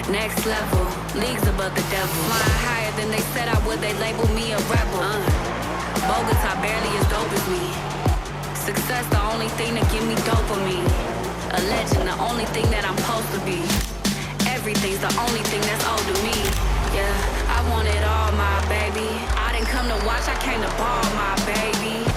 Next level, leagues above the devil. Flying higher than they said I would, they label me a rebel. Bogota barely as dope as me. Success the only thing that give me dopamine. A legend, the only thing that I'm supposed to be. Everything's the only thing that's owed to me. Yeah, I want it all, my baby. I didn't come to watch, I came to ball, my baby.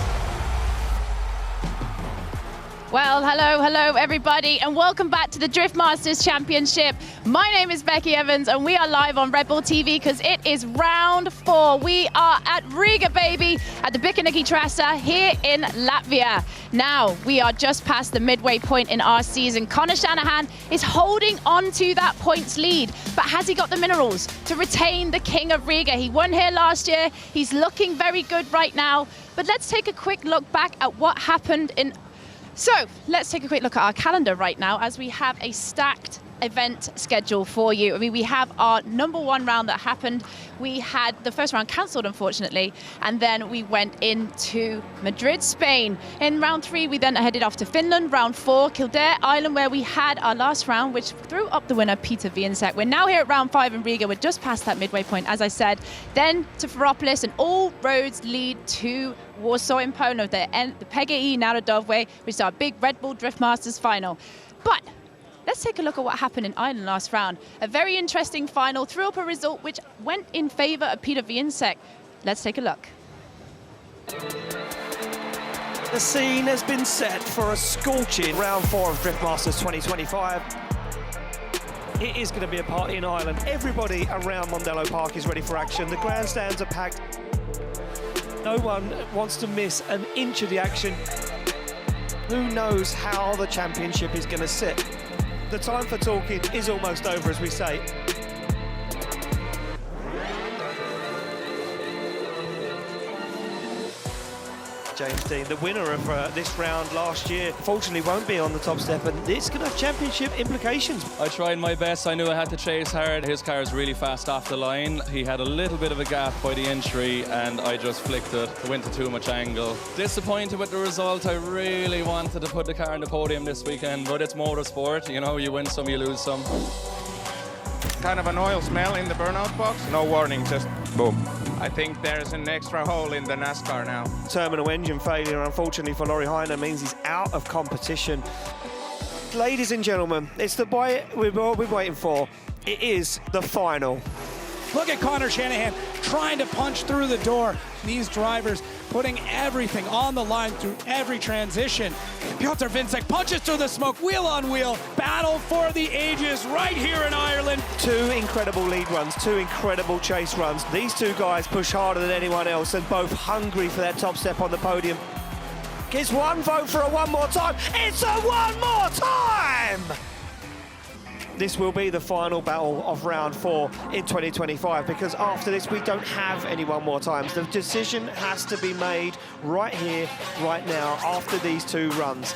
Well, hello everybody, and welcome back to the Drift Masters Championship. My name is Becky Evans, and we are live on Red Bull TV because it is round 4. We are at Riga, baby, at the Bikernieki Circuit here in Latvia. Now, we are just past the midway point in our season. Connor Shanahan is holding on to that points lead, but has he got the minerals to retain the King of Riga? He won here last year. He's looking very good right now, but let's take a quick look back at what happened in... So, let's take a quick look at our calendar right now as we have a stacked event schedule for you. I mean, we have our #1 round that happened. We had the first round cancelled, unfortunately, and then we went into Madrid, Spain. In round 3, we then headed off to Finland. Round 4, Kildare Island, where we had our last round, which threw up the winner, Piotr Więcek. We're now here at round 5 in Riga. We're just past that midway point, as I said. Then to Ferropolis, and all roads lead to Warsaw in Poland, the PGE Narodowe, which is our big Red Bull Drift Masters final. But let's take a look at what happened in Ireland last round. A very interesting final, threw up a result which went in favour of Piotr Więcek. Let's take a look. The scene has been set for a scorching round 4 of Drift Masters 2025. It is going to be a party in Ireland. Everybody around Mondello Park is ready for action. The grandstands are packed. No one wants to miss an inch of the action. Who knows how the championship is going to sit? The time for talking is almost over, as we say. James Deane, the winner of this round last year, fortunately won't be on the top step, and it's going to have championship implications. I tried my best. I knew I had to chase hard. His car is really fast off the line. He had a little bit of a gap by the entry, and I just flicked it. I went to too much angle. Disappointed with the result. I really wanted to put the car on the podium this weekend, but it's motorsport. You know, you win some, you lose some. Kind of an oil smell in the burnout box. No warning, just boom. I think there's an extra hole in the NASCAR now. Terminal engine failure, unfortunately for Laurie Heinonen, means he's out of competition. Ladies and gentlemen, it's the boy we've all been waiting for. It is the final. Look at Connor Shanahan trying to punch through the door. These drivers putting everything on the line through every transition. Piotr Więcek punches through the smoke, wheel on wheel. Battle for the ages right here in Ireland. 2 incredible lead runs, 2 incredible chase runs. These 2 guys push harder than anyone else and both hungry for that top step on the podium. Gets 1 vote for a one more time. It's a one more time! This will be the final battle of round 4 in 2025, because after this we don't have any one more times. The decision has to be made right here, right now, after these 2 runs.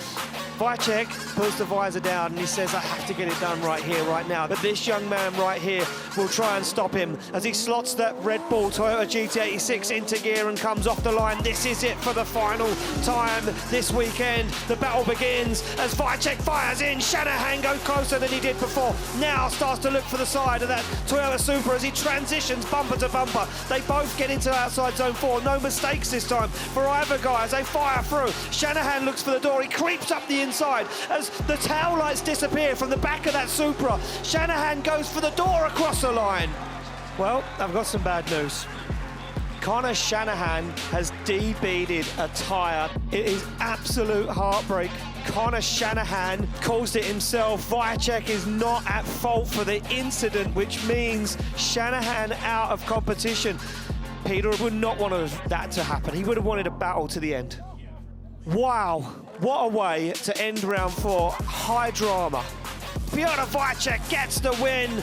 Więcek pulls the visor down and he says, I have to get it done right here, right now. But this young man right here will try and stop him as he slots that Red Bull Toyota GT86 into gear and comes off the line. This is it for the final time this weekend. The battle begins as Więcek fires in. Shanahan goes closer than he did before. Now starts to look for the side of that Toyota Supra as he transitions bumper to bumper. They both get into outside zone 4. No mistakes this time for either guy as they fire through. Shanahan looks for the door. He creeps up the inside as the tail lights disappear from the back of that Supra. Shanahan goes for the door across the line. Well, I've got some bad news. Connor Shanahan has DB'd a tyre. It is absolute heartbreak. Connor Shanahan caused it himself. Więcek is not at fault for the incident, which means Shanahan out of competition. Peter would not want that to happen. He would have wanted a battle to the end. Wow, what a way to end round 4. High drama. Piotr Więcek gets the win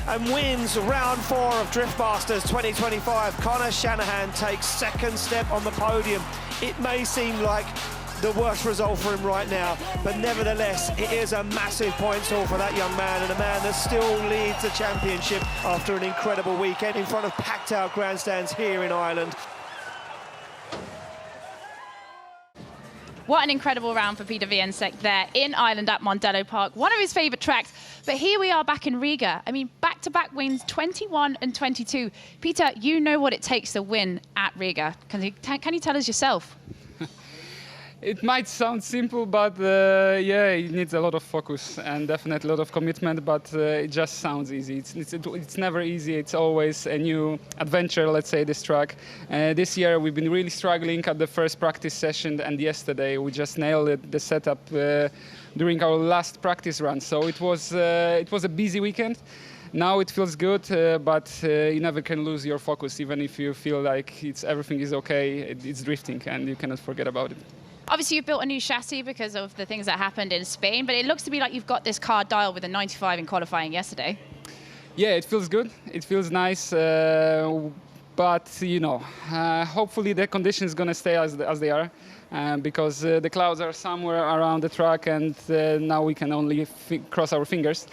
and wins round 4 of Drift Masters 2025. Connor Shanahan takes 2nd step on the podium. It may seem like the worst result for him right now, but nevertheless, it is a massive points haul for that young man, and a man that still leads the championship after an incredible weekend in front of packed out grandstands here in Ireland. What an incredible round for Piotr Więcek there in Ireland at Mondello Park, one of his favourite tracks. But here we are back in Riga. I mean, back-to-back wins, 21 and 22. Peter, you know what it takes to win at Riga. Can you tell us yourself? It might sound simple, but yeah, it needs a lot of focus and definitely a lot of commitment, but it just sounds easy. It's never easy. It's always a new adventure, let's say, this track. This year we've been really struggling at the first practice session, and yesterday we just nailed it, the setup during our last practice run. So it was a busy weekend. Now it feels good, but you never can lose your focus, even if you feel like everything is okay. It's drifting, and you cannot forget about it. Obviously, you've built a new chassis because of the things that happened in Spain, but it looks to me like you've got this car dialed with a 95 in qualifying yesterday. Yeah, it feels good. It feels nice, but you know, hopefully the conditions gonna stay as they are, because the clouds are somewhere around the track, and now we can only cross our fingers.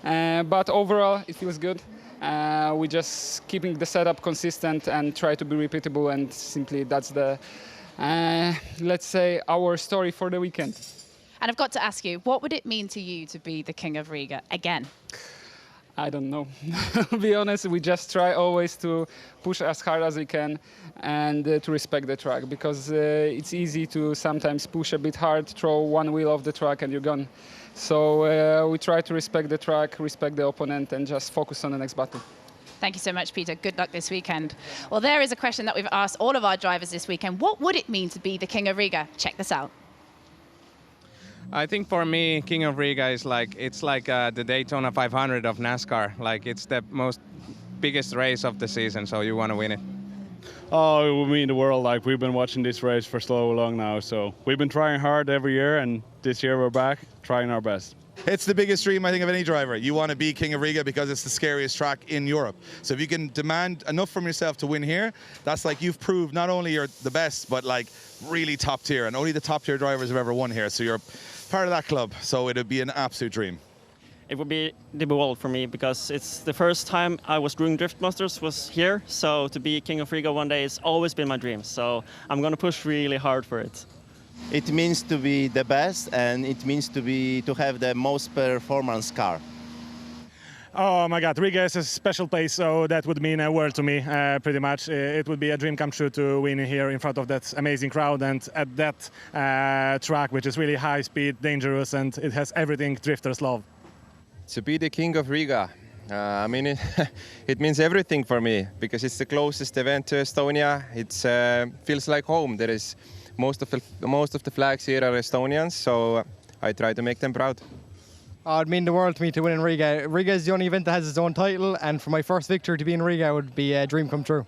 But overall, it feels good. We're just keeping the setup consistent and try to be repeatable, and simply that's the. Let's say, our story for the weekend. And I've got to ask you, what would it mean to you to be the King of Riga again? I don't know. To be honest, we just try always to push as hard as we can and to respect the track, because it's easy to sometimes push a bit hard, throw one wheel off the track and you're gone. So we try to respect the track, respect the opponent, and just focus on the next battle. Thank you so much, Peter. Good luck this weekend. Well, there is a question that we've asked all of our drivers this weekend. What would it mean to be the King of Riga? Check this out. I think for me, King of Riga is like the Daytona 500 of NASCAR. Like, it's the biggest race of the season, so you want to win it. Oh, it would mean the world. Like, we've been watching this race for so long now, so we've been trying hard every year, and this year we're back trying our best. It's the biggest dream, I think, of any driver. You want to be King of Riga because it's the scariest track in Europe. So if you can demand enough from yourself to win here, that's like you've proved not only you're the best, but like really top tier. And only the top tier drivers have ever won here. So you're part of that club. So it'd be an absolute dream. It would be the world for me, because it's the first time I was doing Drift Masters was here. So to be King of Riga one day has always been my dream. So I'm going to push really hard for it. It means to be the best, and it means to have the most performance car. Oh my God, Riga is a special place, so that would mean a world to me, pretty much. It would be a dream come true to win here in front of that amazing crowd and at that track, which is really high speed, dangerous, and it has everything drifters love. To be the King of Riga, I mean, it means everything for me, because it's the closest event to Estonia. It feels like home. There is most of the flags here are Estonians, so I try to make them proud. Oh, it'd mean the world to me to win in Riga. Riga is the only event that has its own title, and for my first victory to be in Riga would be a dream come true.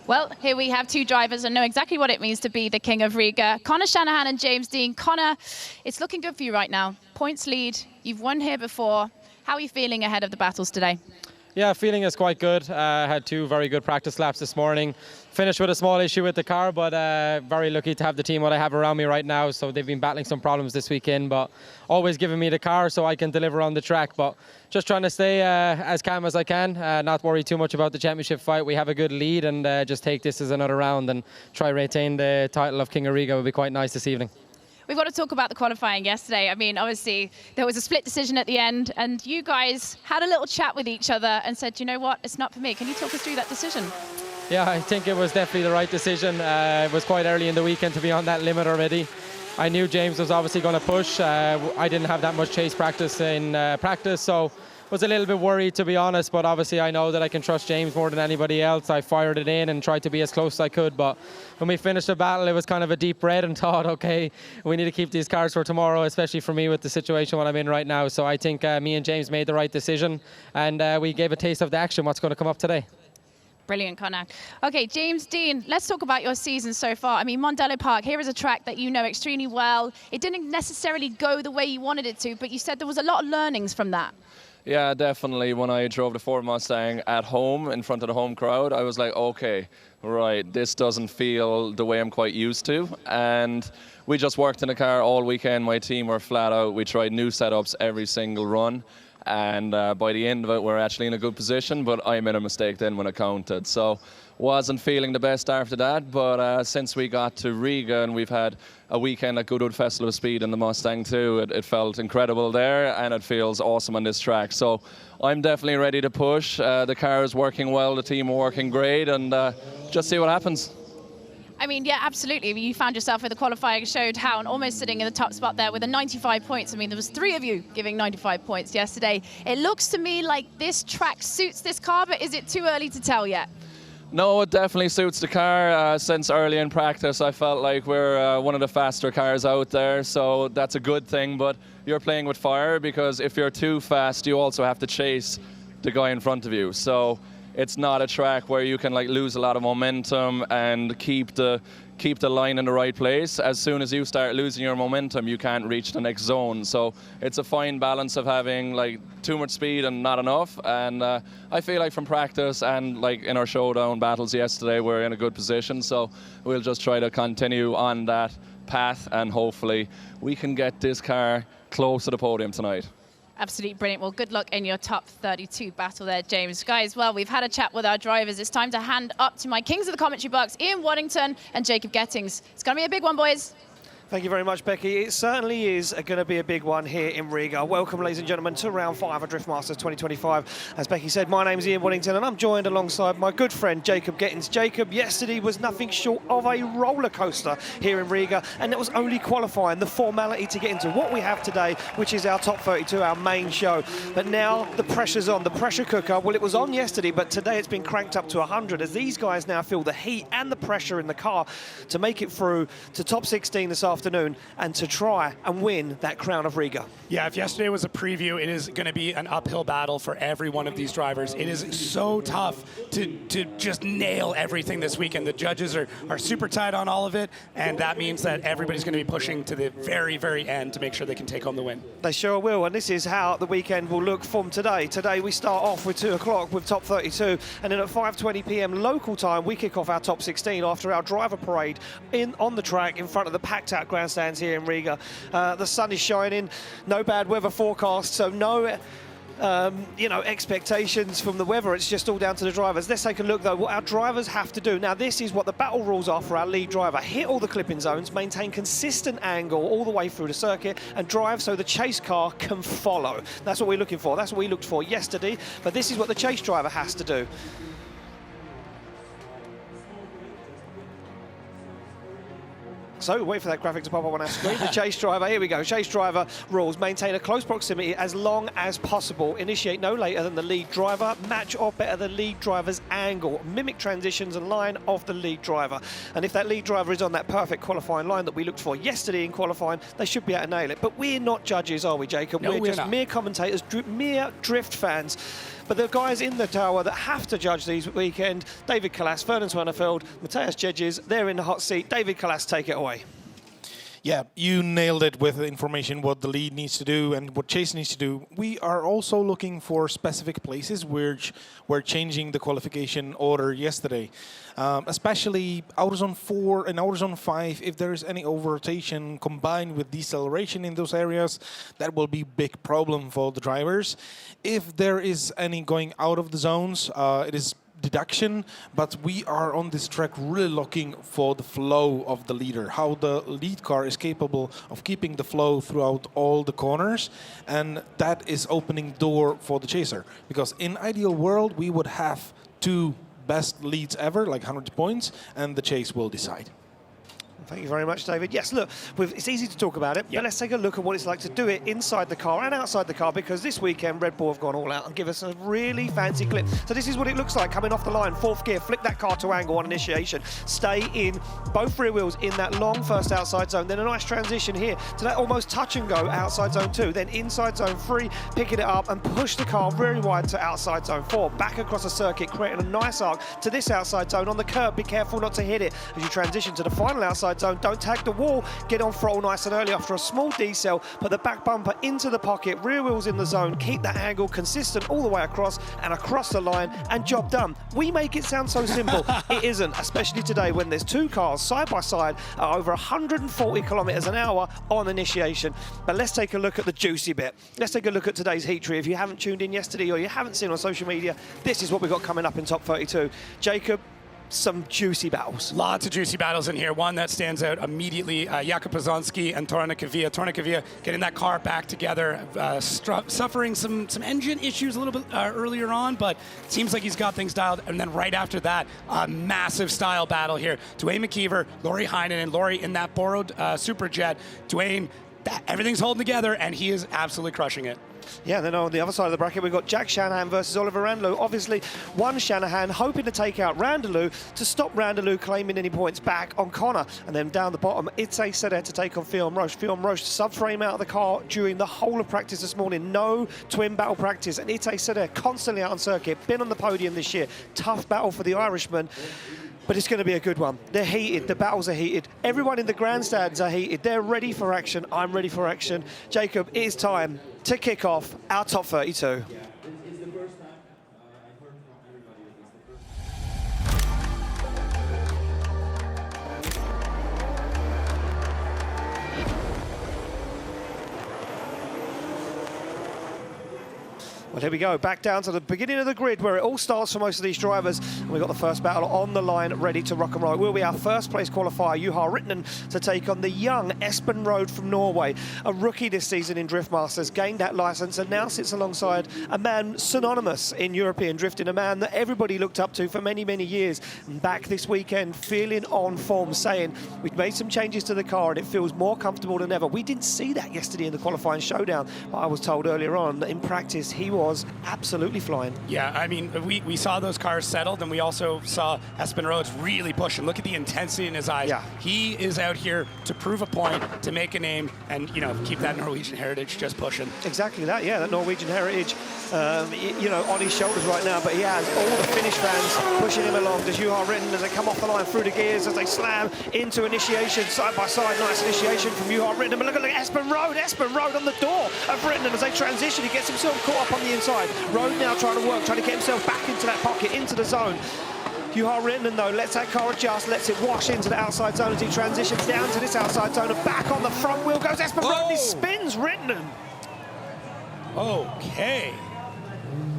Well, here we have two drivers and know exactly what it means to be the King of Riga. Connor Shanahan and James Deane. Connor, it's looking good for you right now. Points lead. You've won here before. How are you feeling ahead of the battles today? Yeah, feeling is quite good. Had two very good practice laps this morning. Finished with a small issue with the car, but very lucky to have the team what I have around me right now. So they've been battling some problems this weekend, but always giving me the car so I can deliver on the track. But just trying to stay as calm as I can, not worry too much about the championship fight. We have a good lead, and just take this as another round and try retain the title of King of Riga would be quite nice this evening. We've got to talk about the qualifying yesterday. I mean, obviously, there was a split decision at the end, and you guys had a little chat with each other and said, you know what, it's not for me. Can you talk us through that decision? Yeah, I think it was definitely the right decision. It was quite early in the weekend to be on that limit already. I knew James was obviously going to push. I didn't have that much chase practice in practice, so was a little bit worried, to be honest, but obviously I know that I can trust James more than anybody else. I fired it in and tried to be as close as I could, but when we finished the battle, it was kind of a deep breath and thought, okay, we need to keep these cars for tomorrow, especially for me with the situation what I'm in right now. So I think me and James made the right decision, and we gave a taste of the action, what's going to come up today. Brilliant, Connor. Okay, James Deane, let's talk about your season so far. I mean, Mondello Park, here is a track that you know extremely well. It didn't necessarily go the way you wanted it to, but you said there was a lot of learnings from that. Yeah, definitely. When I drove the Ford Mustang at home in front of the home crowd, I was like, okay, right, this doesn't feel the way I'm quite used to. And we just worked in the car all weekend. My team were flat out. We tried new setups every single run. and by the end of it, we're actually in a good position, but I made a mistake then when it counted. So wasn't feeling the best after that, but since we got to Riga and we've had a weekend at Goodwood Festival of Speed in the Mustang too, it felt incredible there, and it feels awesome on this track. So I'm definitely ready to push. The car is working well, the team are working great, and just see what happens. I mean, yeah, absolutely. You found yourself with the qualifying showed how, and almost sitting in the top spot there with a 95 points. I mean, there was 3 of you giving 95 points yesterday. It looks to me like this track suits this car, but is it too early to tell yet? No, it definitely suits the car. Since early in practice, I felt like we're one of the faster cars out there, so that's a good thing. But you're playing with fire, because if you're too fast, you also have to chase the guy in front of you. So it's not a track where you can like lose a lot of momentum and keep the line in the right place. As soon as you start losing your momentum, you can't reach the next zone. So it's a fine balance of having like too much speed and not enough. And I feel like from practice and like in our showdown battles yesterday, we're in a good position. So we'll just try to continue on that path, and hopefully we can get this car close to the podium tonight. Absolutely brilliant. Well, good luck in your top 32 battle there, James. Guys, well, we've had a chat with our drivers. It's time to hand up to my kings of the commentary box, Ian Waddington and Jacob Gettings. It's going to be a big one, boys. Thank you very much, Becky. It certainly is going to be a big one here in Riga. Welcome, ladies and gentlemen, to round 5 of Drift Masters 2025. As Becky said, my name is Ian Waddington, and I'm joined alongside my good friend, Jacob Gettings. Jacob, yesterday was nothing short of a roller coaster here in Riga, and it was only qualifying, the formality to get into what we have today, which is our top 32, our main show. But now the pressure's on, the pressure cooker. Well, it was on yesterday, but today it's been cranked up to 100, as these guys now feel the heat and the pressure in the car to make it through to top 16 this afternoon, and to try and win that crown of Riga. Yeah, if yesterday was a preview, it is going to be an uphill battle for every one of these drivers. It is so tough to just nail everything this weekend. The judges are super tight on all of it, and that means that everybody's going to be pushing to the very, very end to make sure they can take home the win. They sure will, and this is how the weekend will look from today. Today we start off with 2 o'clock with top 32, and then at 5:20 p.m. local time we kick off our top 16 after our driver parade on the track in front of the packed out grandstand here in Riga. The sun is shining, no bad weather forecast, so no expectations from the weather. It's just all down to the drivers. Let's take a look though what our drivers have to do. Now this is what the battle rules are for our lead driver. Hit all the clipping zones, maintain consistent angle all the way through the circuit, and drive so the chase car can follow. That's what we're looking for. That's what we looked for yesterday, but this is what the chase driver has to do. So wait for that graphic to pop up on our screen. The chase driver, here we go. Chase driver rules: maintain a close proximity as long as possible. Initiate no later than the lead driver. Match or better the lead driver's angle. Mimic transitions and line of the lead driver. And if that lead driver is on that perfect qualifying line that we looked for yesterday in qualifying, they should be able to nail it. But we're not judges, are we, Jacob? No, we're just not. mere commentators, mere drift fans. But the guys in the tower that have to judge these weekend, David Nikolass, Vernon Swanefeld, Matthias Jedges, they're in the hot seat. David Nikolass, take it away. Yeah, you nailed it with the information what the lead needs to do and what Chase needs to do. We are also looking for specific places which we're changing the qualification order yesterday. Especially outer zone 4 and outer zone 5, if there is any over-rotation combined with deceleration in those areas, that will be a big problem for the drivers. If there is any going out of the zones, it is deduction, but we are on this track really looking for the flow of the leader, how the lead car is capable of keeping the flow throughout all the corners, and that is opening door for the chaser, because in ideal world we would have 2 best leads ever, like 100 points, and the chase will decide. Thank you very much, David. Yes, look, it's easy to talk about it, but let's take a look at what it's like to do it inside the car and outside the car, because this weekend Red Bull have gone all out and give us a really fancy clip. So this is what it looks like coming off the line, 4th gear, flick that car to angle on initiation, stay in both rear wheels in that long first outside zone, then a nice transition here to that almost touch and go outside zone 2, then inside zone 3, picking it up and push the car very wide to outside zone 4, back across the circuit, creating a nice arc to this outside zone on the curb. Be careful not to hit it as you transition to the final outside outside zone. Don't tag the wall. Get on throttle nice and early after a small decel. Put the back bumper into the pocket. Rear wheels in the zone. Keep that angle consistent all the way across and across the line, and job done. We make it sound so simple. It isn't, especially today when there's two cars side by side at over 140 kilometers an hour on initiation. But let's take a look at the juicy bit. Let's take a look at today's heat tree. If you haven't tuned in yesterday or you haven't seen on social media, this is what we've got coming up in top 32. Jacob, some juicy battles. Lots of juicy battles in here. One that stands out immediately, Pascoli and Kavia. Kavia getting that car back together, suffering some engine issues a little bit earlier on, but it seems like he's got things dialed. And then right after that, a massive style battle here. Dwayne McKeever, Laurie Heinonen, Laurie in that borrowed Superjet. Dwayne, everything's holding together, and he is absolutely crushing it. Yeah, then on the other side of the bracket, we've got Jack Shanahan versus Oliver Randalou. Obviously, one Shanahan hoping to take out Randalou to stop Randalou claiming any points back on Connor. And then down the bottom, Itay Seder to take on Film Roche. Film Roche subframe out of the car during the whole of practice this morning. No twin battle practice. And Itay Seder constantly out on circuit. Been on the podium this year. Tough battle for the Irishman. But it's going to be a good one. They're heated. The battles are heated. Everyone in the grandstands are heated. They're ready for action. I'm ready for action. Jacob, it is time to kick off our top 32. Well, here we go, back down to the beginning of the grid where it all starts for most of these drivers. And we've got the first battle on the line, ready to rock and roll. It will be our first place qualifier, Juha Rintanen, to take on the young Espen Rohde from Norway. A rookie this season in Drift Masters, gained that licence and now sits alongside a man synonymous in European drifting, a man that everybody looked up to for many, many years. And back this weekend, feeling on form, saying, we've made some changes to the car and it feels more comfortable than ever. We didn't see that yesterday in the qualifying showdown, but I was told earlier on that in practice he was absolutely flying. Yeah, I mean, we saw those cars settled, and we also saw Espen Rohde really pushing. Look at the intensity in his eyes. Yeah. He is out here to prove a point, to make a name, and, you know, keep that Norwegian heritage just pushing. Exactly that, yeah, that Norwegian heritage, you know, on his shoulders right now, but he has all the Finnish fans pushing him along. Does Juha Rintanen as they come off the line through the gears, as they slam into initiation, side by side, nice initiation from Juha Rintanen. But look at Espen Rohde on the door of Rintanen as they transition. He gets himself caught up on the inside. Rohde now trying to get himself back into that pocket, into the zone. Juha Rintanen, though, lets that car adjust, lets it wash into the outside zone as he transitions down to this outside zone, and back on the front wheel goes Espen Rohde. He spins Rintanen. Okay.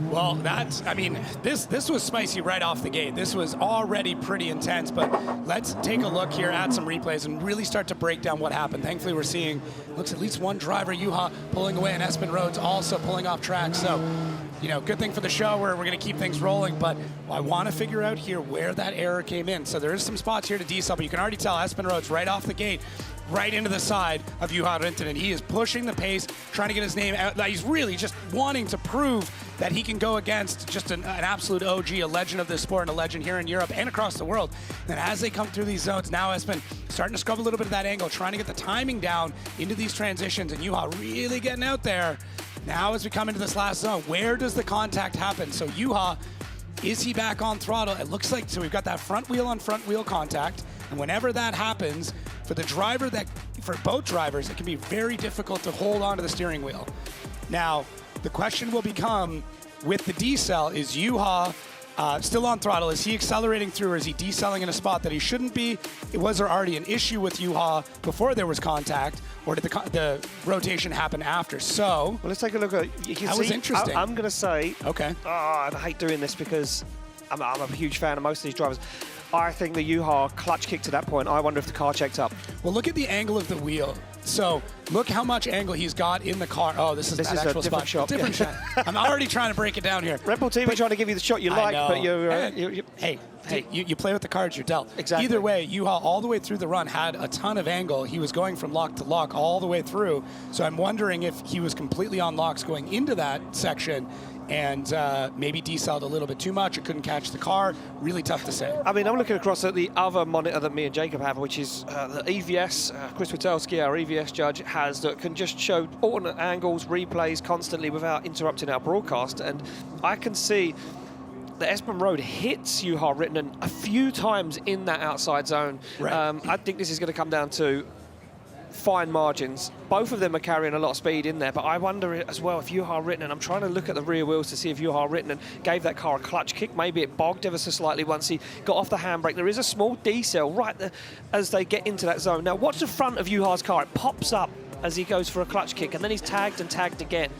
Well, that's, I mean, this was spicy right off the gate. This was already pretty intense, but let's take a look here at some replays and really start to break down what happened. Thankfully, we're seeing, looks at least one driver, Juha, pulling away, and Espen Rohde's also pulling off track. So, you know, good thing for the show where we're going to keep things rolling, but I want to figure out here where that error came in. So there is some spots here to decel, but you can already tell Espen Rohde's right off the gate, right into the side of Juha Rintanen. He is pushing the pace, trying to get his name out. He's really just wanting to prove that he can go against just an absolute OG, a legend of this sport, and a legend here in Europe and across the world. And as they come through these zones, now Espen starting to scrub a little bit of that angle, trying to get the timing down into these transitions, and Juha really getting out there. Now as we come into this last zone, where does the contact happen? So Juha, is he back on throttle? It looks like, so we've got that front wheel on front wheel contact, and whenever that happens, for both drivers, it can be very difficult to hold onto the steering wheel. Now, the question will become, with the decel, is Juha still on throttle? Is he accelerating through, or is he decelling in a spot that he shouldn't be? Was there already an issue with Juha before there was contact, or did the rotation happen after? So, well, let's take a look at. That was interesting. I'm going to say, okay. I hate doing this because I'm a huge fan of most of these drivers. I think the Juha clutch kick to that point, I wonder if the car checked up. Well, look at the angle of the wheel. So look how much angle he's got in the car. Oh, this is a different shot. Different shot. I'm already trying to break it down here. Red Bull TV trying to give you the shot you like, but you play with the cards you're dealt. Exactly. Either way, Juha all the way through the run had a ton of angle. He was going from lock to lock all the way through. So I'm wondering if he was completely on locks going into that section and maybe decel'd a little bit too much. It couldn't catch the car. Really tough to say. I mean, I'm looking across at the other monitor that me and Jacob have, which is the EVS. Chris Witelski, our EVS judge, has that can just show alternate angles, replays constantly without interrupting our broadcast. And I can see that Espen Rohde hits Juha Rintanen a few times in that outside zone. Right. I think this is going to come down to fine margins. Both of them are carrying a lot of speed in there, but I wonder as well if Juha Rintanen, I'm trying to look at the rear wheels to see if Juha Rintanen gave that car a clutch kick. Maybe it bogged ever so slightly once he got off the handbrake. There is a small decel right there as they get into that zone. Now watch the front of Juha's car. It pops up as he goes for a clutch kick, and then he's tagged and tagged again.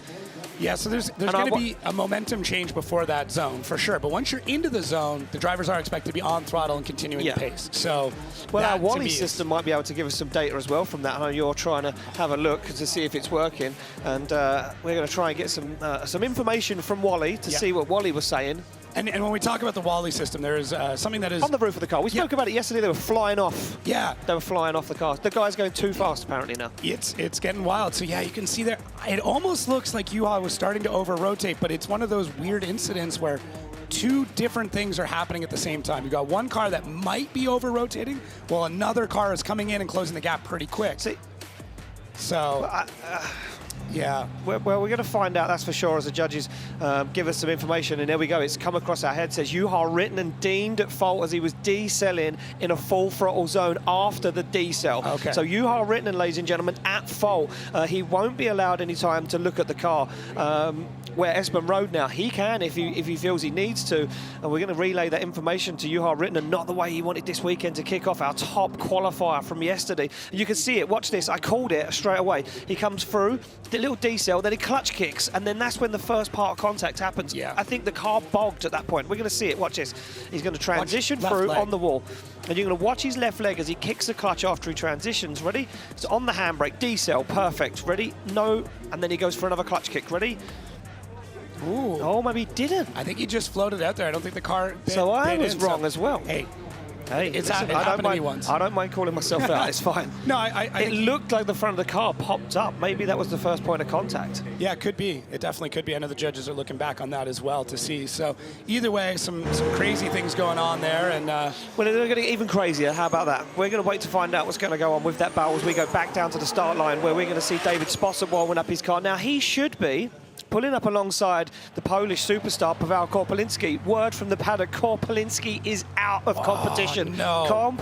Yeah, so there's going to be a momentum change before that zone, for sure. But once you're into the zone, the drivers are expected to be on throttle and continuing the pace. So, well, our that, to Wally me, system might be able to give us some data as well from that. I know you're trying to have a look to see if it's working, and we're going to try and get some information from Wally to see what Wally was saying. And when we talk about the Wally system, there is something that is... On the roof of the car. We spoke about it yesterday. They were flying off. Yeah. They were flying off the car. The guy's going too fast, apparently, now. It's getting wild. So, yeah, you can see there. It almost looks like Juha was starting to over-rotate, but it's one of those weird incidents where two different things are happening at the same time. You've got one car that might be over-rotating, while another car is coming in and closing the gap pretty quick. See, so... yeah. Well, we're going to find out, that's for sure, as the judges give us some information. And there we go. It's come across our head. Says Juha Rintanen deemed at fault as he was decelling in a full throttle zone after the decel. Okay. So Juha Rintanen, ladies and gentlemen, at fault. He won't be allowed any time to look at the car. Where Espen Rohde now, he can if he feels he needs to. And we're going to relay that information to Juha Rintanen, not the way he wanted this weekend to kick off our top qualifier from yesterday. You can see it. Watch this. I called it straight away. He comes through, the little decel, then he clutch kicks, and then that's when the first part of contact happens. Yeah. I think the car bogged at that point. We're going to see it. Watch this. He's going to transition through on the wall. And you're going to watch his left leg as he kicks the clutch after he transitions. Ready? It's on the handbrake. Decel. Perfect. Ready? No. And then he goes for another clutch kick. Ready? Ooh. Oh, maybe he didn't. I think he just floated out there. I don't think the car bit, So I bit was in, wrong so, as well. Hey, it's happened to me once. I don't mind calling myself out. It's fine. No, it looked like the front of the car popped up. Maybe that was the first point of contact. Yeah, it could be. It definitely could be. I know the judges are looking back on that as well to see. So either way, some crazy things going on there. And well, they're going to get even crazier. How about that? We're going to wait to find out what's going to go on with that battle as we go back down to the start line, where we're going to see David Spossop warming up his car. Now, he should be pulling up alongside the Polish superstar Paweł Korpelinski. Word from the paddock, Korpelinski is out of competition. No.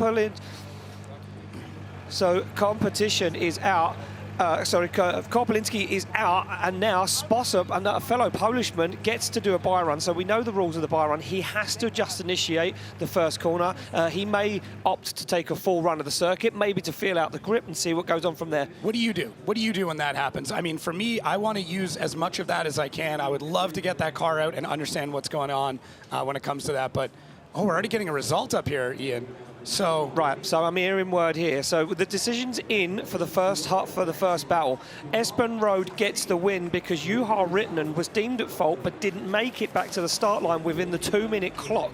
So competition is out. Korpelinski is out, and now Spossop, a fellow Polishman, gets to do a buy run. So we know the rules of the buy run. He has to just initiate the first corner. He may opt to take a full run of the circuit, maybe to feel out the grip and see what goes on from there. What do you do? What do you do when that happens? I mean, for me, I want to use as much of that as I can. I would love to get that car out and understand what's going on when it comes to that. But, we're already getting a result up here, Ian. So right, so I'm hearing word here. So the decision's in for the first battle. Espen Rohde gets the win because Juha Rintanen was deemed at fault but didn't make it back to the start line within the 2-minute clock.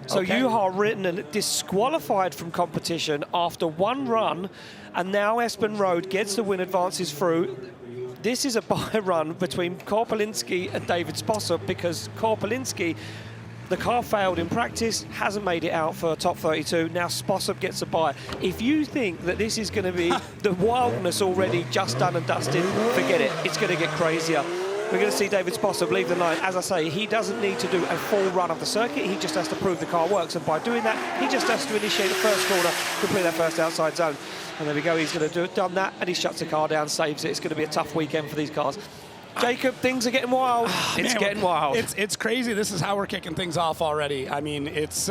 So Juha Rintanen disqualified from competition after one run, and now Espen Rohde gets the win, advances through. This is a buy run between Korpelinski and David Spossop because Korpelinski, the car failed in practice, hasn't made it out for top 32. Now Spossop gets a buy. If you think that this is going to be the wildness already just done and dusted, forget it. It's going to get crazier. We're going to see David Spossop leave the line. As I say, he doesn't need to do a full run of the circuit. He just has to prove the car works. And by doing that, he just has to initiate the first corner, complete that first outside zone. And there we go. He's going to done that, and he shuts the car down, saves it. It's going to be a tough weekend for these cars. Jacob, things are getting wild. Getting wild. It's crazy. This is how we're kicking things off already. I mean, it's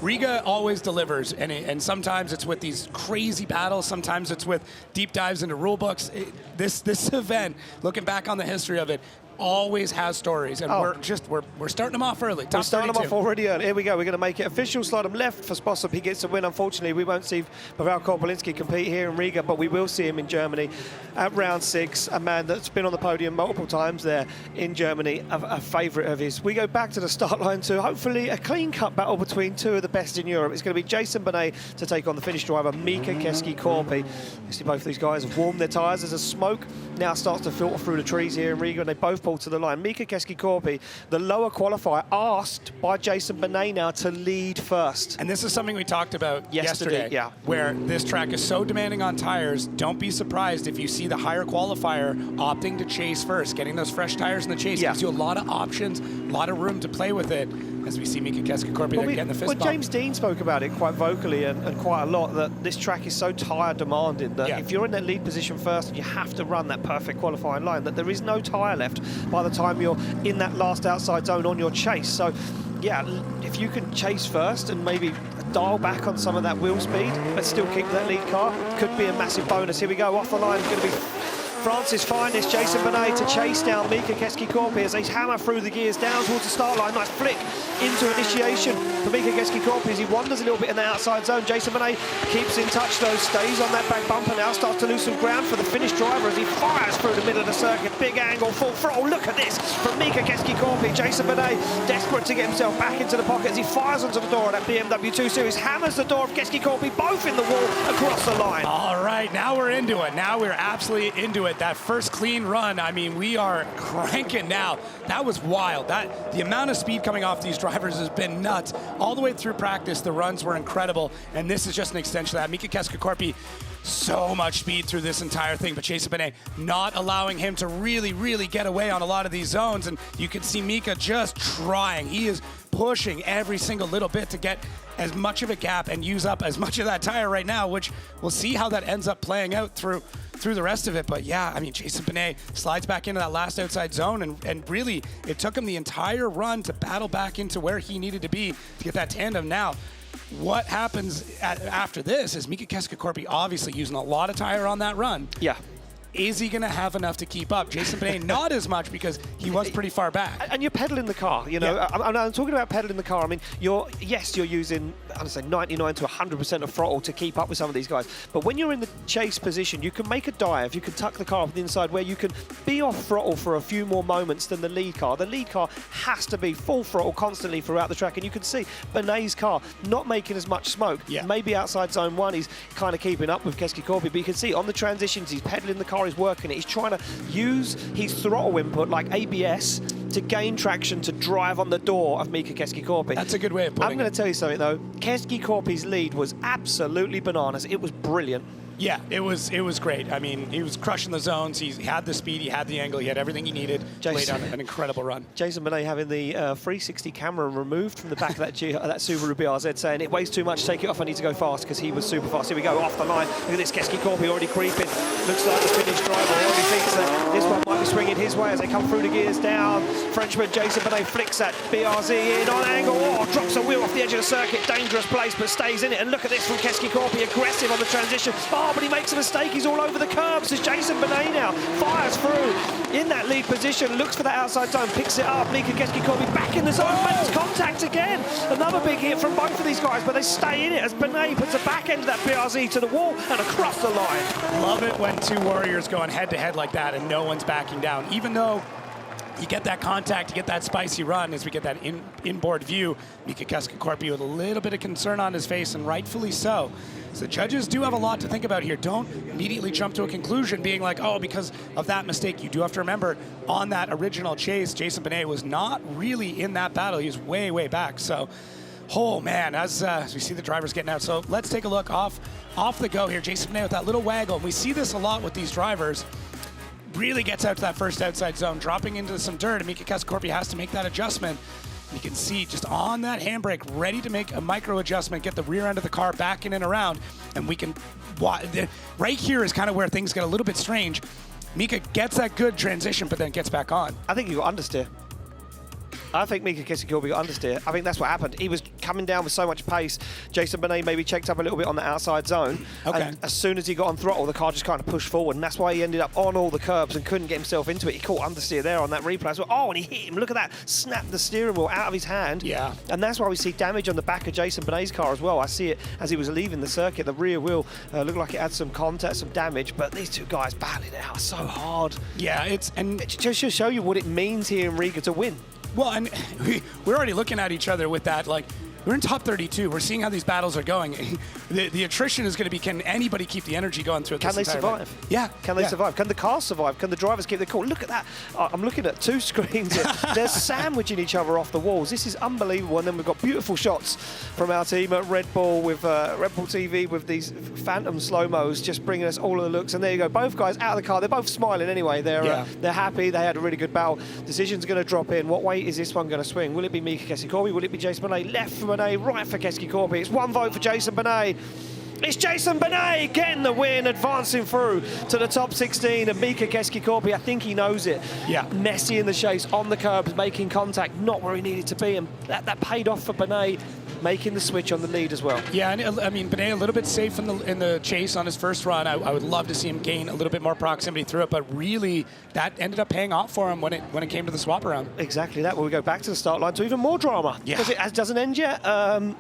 Riga always delivers, and sometimes it's with these crazy battles. Sometimes it's with deep dives into rule books. This event, looking back on the history of it, always has stories, and we're starting them off early. We're starting them off already early. Here we go. We're going to make it official. Slide him left for Spossop. He gets a win. Unfortunately, we won't see Paweł Korpelinski compete here in Riga, but we will see him in Germany at round 6. A man that's been on the podium multiple times there in Germany, a favourite of his. We go back to the start line to hopefully a clean-cut battle between two of the best in Europe. It's going to be Jason Banet to take on the Finnish driver Mika Keski-Korpi. You see both these guys have warmed their tyres as the smoke now starts to filter through the trees here in Riga, and they both pull to the line. Mika Keski-Korpi, the lower qualifier, asked by Jason Banet now to lead first. And this is something we talked about yesterday, yeah. where this track is so demanding on tires. Don't be surprised if you see the higher qualifier opting to chase first. Getting those fresh tires in the chase gives you a lot of options, a lot of room to play with it, as we see Mika Keski-Korpi getting the fist bump. James Deane spoke about it quite vocally and quite a lot, that this track is so tyre demanding that if you're in that lead position first and you have to run that perfect qualifying line, that there is no tyre left by the time you're in that last outside zone on your chase. So yeah, if you can chase first and maybe dial back on some of that wheel speed but still keep that lead car, could be a massive bonus. Here we go, off the line, it's going to be France's finest, Jason Banet, to chase down Mika Keski-Korpi as they hammer through the gears down towards the start line. Nice flick into initiation for Mika Keski-Korpi as he wanders a little bit in the outside zone. Jason Banet keeps in touch though, stays on that back bumper now, starts to lose some ground for the Finnish driver as he fires through the middle of the circuit. Big angle, full throttle, look at this from Mika Keski-Korpi. Jason Banet desperate to get himself back into the pocket as he fires onto the door of that BMW 2 Series, hammers the door of Keski-Korpi both in the wall across the line. All right, now we're into it. Now we're absolutely into it. That first clean run, I mean, we are cranking now. That was wild. The amount of speed coming off these drivers has been nuts. All the way through practice, the runs were incredible, and this is just an extension of that. Mika Keski-Korpi, so much speed through this entire thing, but Jason Banet not allowing him to really get away on a lot of these zones, and you can see Mika just trying. He is pushing every single little bit to get as much of a gap and use up as much of that tire right now, which we'll see how that ends up playing out through the rest of it. But yeah, I mean, Jason Banet slides back into that last outside zone, and really, it took him the entire run to battle back into where he needed to be to get that tandem. Now, what happens after this is Mika Keski-Korpi obviously using a lot of tire on that run. Yeah. Is he going to have enough to keep up? Jason Banet not as much because he was pretty far back. And you're pedaling the car, you know. Yeah. I'm talking about pedaling the car. I mean, you're using, I'd say 99 to 100% of throttle to keep up with some of these guys. But when you're in the chase position, you can make a dive. You can tuck the car up the inside where you can be off throttle for a few more moments than the lead car. The lead car has to be full throttle constantly throughout the track. And you can see Banet's car not making as much smoke. Yeah. Maybe outside zone 1, he's kind of keeping up with Keski-Korpi. But you can see on the transitions, he's pedaling the car, he's working it. He's trying to use his throttle input like ABS to gain traction to drive on the door of Mika Keski-Korpi. That's a good way of putting it. I'm going to tell you something though. Keski-Korpi's lead was absolutely bananas. It was brilliant. Yeah, it was great. I mean, he was crushing the zones. He had the speed, he had the angle, he had everything he needed to lay down an incredible run. Jason Banet having the 360 camera removed from the back of that Subaru BRZ, saying it weighs too much, take it off, I need to go fast, because he was super fast. Here we go, off the line. Look at this, Keski-Korpi already creeping. Looks like the Finnish driver already thinks that this one might be swinging his way as they come through the gears down. Frenchman Jason Banet flicks that BRZ in on angle, drops a wheel off the edge of the circuit. Dangerous place, but stays in it. And look at this from Keski-Korpi, aggressive on the transition. But he makes a mistake. He's all over the curbs. As Jason Banet now fires through in that lead position, looks for that outside zone, picks it up. Mika Keski-Korpi back in the zone, makes contact again. Another big hit from both of these guys, but they stay in it as Banet puts the back end of that BRZ to the wall and across the line. Love it when two warriors going head to head like that and no one's backing down. Even though you get that contact, you get that spicy run as we get that inboard view. Mika Keski-Korpi with a little bit of concern on his face, and rightfully so. So the judges do have a lot to think about here. Don't immediately jump to a conclusion being like, oh, because of that mistake. You do have to remember, on that original chase, Jason Banet was not really in that battle. He was way back. So, oh man, as we see the drivers getting out. So let's take a look off the go here. Jason Banet with that little waggle. And we see this a lot with these drivers. Really gets out to that first outside zone, dropping into some dirt, and Mika Keski-Korpi has to make that adjustment. You can see just on that handbrake, ready to make a micro adjustment, get the rear end of the car back in and around, and we can, right here is kind of where things get a little bit strange. Mika gets that good transition, but then gets back on. I think you got understeer. I think Mika Keski-Korpi got understeer. I think that's what happened. He was coming down with so much pace. Jason Banet maybe checked up a little bit on the outside zone. Okay. And as soon as he got on throttle, the car just kind of pushed forward, and that's why he ended up on all the curbs and couldn't get himself into it. He caught understeer there on that replay as well. Oh, and he hit him. Look at that. Snapped the steering wheel out of his hand. Yeah. And that's why we see damage on the back of Jason Banet's car as well. I see it as he was leaving the circuit. The rear wheel looked like it had some contact, some damage, but these two guys battling it out so hard. Yeah, it just show you what it means here in Riga to win. Well, and we're already looking at each other with that, like, We're in top 32. We're seeing how these battles are going. The attrition is going to be, can anybody keep the energy going through this entire survive? event? Yeah. Can they survive? Can the cars survive? Can the drivers keep their cool? Look at that. I'm looking at 2 screens here. They're sandwiching each other off the walls. This is unbelievable. And then we've got beautiful shots from our team at Red Bull with Red Bull TV with these phantom slow-mos just bringing us all of the looks. And there you go. Both guys out of the car. They're both smiling anyway. They're happy. They had a really good battle. Decision's going to drop in. What way is this one going to swing? Will it be Keski-Korpi? Will it be Jason Banet? Left for Banet, right for Keski-Korpi. It's 1 vote for Jason Banet. It's Jason Banet getting the win, advancing through to the top 16. And Keski-Korpi, I think he knows it. Yeah. Messy in the chase, on the curbs, making contact, not where he needed to be. And that paid off for Banet, making the switch on the lead as well. Yeah, and I mean, Banet a little bit safe in the chase on his first run. I would love to see him gain a little bit more proximity through it, but really that ended up paying off for him when it came to the swap around. Exactly that. Well, we go back to the start line to even more drama. Yeah. Because it doesn't end yet.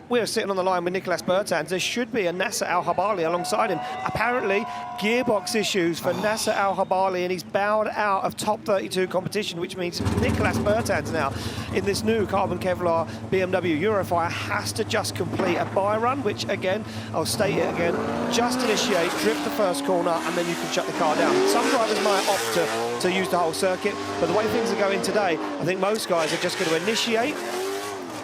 We're sitting on the line with Nikolass Bertāns. There should be a Nasser Al-Habali alongside him. Apparently, gearbox issues for Nasser Al-Habali, and he's bowed out of top 32 competition, which means Nikolass Bertāns now in this new carbon Kevlar BMW Eurofire has to just complete a buy run, which again, I'll state it again, just initiate, drift the first corner, and then you can shut the car down. Some drivers might opt to use the whole circuit, but the way things are going today, I think most guys are just going to initiate,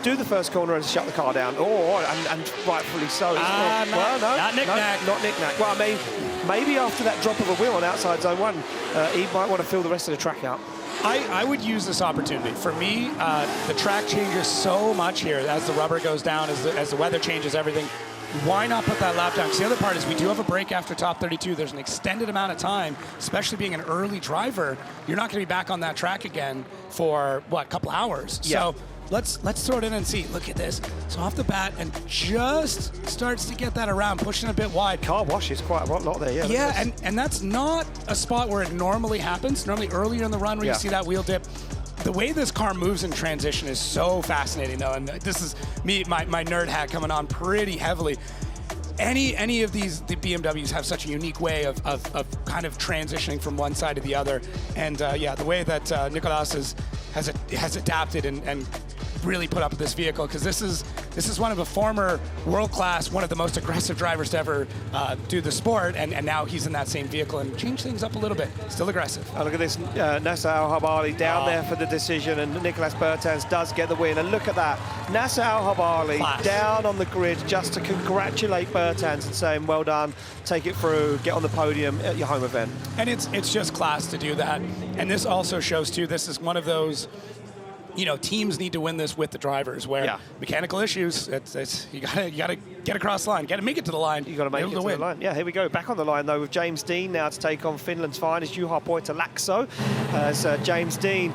do the first corner and shut the car down. And rightfully so. Not Nik Nak. Not Nik Nak. Well, I mean, maybe after that drop of a wheel on outside zone 1, he might want to fill the rest of the track out. I would use this opportunity. For me, the track changes so much here as the rubber goes down, as the weather changes everything. Why not put that lap down? Because the other part is we do have a break after top 32. There's an extended amount of time, especially being an early driver. You're not going to be back on that track again for, what, a couple hours? Yeah. So let's throw it in and see. Look at this. So off the bat, and just starts to get that around, pushing a bit wide. Car washes quite a lot there, yeah. Yeah, and that's not a spot where it normally happens. Normally earlier in the run where you see that wheel dip. The way this car moves in transition is so fascinating, though, and this is me, my nerd hat coming on pretty heavily. Any of the BMWs have such a unique way of kind of transitioning from one side to the other, and the way that Nikolass has adapted and really put up with this vehicle, because this is one of a former world-class, one of the most aggressive drivers to ever do the sport, and now he's in that same vehicle and changed things up a little bit. Still aggressive. Oh, look at this, Nasser Al-Habali down there for the decision, and Nikolass Bertāns does get the win. And look at that, Nasser Al-Habali down on the grid just to congratulate Bertans and saying, well done, take it through, get on the podium at your home event. And it's just class to do that. And this also shows, too, this is one of those, teams need to win this with the drivers, where mechanical issues, you gotta get across the line, gotta make it to the line. You gotta make it to the line. Yeah, here we go. Back on the line though with James Deane now to take on Finland's finest Juha Poytalaakso. As James Deane,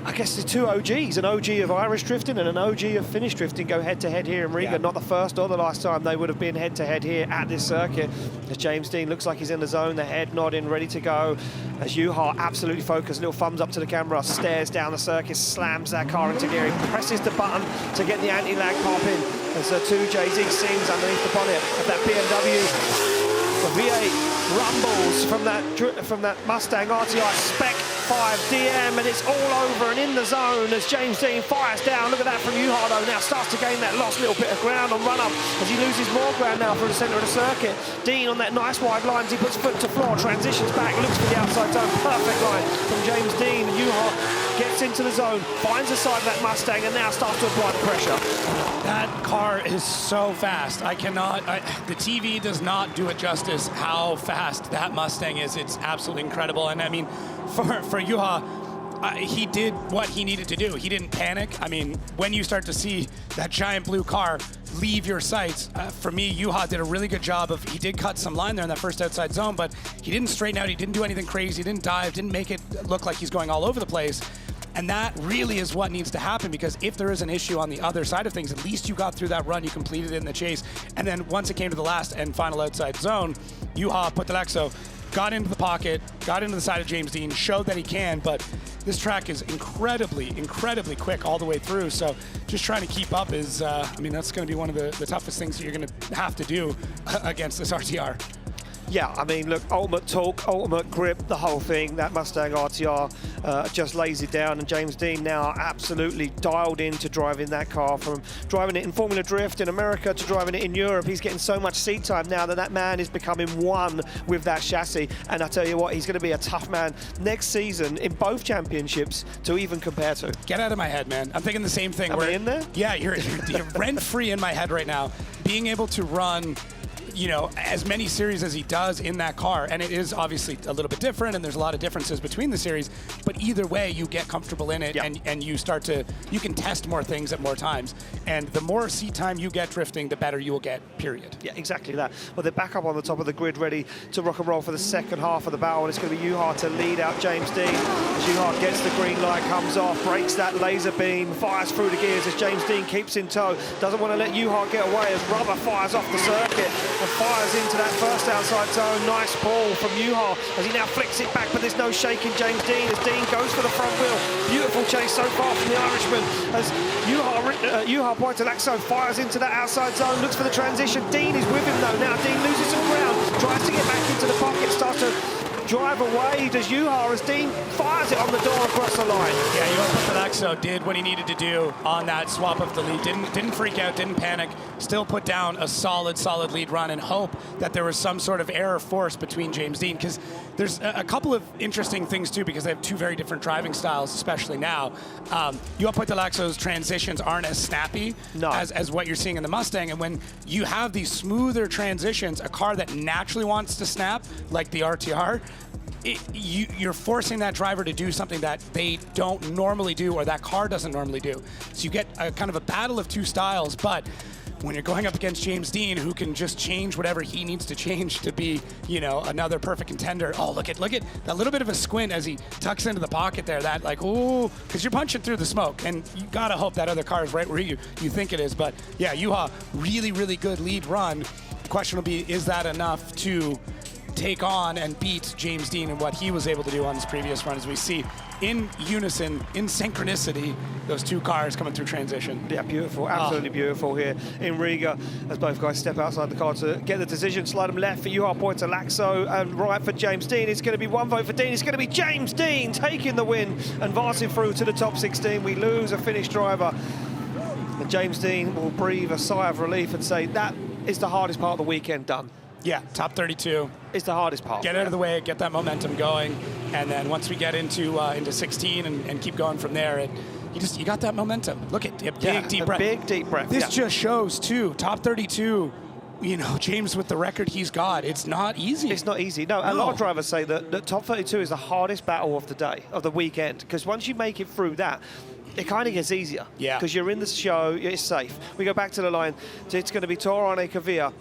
I guess the 2 OGs, an OG of Irish drifting and an OG of Finnish drifting, go head-to-head here in Riga. Not the first or the last time they would have been head-to-head here at this circuit. As James Deane looks like he's in the zone, the head nodding, ready to go. As Juha absolutely focused, little thumbs up to the camera, stares down the circuit, slams that car into gear, he presses the button to get the anti-lag popping. As 2JZ sings underneath the bonnet of that BMW. The V8 rumbles from that Mustang RTI Spec 5 DM, and it's all over and in the zone as James Deane fires down. Look at that from Juha though, now starts to gain that lost little bit of ground on run-up as he loses more ground now from the centre of the circuit. Deane on that nice wide line as he puts foot to floor, transitions back, looks for the outside zone. Perfect line from James Deane. Juha gets into the zone, finds the side of that Mustang, and now starts to apply the pressure. That car is so fast. The TV does not do it justice how fast that Mustang is. It's absolutely incredible. And I mean, for Juha, he did what he needed to do. He didn't panic. I mean, when you start to see that giant blue car leave your sights, for me, Juha did a really good job he did cut some line there in that first outside zone, but he didn't straighten out. He didn't do anything crazy. He didn't dive, didn't make it look like he's going all over the place. And that really is what needs to happen, because if there is an issue on the other side of things, at least you got through that run, you completed it in the chase. And then once it came to the last and final outside zone, Juha Poytalaakso got into the pocket, got into the side of James Deane, showed that he can, but this track is incredibly, incredibly quick all the way through. So just trying to keep up is, that's going to be one of the toughest things that you're going to have to do against this RTR. Yeah, I mean, look, ultimate torque, ultimate grip, the whole thing. That Mustang RTR just lays it down, and James Deane now absolutely dialed into driving that car, from driving it in Formula Drift in America to driving it in Europe. He's getting so much seat time now that man is becoming one with that chassis, and I tell you what, he's going to be a tough man next season in both championships to even compare to. Get out of my head, man. I'm thinking the same thing. Am I in there? Yeah, you're rent-free in my head right now. Being able to run, you know, as many series as he does in that car, and it is obviously a little bit different, and there's a lot of differences between the series, but either way, you get comfortable in it, and you can test more things at more times, and the more seat time you get drifting, the better you will get, period. Yeah, exactly that. Well, they're back up on the top of the grid, ready to rock and roll for the second half of the battle, and it's going to be Juha to lead out James Deane. As Juha gets the green light, comes off, breaks that laser beam, fires through the gears as James Deane keeps in tow, doesn't want to let Juha get away as rubber fires off the circuit and fires into that first outside zone. Nice pull from Juha as he now flicks it back, but there's no shaking James Deane as Deane goes for the front wheel. Beautiful chase so far from the Irishman as Juha Poytalaakso fires into that outside zone, looks for the transition. Deane is with him though. Now Deane loses some ground, tries to get back into the pocket, starts to drive away, does Juha, as Deane fires it on the door across the line. Yeah, Juha Poytalaakso did what he needed to do on that swap of the lead. Didn't freak out, didn't panic, still put down a solid lead run and hope that there was some sort of error force between James Deane, because there's a couple of interesting things too, because they have two very different driving styles, especially now. Juha Poytalaakso's transitions aren't as snappy as what you're seeing in the Mustang, and when you have these smoother transitions, a car that naturally wants to snap, like the RTR, you're forcing that driver to do something that they don't normally do, or that car doesn't normally do. So you get a kind of a battle of two styles, but when you're going up against James Deane, who can just change whatever he needs to change to be, you know, another perfect contender. Oh, look at that little bit of a squint as he tucks into the pocket there. That like, ooh, because you're punching through the smoke, and you gotta hope that other car is right where you think it is. But yeah, Juha, really good lead run. The question will be, is that enough to take on and beat James Deane and what he was able to do on his previous run, as we see in unison, in synchronicity, those two cars coming through transition. Yeah, beautiful, absolutely beautiful here in Riga, as both guys step outside the car to get the decision, slide them left for Juha Poytalaakso and right for James Deane. It's going to be one vote for Deane. It's going to be James Deane taking the win and advancing through to the top 16. We lose a Finnish driver, and James Deane will breathe a sigh of relief and say that is the hardest part of the weekend done. Yeah, top 32. It's the hardest part. Get out of the way, get that momentum going, and then once we get into 16 and keep going from there, you got that momentum. Look at a big deep breath. Big deep breath. This just shows too, top 32. You know, James with the record he's got, it's not easy. It's not easy. No, a lot of drivers say that top 32 is the hardest battle of the day, of the weekend, because once you make it through that, it kind of gets easier. Yeah. Because you're in the show, it's safe. We go back to the line. It's going to be Torane Kavia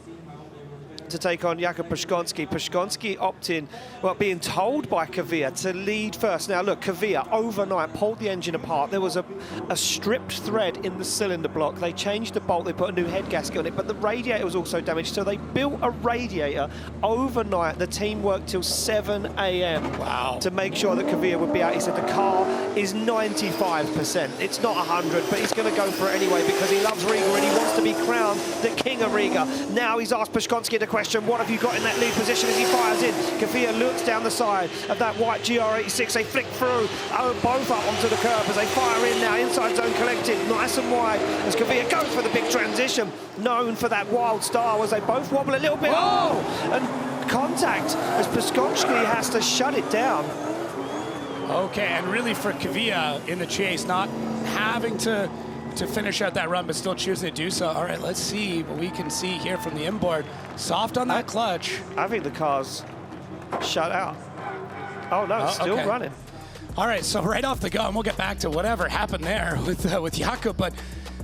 to take on Jakub Pashkonski. Pashkonski opting, well, being told by Kavia to lead first. Now look, Kavia overnight pulled the engine apart. There was a stripped thread in the cylinder block. They changed the bolt, they put a new head gasket on it, but the radiator was also damaged, so they built a radiator overnight. The team worked till 7 a.m. Wow. to make sure that Kavia would be out. He said the car is 95%. It's not 100, but he's going to go for it anyway because he loves Riga and he wants to be crowned the king of Riga. Now he's asked Pashkonski the question, what have you got in that lead position, as he fires in. Kavia looks down the side of that white GR86. They flick through, both up onto the curb as they fire in now. Inside zone collected, nice and wide as Kavia goes for the big transition. Known for that wild style as they both wobble a little bit. Oh! And contact as Pascoli has to shut it down. Okay, and really for Kavia in the chase, not having to finish out that run, but still choosing to do so. All right, let's see what we can see here from the inboard. Soft on that clutch. I think the car's shut out. Oh no, it's still running. All right, so right off the go, and we'll get back to whatever happened there with Jakub, but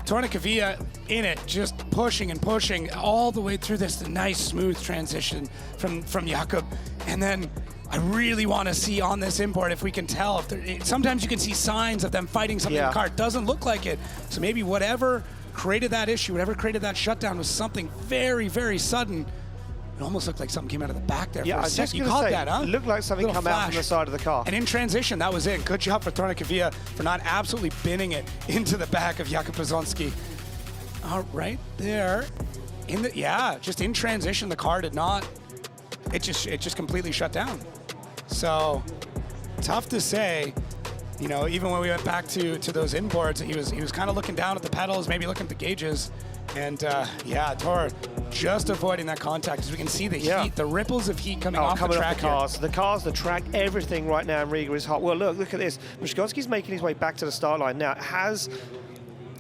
Torane Kavia in it, just pushing and pushing all the way through this nice smooth transition from Jakub, and then I really want to see on this import if we can tell if sometimes you can see signs of them fighting something in the car. It doesn't look like it. So maybe whatever created that issue, whatever created that shutdown was something very, very sudden. It almost looked like something came out of the back there for a second. You caught that, huh? It looked like something come out from the side of the car. And in transition, that was it. Good job for Torane Kavia for not absolutely binning it into the back of Jakub Przygonski. Right there. Just in transition, the car did not. It just completely shut down. So tough to say. you know, even when we went back to those inboards, he was kind of looking down at the pedals, maybe looking at the gauges. And yeah, Tor just avoiding that contact, as we can see the heat, the ripples of heat coming off the track. The cars, the track, everything right now in Riga is hot. Well, look at this. Pashkonski's making his way back to the start line now.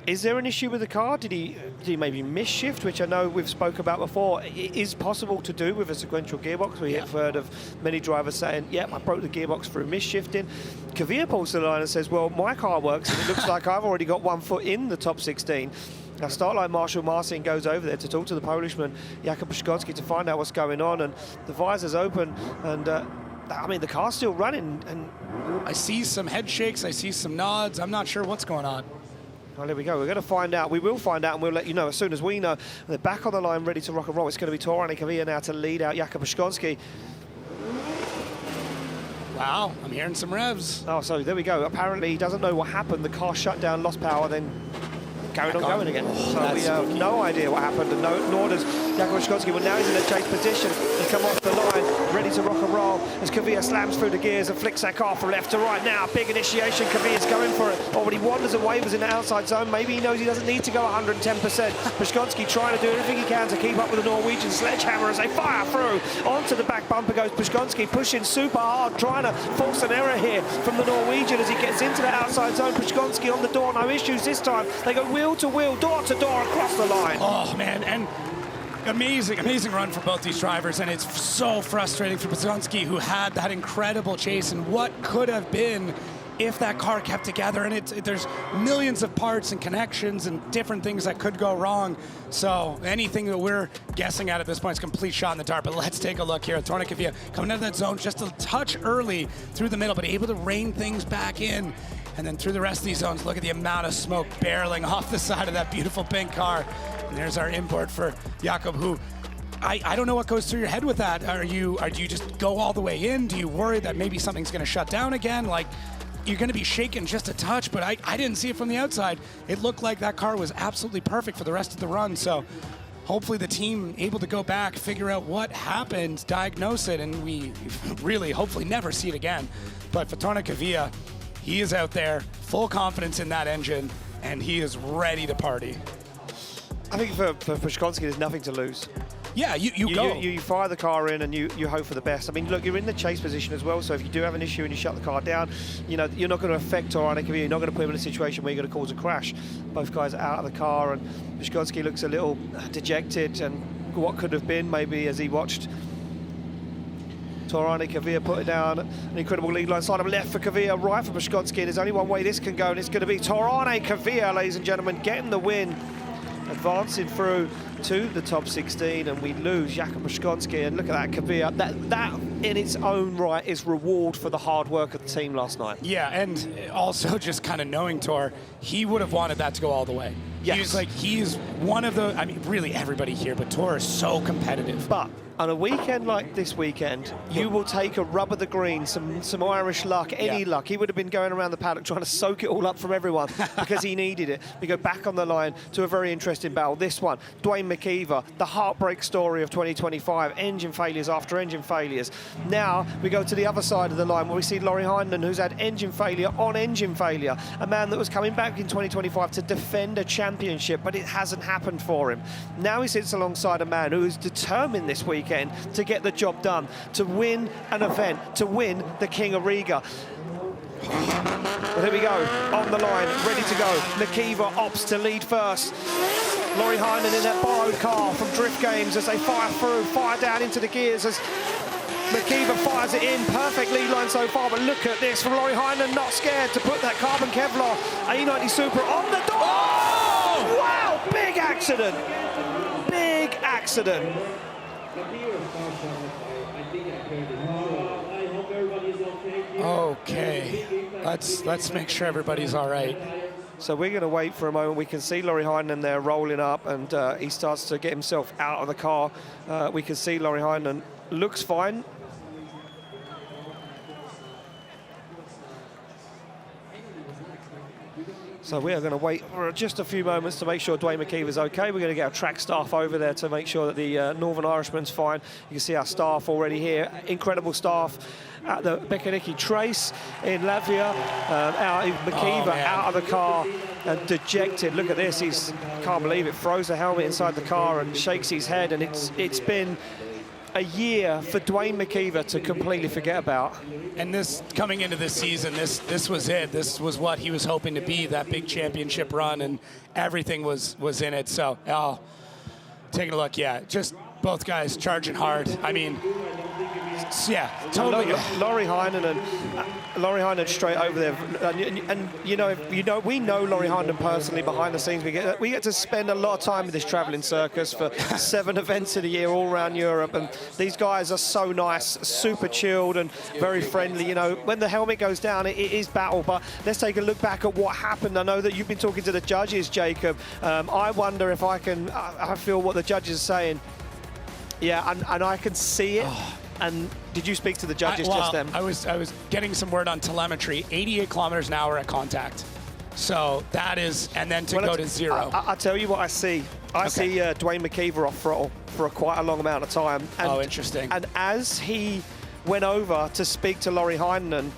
Is there an issue with the car? Did he maybe miss shift, which I know we've spoke about before? It is possible to do with a sequential gearbox. We have heard of many drivers saying, "Yep, I broke the gearbox through miss shifting." Kavia pulls to the line and says, "Well, my car works, and it looks like I've already got 1 foot in the top 16." Now, start line Marshal Marcin goes over there to talk to the Polishman, Jakub Pashkonski, to find out what's going on, and the visor's open, and I mean, the car's still running. And I see some head shakes, I see some nods. I'm not sure what's going on. Well, there we go. We're going to find out. We will find out, and we'll let you know as soon as we know. They're back on the line, ready to rock and roll. It's going to be Torani Kavia now to lead out Jakub Pashkonski. Wow, I'm hearing some revs. Oh, so there we go. Apparently, he doesn't know what happened. The car shut down, lost power, then carried on going again. So we have no idea what happened, and nor does Jakub Pashkonski. Well, now he's in a chase position. He's come off the line, ready to rock and roll as Kavia slams through the gears and flicks that car from left to right. Now, big initiation. Kavia's going for it. Oh, but he wanders and wavers in the outside zone. Maybe he knows he doesn't need to go 110%. Pashkonski trying to do everything he can to keep up with the Norwegian sledgehammer as they fire through. Onto the back bumper goes Pashkonski, pushing super hard, trying to force an error here from the Norwegian as he gets into the outside zone. Pashkonski on the door, no issues this time. They go wheel to wheel, door to door across the line. Oh, man, and amazing run for both these drivers, and it's so frustrating for Pashkonski, who had that incredible chase and what could have been if that car kept together. And there's millions of parts and connections and different things that could go wrong. So anything that we're guessing at this point is a complete shot in the dark. But let's take a look here at Torani Kavia coming out of that zone just a touch early through the middle, but able to rein things back in. And then through the rest of these zones, look at the amount of smoke barreling off the side of that beautiful pink car. And there's our import for Jakub, who I don't know what goes through your head with that. Do you just go all the way in? Do you worry that maybe something's going to shut down again? Like, you're going to be shaken just a touch, but I didn't see it from the outside. It looked like that car was absolutely perfect for the rest of the run. So hopefully the team able to go back, figure out what happened, diagnose it, and we really hopefully never see it again. But for Torani Kavia, he is out there, full confidence in that engine, and he is ready to party. I think for Pashkonski, there's nothing to lose. Yeah, you go. You fire the car in and you hope for the best. I mean, look, you're in the chase position as well, so if you do have an issue and you shut the car down, you know, you're not going to affect Torani Kavia. You're not going to put him in a situation where you're going to cause a crash. Both guys are out of the car, and Pashkonski looks a little dejected, and what could have been, maybe, as he watched Torani Kavia put it down. An incredible lead line side of left for Kavia, right for Pashkonski. There's only one way this can go, and it's going to be Torani Kavia, ladies and gentlemen, getting the win, advancing through to the top 16, and we lose Jakub Pashkonski. And look at that, Kavia. That in its own right is reward for the hard work of the team last night. Yeah, and also just kind of knowing Tor, he would have wanted that to go all the way. Yes. He's one of the, I mean, really everybody here, but Tor is so competitive. But on a weekend like this weekend, you will take a rub of the green, some Irish luck, any luck. He would have been going around the paddock trying to soak it all up from everyone because he needed it. We go back on the line to a very interesting battle. This one, Dwayne McKeever, the heartbreak story of 2025, engine failures after engine failures. Now we go to the other side of the line where we see Laurie Heinonen, who's had engine failure on engine failure, a man that was coming back in 2025 to defend a championship, but it hasn't happened for him. Now he sits alongside a man who is determined this weekend to get the job done, to win an event, to win the King of Riga. Well, here we go, on the line, ready to go. McKeever opts to lead first. Laurie Heinonen in that borrowed car from Drift Games as they fire down into the gears as McKeever fires it in. Perfect lead line so far, but look at this from Laurie Heinonen, not scared to put that carbon Kevlar A90 Supra on the door. Oh! Wow, big accident. Big accident. Okay, let's make sure everybody's all right. So we're going to wait for a moment. We can see Laurie Heinonen there rolling up, and he starts to get himself out of the car. We can see Laurie Heinonen looks fine. So we are going to wait for just a few moments to make sure Dwayne McKeever's okay. We're going to get our track staff over there to make sure that the Northern Irishman's fine. You can see our staff already here. Incredible staff at the Bikernieki Trace in Latvia. McKeever out of the car and dejected. Look at this. Can't believe it. Throws the helmet inside the car and shakes his head. And it's been a year for Dwayne McKeever to completely forget about. And this, coming into this season, this was it. This was what he was hoping to be, that big championship run, and everything was in it. So, taking a look, just both guys charging hard. I mean, yeah, totally. Laurie Heinonen straight over there, and we know Laurie Heinonen personally behind the scenes. We get to spend a lot of time with this travelling circus for 7 events of the year all around Europe, and these guys are so nice, super chilled and very friendly. You know, when the helmet goes down, it is battle. But let's take a look back at what happened. I know that you've been talking to the judges, Jacob. I wonder if I feel what the judges are saying. Yeah, and I can see it. And did you speak to the judges just then? I was getting some word on telemetry. 88 kilometers an hour at contact. So that is, and then to go to 0. I'll tell you what I see. I see Dwayne McKeever off throttle for quite a long amount of time. And, interesting. And as he went over to speak to Laurie Heinonen,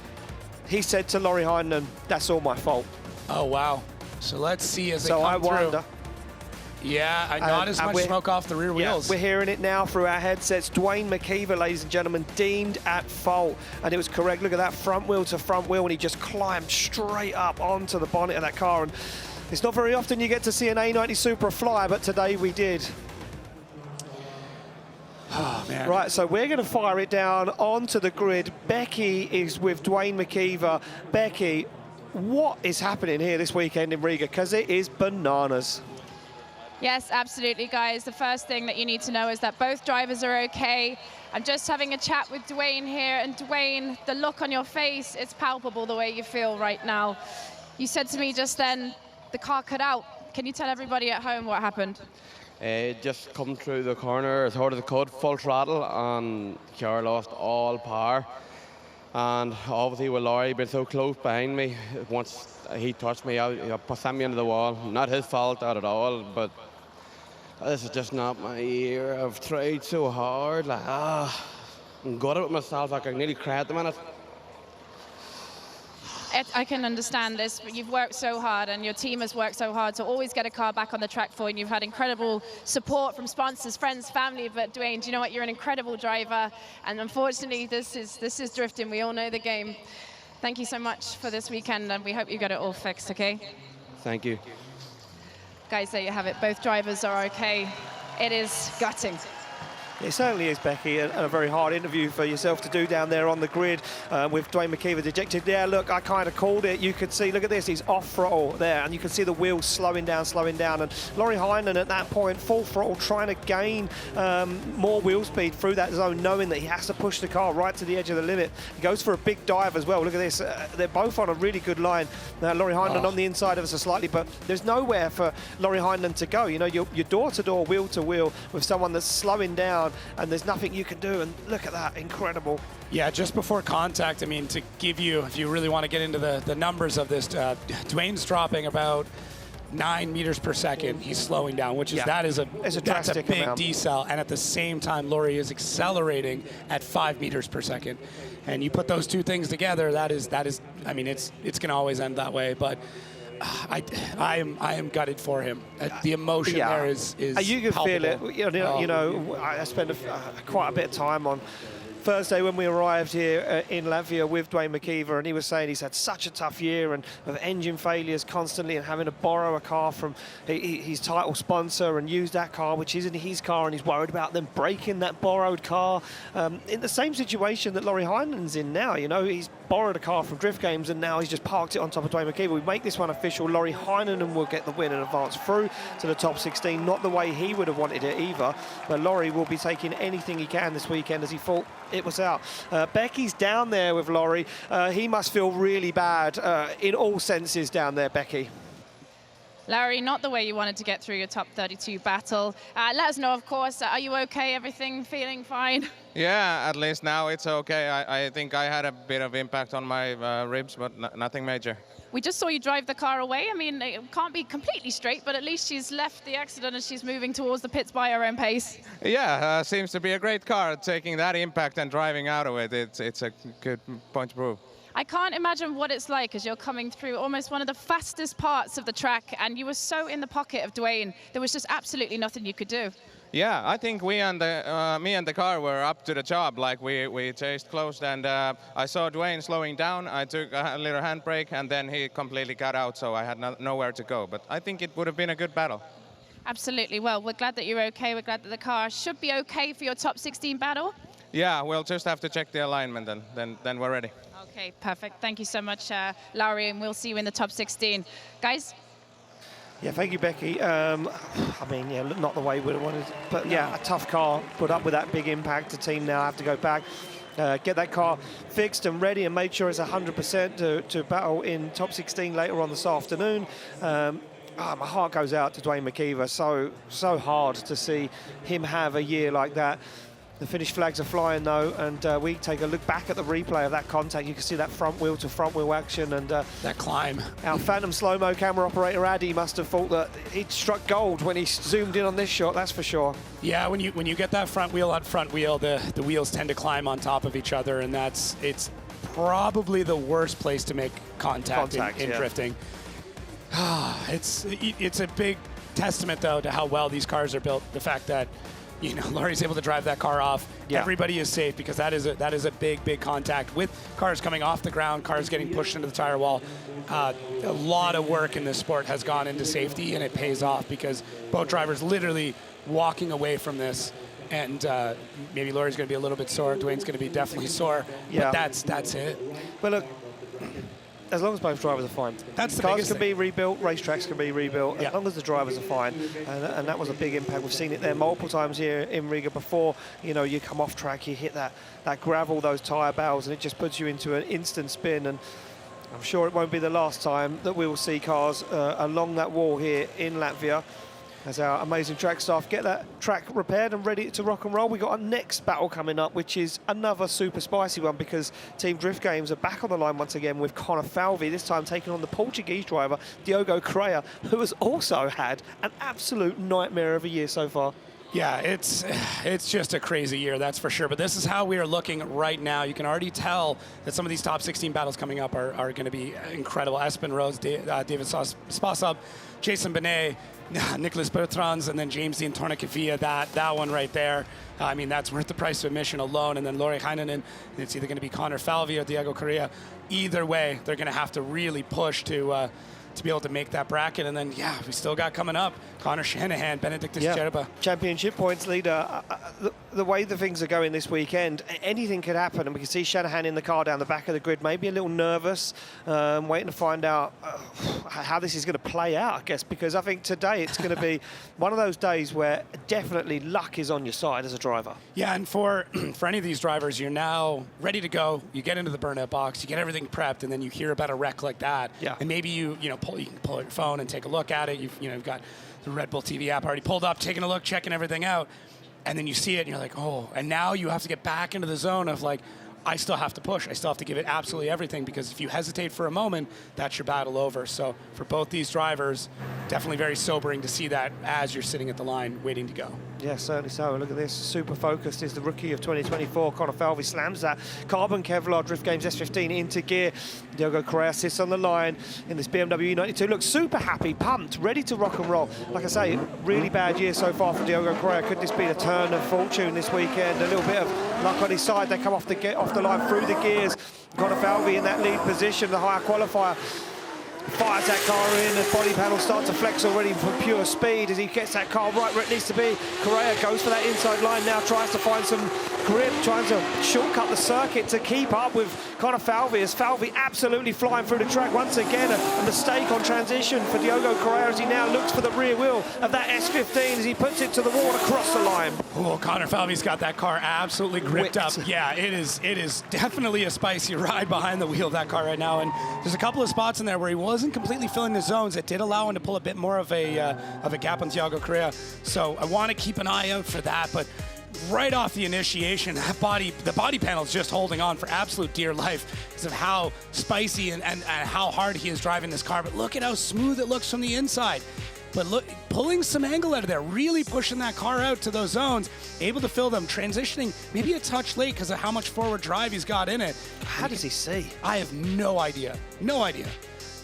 he said to Laurie Heinonen, "That's all my fault." Oh, wow. So let's see as they come through. So I wonder. Yeah, not as much smoke off the rear wheels. We're hearing it now through our headsets. Dwayne McKeever, ladies and gentlemen, deemed at fault. And it was correct. Look at that front wheel to front wheel, and he just climbed straight up onto the bonnet of that car. And it's not very often you get to see an A90 Supra fly, but today we did. Oh, man. Right, so we're going to fire it down onto the grid. Becky is with Dwayne McKeever. Becky, what is happening here this weekend in Riga? Because it is bananas. Yes, absolutely, guys. The first thing that you need to know is that both drivers are okay. I'm just having a chat with Dwayne here, and Dwayne, the look on your face, it's palpable the way you feel right now. You said to me just then, the car cut out. Can you tell everybody at home what happened? It just come through the corner as hard as it could, full throttle, and car lost all power. And obviously with Laurie being so close behind me, once he touched me, he sent me into the wall. Not his fault, not at all, but this is just not my year. I've tried so hard, I'm gutted with myself, I nearly cried at the minute. I can understand this, but you've worked so hard and your team has worked so hard to always get a car back on the track for you, and you've had incredible support from sponsors, friends, family. But Dwayne, do you know what? You're an incredible driver, and unfortunately this is drifting. We all know the game. Thank you so much for this weekend, and we hope you get it all fixed, okay? Thank you. Guys, there you have it. Both drivers are okay. It is gutting. It certainly is, Becky, and a very hard interview for yourself to do down there on the grid with Dwayne McKeever dejected. Yeah, look, I kind of called it. You could see, look at this, he's off throttle there, and you can see the wheels slowing down. And Laurie Heinonen at that point, full throttle, trying to gain more wheel speed through that zone, knowing that he has to push the car right to the edge of the limit. He goes for a big dive as well. Look at this. They're both on a really good line. Laurie Heinonen on the inside of us slightly, but there's nowhere for Laurie Heinonen to go. You know, you're door-to-door, wheel-to-wheel with someone that's slowing down, and there's nothing you can do. And look at that, incredible. Yeah, just before contact, I mean, to give you, if you really want to get into the numbers of this, Dwayne's dropping about 9 meters per second. He's slowing down, which is that's a big decel. And at the same time, Laurie is accelerating at 5 meters per second. And you put those two things together, that is. I mean, it's going to always end that way. But I am gutted for him. The emotion there is you can palpable. feel it. You know, I spent quite a bit of time on Thursday when we arrived here in Latvia with Dwayne McKeever, and he was saying he's had such a tough year and of engine failures constantly, and having to borrow a car from his title sponsor and use that car, which isn't his car, and he's worried about them breaking that borrowed car. In the same situation that Laurie Heinen's in now, you know, he's borrowed a car from Drift Games and now he's just parked it on top of Dwayne McKeever. We make this one official. Laurie Heinonen will get the win and advance through to the top 16. Not the way he would have wanted it either, but Laurie will be taking anything he can this weekend, as he thought it was out. Becky's down there with Laurie. He must feel really bad in all senses down there, Becky. Larry, not the way you wanted to get through your top 32 battle. Let us know, of course, are you okay? Everything feeling fine? Yeah, at least now it's okay. I think I had a bit of impact on my ribs, but nothing major. We just saw you drive the car away. I mean, it can't be completely straight, but at least she's left the accident and she's moving towards the pits by her own pace. Yeah, seems to be a great car. Taking that impact and driving out of it, it's a good point to prove. I can't imagine what it's like as you're coming through almost one of the fastest parts of the track, and you were so in the pocket of Dwayne. There was just absolutely nothing you could do. Yeah, I think me and the car were up to the job. Like we chased close, and I saw Dwayne slowing down. I took a little handbrake, and then he completely got out, so I had nowhere to go. But I think it would have been a good battle. Absolutely. Well, we're glad that you're okay. We're glad that the car should be okay for your top 16 battle. Yeah, we'll just have to check the alignment, and then we're ready. Okay, perfect. Thank you so much, Larry, and we'll see you in the top 16. Guys? Yeah, thank you, Becky. I mean, yeah, not the way we would have wanted, but yeah, a tough car, put up with that big impact. The team now have to go back, get that car fixed and ready and make sure it's 100% to battle in top 16 later on this afternoon. My heart goes out to Dwayne McKeever. So hard to see him have a year like that. The Finnish flags are flying though, and we take a look back at the replay of that contact. You can see that front wheel to front wheel action, and that climb. Our phantom slow-mo camera operator Addy must have thought that he'd struck gold when he zoomed in on this shot. That's for sure. Yeah, when you get that front wheel on front wheel, the wheels tend to climb on top of each other, and it's probably the worst place to make contact in drifting. It's a big testament though to how well these cars are built. The fact that Laurie's able to drive that car off. Yeah. Everybody is safe because that is a big contact with cars coming off the ground, cars getting pushed into the tire wall. A lot of work in this sport has gone into safety, and it pays off because both drivers literally walking away from this. And maybe Laurie's going to be a little bit sore. Dwayne's going to be definitely sore. Yeah. But that's it. Well, look, as long as both drivers are fine. That's the cars biggest can thing. be rebuilt, racetracks can be rebuilt, as long as the drivers are fine. And that was a big impact. We've seen it there multiple times here in Riga before. You come off track, you hit that gravel, those tyre barrels, and it just puts you into an instant spin. And I'm sure it won't be the last time that we will see cars along that wall here in Latvia. As our amazing track staff get that track repaired and ready to rock and roll. We've got our next battle coming up, which is another super spicy one because Team Drift Games are back on the line once again with Connor Falvey, this time taking on the Portuguese driver, Diogo Correia, who has also had an absolute nightmare of a year so far. Yeah, it's just a crazy year, that's for sure. But this is how we are looking right now. You can already tell that some of these top 16 battles coming up are going to be incredible. Espen Rose, David Spasab, Jason Banet, Nikolass Bertāns, and then James Deane, Kvia, that one right there. I mean, that's worth the price of admission alone. And then Lori Heinonen, and it's either going to be Connor Falvey or Diogo Correia. Either way, they're going to have to really push to be able to make that bracket. And then, we still got coming up Connor Shanahan, Benedictus Cirba. Championship points leader. The way the things are going this weekend, anything could happen. And we can see Shanahan in the car down the back of the grid, maybe a little nervous, waiting to find out how this is going to play out, I guess, because I think today it's going to be one of those days where definitely luck is on your side as a driver. Yeah, and for any of these drivers, you're now ready to go. You get into the burnout box, you get everything prepped, and then you hear about a wreck like that. Yeah. And maybe you can pull out your phone and take a look at it. You've got the Red Bull TV app already pulled up, taking a look, checking everything out. And then you see it and you're like, oh, and now you have to get back into the zone of like, I still have to push. I still have to give it absolutely everything, because if you hesitate for a moment, that's your battle over. So for both these drivers, definitely very sobering to see that as you're sitting at the line waiting to go. Yeah, certainly so. Look at this. Super focused is the rookie of 2024. Connor Falvey slams that carbon Kevlar Drift Games S15 into gear. Diogo Correia sits on the line in this BMW E92. Looks super happy, pumped, ready to rock and roll. Like I say, really bad year so far for Diogo Correia. Could this be the turn of fortune this weekend? A little bit of luck on his side. They come off the line through the gears. Connor Falvey in that lead position, the higher qualifier. Fires that car in, the body panel starts to flex already for pure speed as he gets that car right where it needs to be. Correia goes for that inside line now, tries to find some grip, trying to shortcut the circuit to keep up with Connor Falvey, as Falvey absolutely flying through the track once again. A mistake on transition for Diogo Correia as he now looks for the rear wheel of that S15 as he puts it to the wall across the line. Oh, Connor Falvey's got that car absolutely gripped up. Yeah, it is definitely a spicy ride behind the wheel of that car right now, and there's a couple of spots in there where he was wasn't completely filling the zones. It did allow him to pull a bit more of a gap on Thiago Correia. So I want to keep an eye out for that. But right off the initiation, the body panel is just holding on for absolute dear life because of how spicy and how hard he is driving this car. But look at how smooth it looks from the inside. But look, pulling some angle out of there, really pushing that car out to those zones, able to fill them, transitioning maybe a touch late because of how much forward drive he's got in it. How does he see? I have no idea. No idea.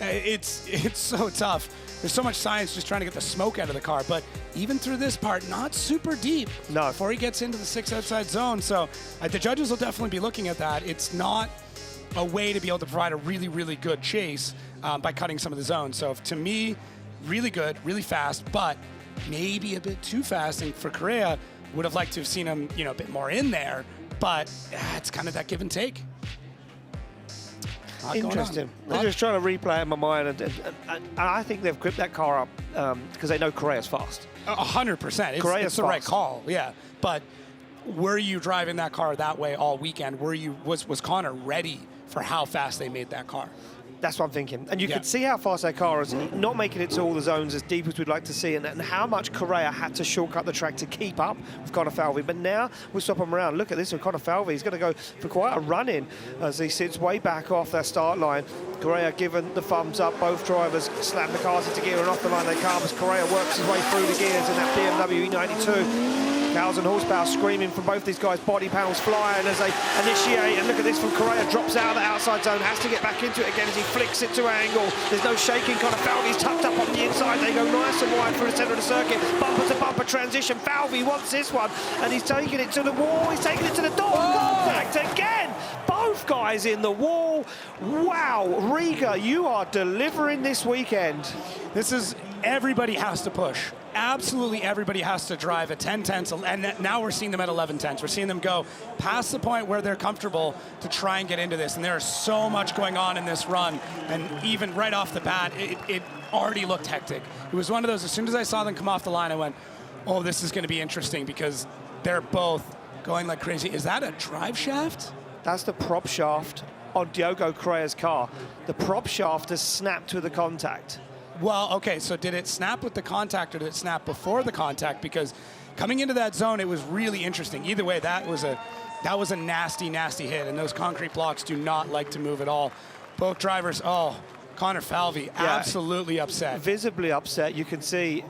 It's so tough. There's so much science just trying to get the smoke out of the car. But even through this part, not super deep before he gets into the 6 outside zone. So the judges will definitely be looking at that. It's not a way to be able to provide a really, really good chase by cutting some of the zones. So to me, really good, really fast, but maybe a bit too fast. And for Correia, would have liked to have seen him, a bit more in there. But it's kind of that give and take. Interesting. I'm just trying to replay it in my mind, and I think they've gripped that car up because they know Correia's fast. 100%. It's the right call, yeah. But were you driving that car that way all weekend? Was Connor ready for how fast they made that car? That's what I'm thinking. And you can see how fast that car is, not making it to all the zones as deep as we'd like to see, and how much Correia had to shortcut the track to keep up with Connor Falvey. But now we'll stop him around. Look at this with Connor Falvey. He's going to go for quite a run-in as he sits way back off that start line. Correia given the thumbs up. Both drivers slam the cars into gear, and off the line they come as Correia works his way through the gears in that BMW E92. 1,000 horsepower screaming from both these guys, body panels flying as they initiate, and look at this from Correia, drops out of the outside zone, has to get back into it again as he flicks it to angle. There's no shaking. Connor Falvey's tucked up on the inside. They go nice and wide through the centre of the circuit. Bumper to bumper transition. Falvey wants this one, and he's taking it to the wall. He's taking it to the door. Contact again. Both guys in the wall. Wow, Riga, you are delivering this weekend. This is, everybody has to push. Absolutely everybody has to drive at 10 tenths, and now we're seeing them at 11 tenths. We're seeing them go past the point where they're comfortable to try and get into this, and there's so much going on in this run, and even right off the bat, it already looked hectic. It was one of those, as soon as I saw them come off the line, I went, oh, this is going to be interesting because they're both going like crazy. Is that a drive shaft? That's the prop shaft on Diogo Correia's car. The prop shaft has snapped with the contact. Well, okay, so did it snap with the contact or did it snap before the contact? Because coming into that zone, it was really interesting. Either way, that was a nasty, nasty hit, and those concrete blocks do not like to move at all. Both drivers, Connor Falvey, absolutely upset. Visibly upset. You can see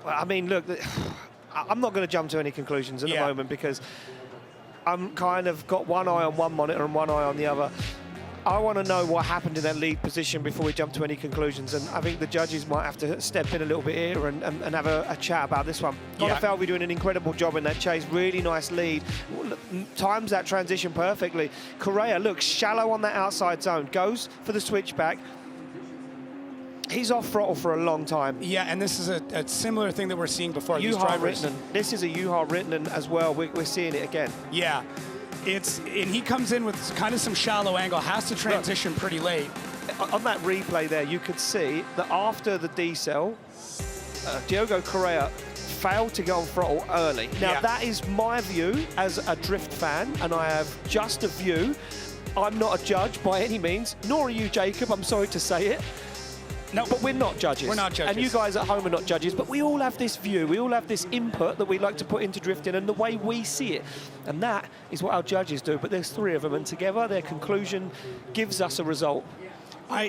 I mean, look, I'm not going to jump to any conclusions at the moment because I'm kind of got one eye on one monitor and one eye on the other. I want to know what happened in that lead position before we jump to any conclusions, and I think the judges might have to step in a little bit here and have a chat about this one. Connor Falvey doing an incredible job in that chase, really nice lead, times that transition perfectly. Correia looks shallow on that outside zone, goes for the switchback. He's off throttle for a long time. Yeah, and this is a similar thing that we're seeing before. Rintanen. This is a Rintanen as well. We're seeing it again. Yeah. And he comes in with kind of some shallow angle, has to transition pretty late. On that replay there, you could see that after the decel, Diogo Correia failed to go on throttle early. Now, that is my view as a drift fan, and I have just a view. I'm not a judge by any means, nor are you, Jacob, I'm sorry to say it. No, but we're not judges. We're not judges. And you guys at home are not judges, but we all have this view. We all have this input that we like to put into drifting and the way we see it. And that is what our judges do. But there's 3 of them, and together their conclusion gives us a result. I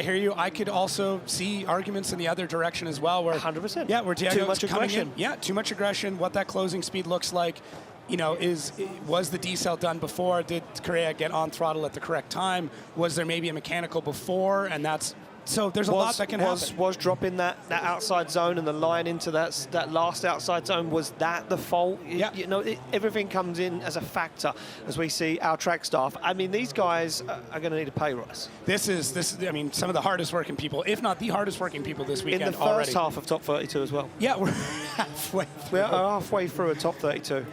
hear you. I could also see arguments in the other direction as well. Where 100%. Yeah, where Diego's too much aggression. In. Yeah, too much aggression. What that closing speed looks like. Was the decel done before? Did Correia get on throttle at the correct time? Was there maybe a mechanical before? And that's... So there's a lot that can happen. Was dropping that outside zone and the going into that last outside zone, was that the fault? Yeah. Everything comes in as a factor as we see our track staff. I mean, these guys are going to need a pay rise. This is I mean, some of the hardest working people, if not the hardest working people this weekend in the first half of top 32 as well. Yeah, we're halfway through. We're halfway through a top 32.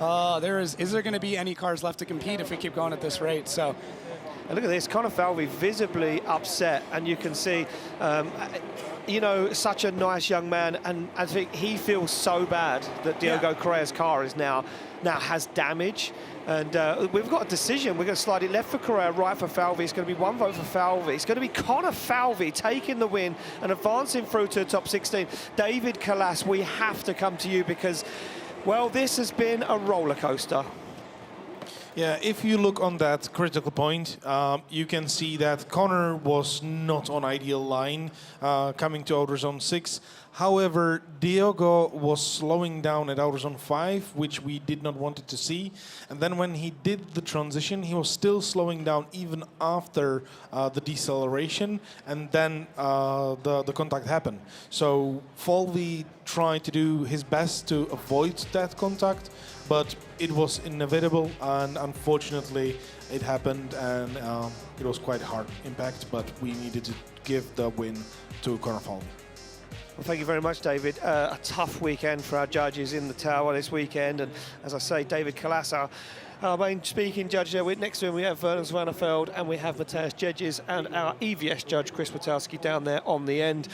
Is there going to be any cars left to compete if we keep going at this rate? So. And look at this, Connor Falvey visibly upset, and you can see you know, such a nice young man, and I think he feels so bad that Diogo Correia's car is now has damage. And we've got a decision. We're going to slide it left for Correia, right for Falvey. It's going to be 1 vote for Falvey. It's going to be Connor Falvey taking the win and advancing through to the top 16. David Nikolass, we have to come to you because, well, this has been a roller coaster. Yeah, if you look on that critical point, you can see that Connor was not on ideal line coming to outer zone 6. However, Diogo was slowing down at outer zone 5, which we did not want it to see. And then when he did the transition, he was still slowing down even after the deceleration. And then the contact happened. So Falvey tried to do his best to avoid that contact, but it was inevitable, and unfortunately it happened, and it was quite a hard impact, but we needed to give the win to Connor Falvey. Well, thank you very much, David. A tough weekend for our judges in the tower this weekend, and as I say, David Nikolass, our main speaking judge there. Next to him we have Vernon Zwaneveld, and we have Matthias Jedges, and our EVS judge Chris Poytalaakso down there on the end.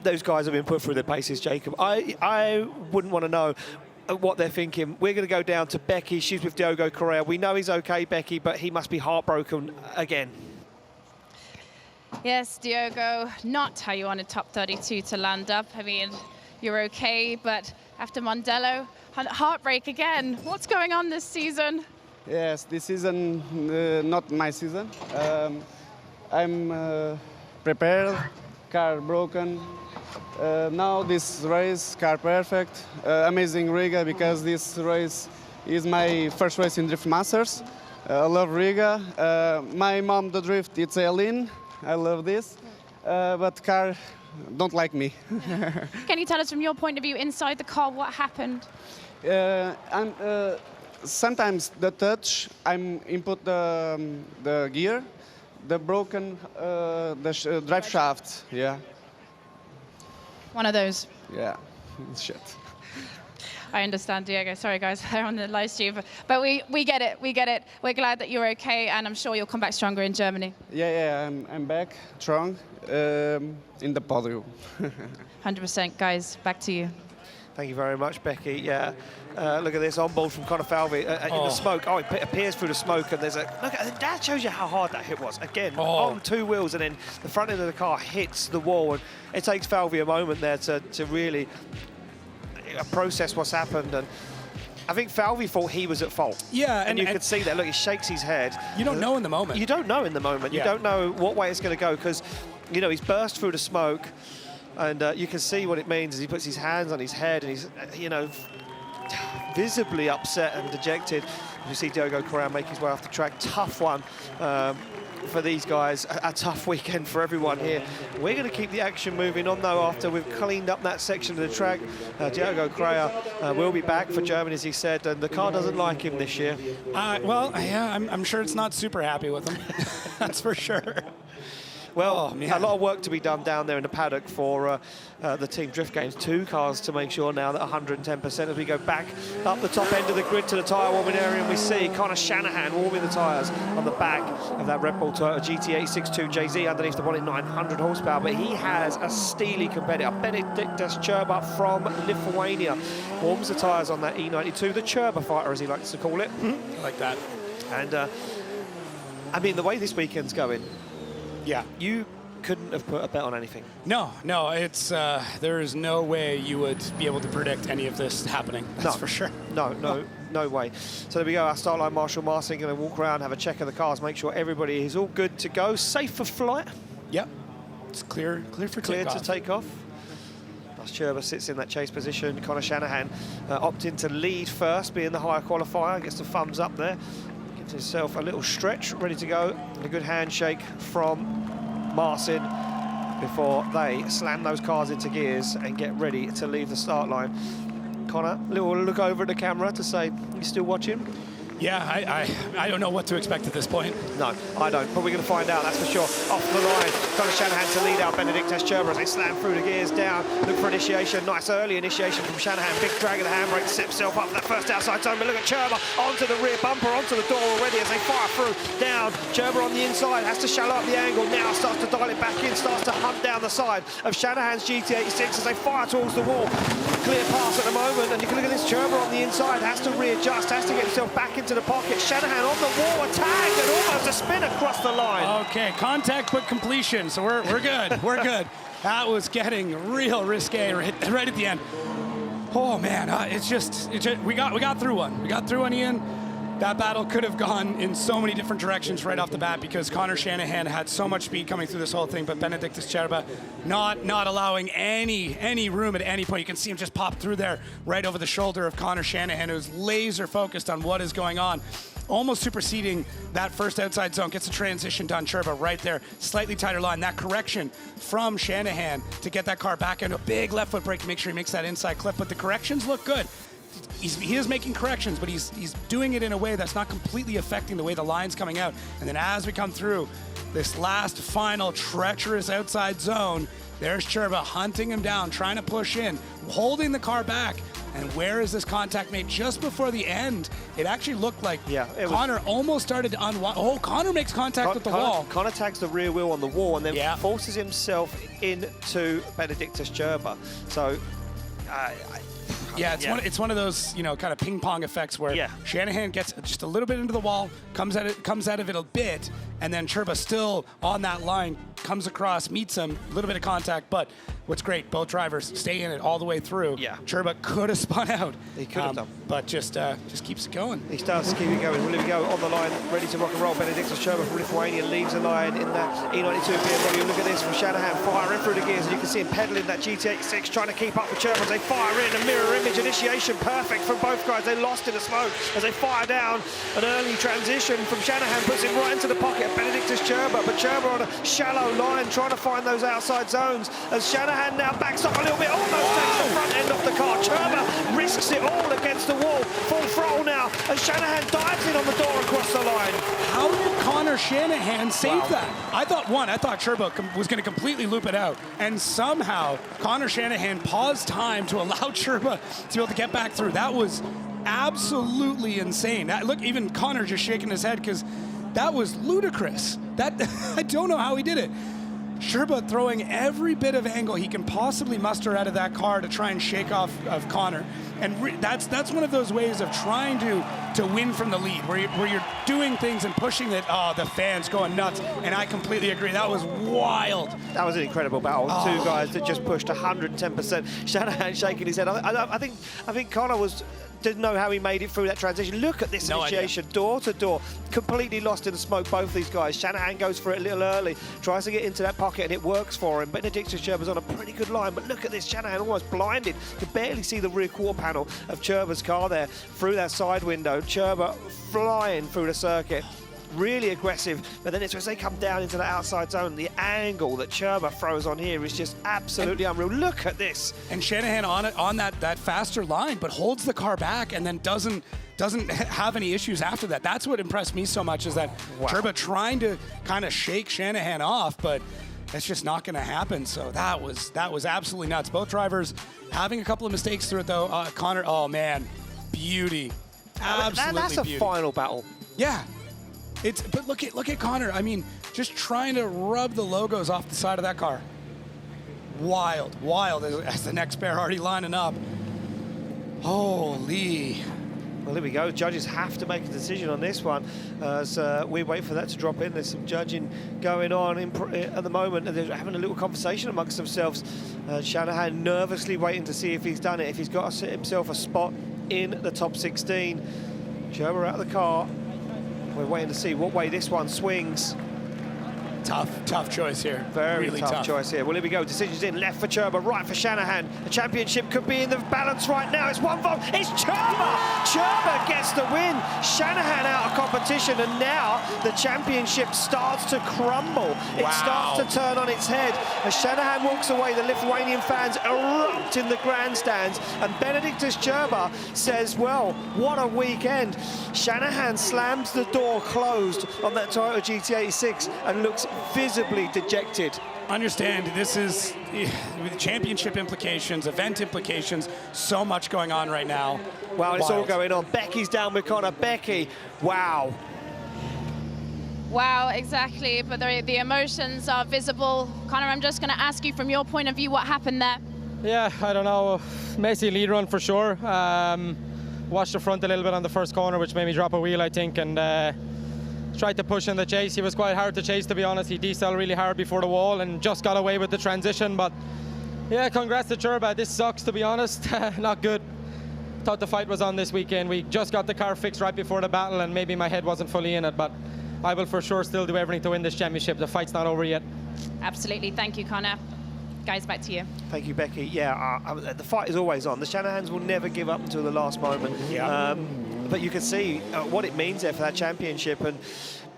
Those guys have been put through their paces, Jacob. I wouldn't want to know what they're thinking. We're going to go down to Becky. She's with Diogo Correia. We know he's okay, Becky, but he must be heartbroken again. Yes, Diogo, not how you wanted top 32 to land up. I mean, you're okay, but after Mondello, heartbreak again. What's going on this season? Yes, this season, not my season. I'm prepared, car broken. Now this race, car perfect. Amazing Riga, because this race is my first race in Drift Masters. I love Riga. My mom, the drift, it's Eileen. I love this, but car don't like me. Can you tell us from your point of view inside the car what happened? Sometimes the touch, I'm input the gear, the broken drive shaft. Yeah. One of those. Yeah. Shit. I understand, Diego. Sorry, guys, they're on the live stream. But we get it. We get it. We're glad that you're okay, and I'm sure you'll come back stronger in Germany. Yeah, I'm back strong in the podium. 100%, guys. Back to you. Thank you very much, Becky. Yeah, look at this on board from Connor Falvey in the smoke. Oh, it appears through the smoke, and there's a look. That shows you how hard that hit was. Again, on 2 wheels, and then the front end of the car hits the wall, and it takes Falvey a moment there to really process what's happened. And I think Falvey thought he was at fault. Yeah, and you could see that. Look, he shakes his head. You don't know in the moment. You don't know in the moment. Yeah. You don't know what way it's going to go, because, you know, he's burst through the smoke, and you can see what it means as he puts his hands on his head, and he's, you know, visibly upset and dejected. You see Diogo Correia make his way off the track. Tough one for these guys, a tough weekend for everyone here. We're going to keep the action moving on, though, after we've cleaned up that section of the track. Diogo Correia will be back for Germany, as he said, and the car doesn't like him this year. Well, yeah, I'm sure it's not super happy with him. That's for sure. Well, a lot of work to be done down there in the paddock for the Team Drift Games. 2 cars to make sure now that 110%, as we go back up the top end of the grid to the tyre warming area, and we see Connor Shanahan warming the tyres on the back of that Red Bull Toyota GT862 JZ underneath the bonnet, 900 horsepower. But he has a steely competitor, Benediktas Cirba from Lithuania. Warms the tyres on that E92, the Cirba fighter, as he likes to call it. I like that. And, I mean, the way this weekend's going, yeah, you couldn't have put a bet on anything. No, it's there is no way you would be able to predict any of this happening. That's for sure. No way. So there we go. Our start line marshal Marcin going to walk around, have a check of the cars, make sure everybody is all good to go, safe for flight. Yep, it's clear for clear takeoff. to take off. Cirba sits in that chase position. Connor Shanahan opting to lead first, being the higher qualifier, gets the thumbs up there. Gives himself a little stretch, ready to go. And a good handshake from Marcin before they slam those cars into gears and get ready to leave the start line. Connor, a little look over at the camera to say, you still watching? Yeah, I don't know what to expect at this point. No, I don't, but we're going to find out, that's for sure. Off the line, Conor Shanahan to lead out Benedictus Cirba as they slam through the gears down. Look for initiation. Nice early initiation from Shanahan. Big drag of the handbrake, set himself up that first outside zone. But look at Cirba onto the rear bumper, onto the door already as they fire through. Down. Cirba on the inside, has to shallow up the angle. Now starts to dial it back in, starts to hunt down the side of Shanahan's GT86 as they fire towards the wall. Clear pass at the moment, and you can look at this Cirba on the inside, has to readjust, has to get himself back into the pocket. Shanahan on the wall, attacked, and almost a spin across the line. Okay, contact but completion, so we're good, we're good. That was getting real risque right at the end. Oh man, we got through one. We got through one, Ian. That battle could have gone in so many different directions right off the bat because Conor Shanahan had so much speed coming through this whole thing, but Benedictus Cirba not allowing any room at any point. You can see him just pop through there right over the shoulder of Conor Shanahan, who's laser focused on what is going on. Almost superseding that first outside zone, gets a transition done. Cirba right there, slightly tighter line. That correction from Shanahan to get that car back into a big left foot brake to make sure he makes that inside clip, but the corrections look good. He is making corrections, but he's doing it in a way that's not completely affecting the way the line's coming out. And then as we come through this last final treacherous outside zone, there's Cirba hunting him down, trying to push in, holding the car back. And where is this contact made? Just before the end, it actually looked like Conor almost started to unwind. Oh, Conor makes contact with the wall. Conor tags the rear wheel on the wall and then forces himself into Benedictus Cirba. So, it's one of those, kind of ping pong effects where Shanahan gets just a little bit into the wall, comes out of it a bit, and then Cirba still on that line, comes across, meets him, a little bit of contact, but what's great, both drivers stay in it all the way through. Cirba could have spun out. He could have done. But just keeps it going. He starts to keep it going. Will he go on the line, ready to rock and roll? Benedictus Cirba from Lithuania leaves the line in that E92 BMW. Look at this from Shanahan, firing through the gears, and you can see him pedaling that GT86, trying to keep up with Cirba as they fire in. A mirror image initiation, perfect from both guys. They lost in the smoke as they fire down. An early transition from Shanahan puts him right into the pocket of Benedictus Cirba, but Cirba on a shallow line, trying to find those outside zones. As Shanahan now backs up a little bit, almost takes the front end off the car. Cirba risks it all against the wall. Full throttle now, and Shanahan dives in on the door across the line. How did Conor Shanahan save that? I thought Cirba was going to completely loop it out, and somehow Conor Shanahan paused time to allow Cirba to be able to get back through. That was absolutely insane. Look, even Conor just shaking his head because that was ludicrous. I don't know how he did it. Cirba throwing every bit of angle he can possibly muster out of that car to try and shake off of Conor. And that's one of those ways of trying to win from the lead, where you're doing things and pushing it. Oh, the fans going nuts. And I completely agree. That was wild. That was an incredible battle. Two guys that just pushed 110%. Shanahan shaking his head. I think Conor didn't know how he made it through that transition. Look at this initiation, door to door, completely lost in the smoke, both these guys. Shanahan goes for it a little early, tries to get into that pocket, and it works for him. Benedictus Cirba's on a pretty good line, but look at this, Shanahan almost blinded. Could barely see the rear quarter panel of Cirba's car there through that side window. Cirba flying through the circuit. Really aggressive, but then it's as they come down into the outside zone, the angle that Cirba throws on here is just absolutely unreal. Look at this. And Shanahan on that faster line, but holds the car back and then doesn't have any issues after that. That's what impressed me so much, is that Cirba trying to kind of shake Shanahan off, but that's just not going to happen. So that was absolutely nuts. Both drivers having a couple of mistakes through it though. Conor, oh man, beauty, absolutely that's a beauty. Final battle. Yeah. But look at Conor. I mean, just trying to rub the logos off the side of that car. Wild as the next pair already lining up. Holy. Well, here we go. Judges have to make a decision on this one as we wait for that to drop in. There's some judging going on at the moment, and they're having a little conversation amongst themselves. Shanahan nervously waiting to see if he's done it, if he's got himself a spot in the top 16. Cirba out of the car. We're waiting to see what way this one swings. Tough choice here. Very really tough choice here. Well, here we go. Decisions in. Left for Cirba, right for Shanahan. The championship could be in the balance right now. It's one vote. It's Cirba! Cirba gets the win. Shanahan out of competition, and now the championship starts to crumble. It starts to turn on its head. As Shanahan walks away, the Lithuanian fans erupt in the grandstands, and Benedictus Cirba says, well, what a weekend. Shanahan slams the door closed on that Toyota GT86 and looks visibly dejected. Understand, this is with championship implications, event implications, so much going on right now. Wow, it's all Wild. going on. Becky's down with Connor. Becky, wow. Wow, exactly. But the emotions are visible. Connor, I'm just going to ask you from your point of view what happened there. Yeah, I don't know. Messy lead run for sure. Washed the front a little bit on the first corner, which made me drop a wheel, I think, and tried to push in the chase. He was quite hard to chase, to be honest. He decelerated really hard before the wall and just got away with the transition. But yeah, congrats to Cirba. This sucks, to be honest. Not good. Thought the fight was on this weekend. We just got the car fixed right before the battle, and maybe my head wasn't fully in it, but I will for sure still do everything to win this championship. The fight's not over yet. Absolutely. Thank you, Connor. Guys, back to you. Thank you, Becky. Yeah, the fight is always on. The Shanahans will never give up until the last moment. Yeah. But you can see what it means there for that championship, and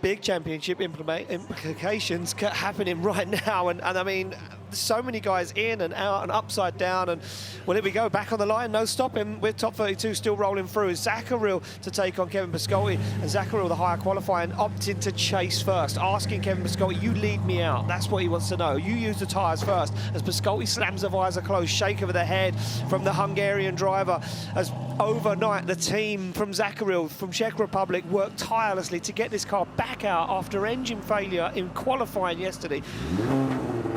big championship implications happening right now. And I mean, so many guys in and out and upside down. And well, here we go, back on the line, no stopping with top 32 still rolling through. Zacharil to take on Kevin Pascoli, and Zacharil, the higher qualifying, opting to chase first, asking Kevin Pascoli, you lead me out. That's what he wants to know. You use the tyres first. As Pascoli slams the visor closed, shake over the head from the Hungarian driver. As overnight, the team from Zacharil, from Czech Republic, worked tirelessly to get this car back out after engine failure in qualifying yesterday.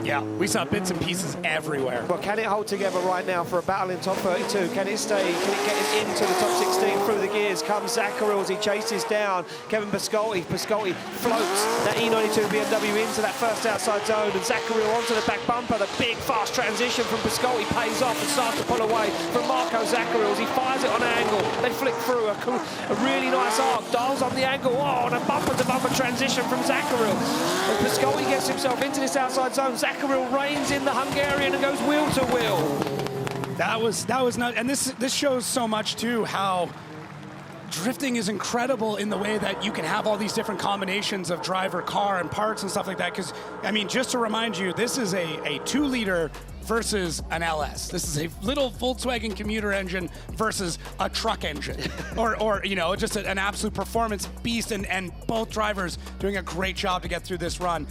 Yeah, we saw bits and pieces everywhere. Well, can it hold together right now for a battle in top 32? Can it stay? Can it get it into the top 16 through the gears? Comes Zacharil as he chases down Kevin Pascoli. Pascoli floats that E92 BMW into that first outside zone, and Zacharil onto the back bumper. The big fast transition from Pascoli pays off and starts to pull away from Marco Zacharil as he fires it on an angle. They flick through a really nice arc, dials on the angle. Oh, and a bumper-to-bumper transition from Zacharil. As Pascoli gets himself into this outside zone, Zacharil reins in the Hungarian and goes wheel to wheel. That was not, and this shows so much too how drifting is incredible in the way that you can have all these different combinations of driver, car, and parts and stuff like that. Because I mean, just to remind you, this is a 2-liter versus an LS. This is a little Volkswagen commuter engine versus a truck engine, or you know, just an absolute performance beast, and both drivers doing a great job to get through this run.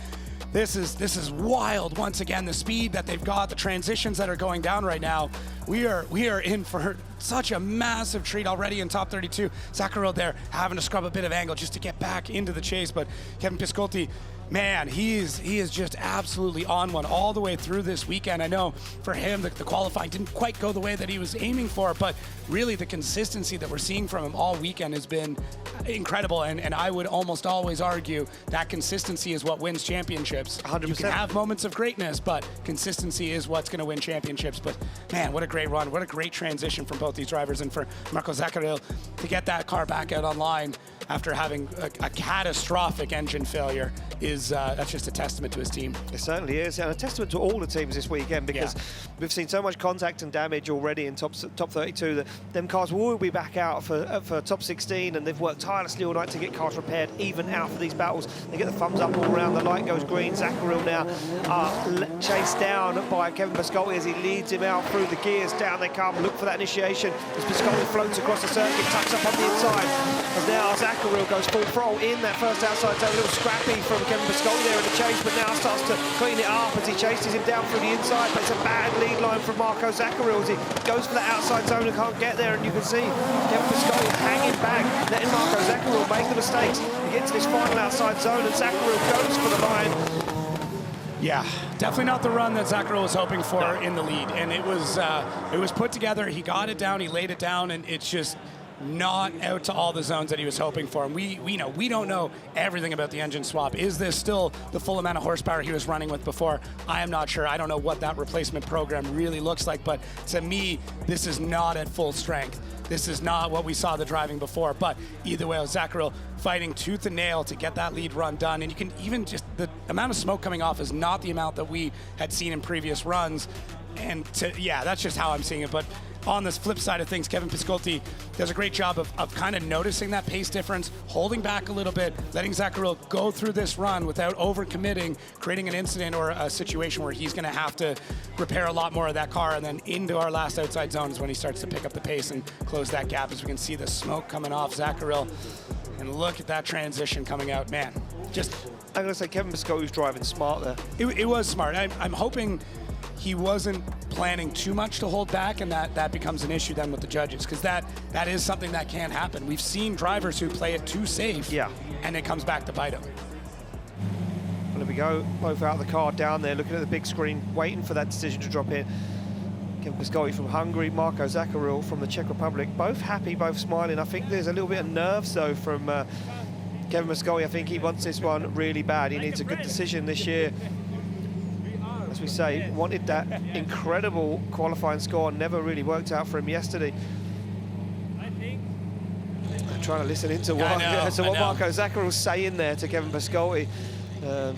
This is wild. Once again, the speed that they've got, the transitions that are going down right now. We are in for such a massive treat already in top 32. Zacharil there having to scrub a bit of angle just to get back into the chase, but Kevin Pascoli, man, he is just absolutely on one all the way through this weekend. I know for him, the qualifying didn't quite go the way that he was aiming for, but really the consistency that we're seeing from him all weekend has been incredible, and I would almost always argue that consistency is what wins championships. 100%. You can have moments of greatness, but consistency is what's going to win championships. But man, what a great run, what a great transition from both these drivers, and for Marco Zacharil to get that car back out online after having a catastrophic engine failure is that's just a testament to his team. It certainly is, and a testament to all the teams this weekend, because we've seen so much contact and damage already in top 32 that them cars will be back out for top 16, and they've worked tirelessly all night to get cars repaired, even out for these battles. They get the thumbs up all around, the light goes green. Zacharil now chased down by Kevin Pascoli as he leads him out through the gears. Down they come, look for that initiation as Pascoli floats across the circuit, tucks up on the inside. As now Zacharil goes full throttle in that first outside zone, a little scrappy from Kevin Pascoli there in the chase, but now starts to clean it up as he chases him down through the inside. But it's a bad lead line from Marco Zacharil as he goes for that outside zone and can't get there, and you can see Kevin Pascoli hanging back, letting Marco Zacharil make the mistakes. He gets to this final outside zone and Zacharil goes for the line. Yeah, definitely not the run that Zacharil was hoping for in the lead, and it was put together. He got it down, he laid it down, and it's just not out to all the zones that he was hoping for. And we don't know everything about the engine swap. Is this still the full amount of horsepower he was running with before? I am not sure. I don't know what that replacement program really looks like, but to me, this is not at full strength. This is not what we saw the driving before. But either way, Zacharil fighting tooth and nail to get that lead run done. And you can even just, the amount of smoke coming off is not the amount that we had seen in previous runs. And yeah, that's just how I'm seeing it. But on this flip side of things, Kevin Pascoli does a great job of kind of noticing that pace difference, holding back a little bit, letting Zacharil go through this run without overcommitting, creating an incident or a situation where he's going to have to repair a lot more of that car. And then into our last outside zone is when he starts to pick up the pace and close that gap, as we can see the smoke coming off Zacharil. And look at that transition coming out. Man, just I'm going to say Kevin Pascoli was driving smart there. It was smart. I'm hoping he wasn't planning too much to hold back, and that becomes an issue then with the judges, because that is something that can happen. We've seen drivers who play it too safe, and it comes back to bite them. Well, there we go, both out of the car down there, looking at the big screen, waiting for that decision to drop in. Kevin Pascoli from Hungary, Marko Zacharil from the Czech Republic, both happy, both smiling. I think there's a little bit of nerves, though, from Kevin Pascoli. I think he wants this one really bad. He needs a good decision this year. As we say, wanted that incredible qualifying score, never really worked out for him yesterday. I'm trying to listen into what Marko Zacharil was saying there to Kevin Pascoli.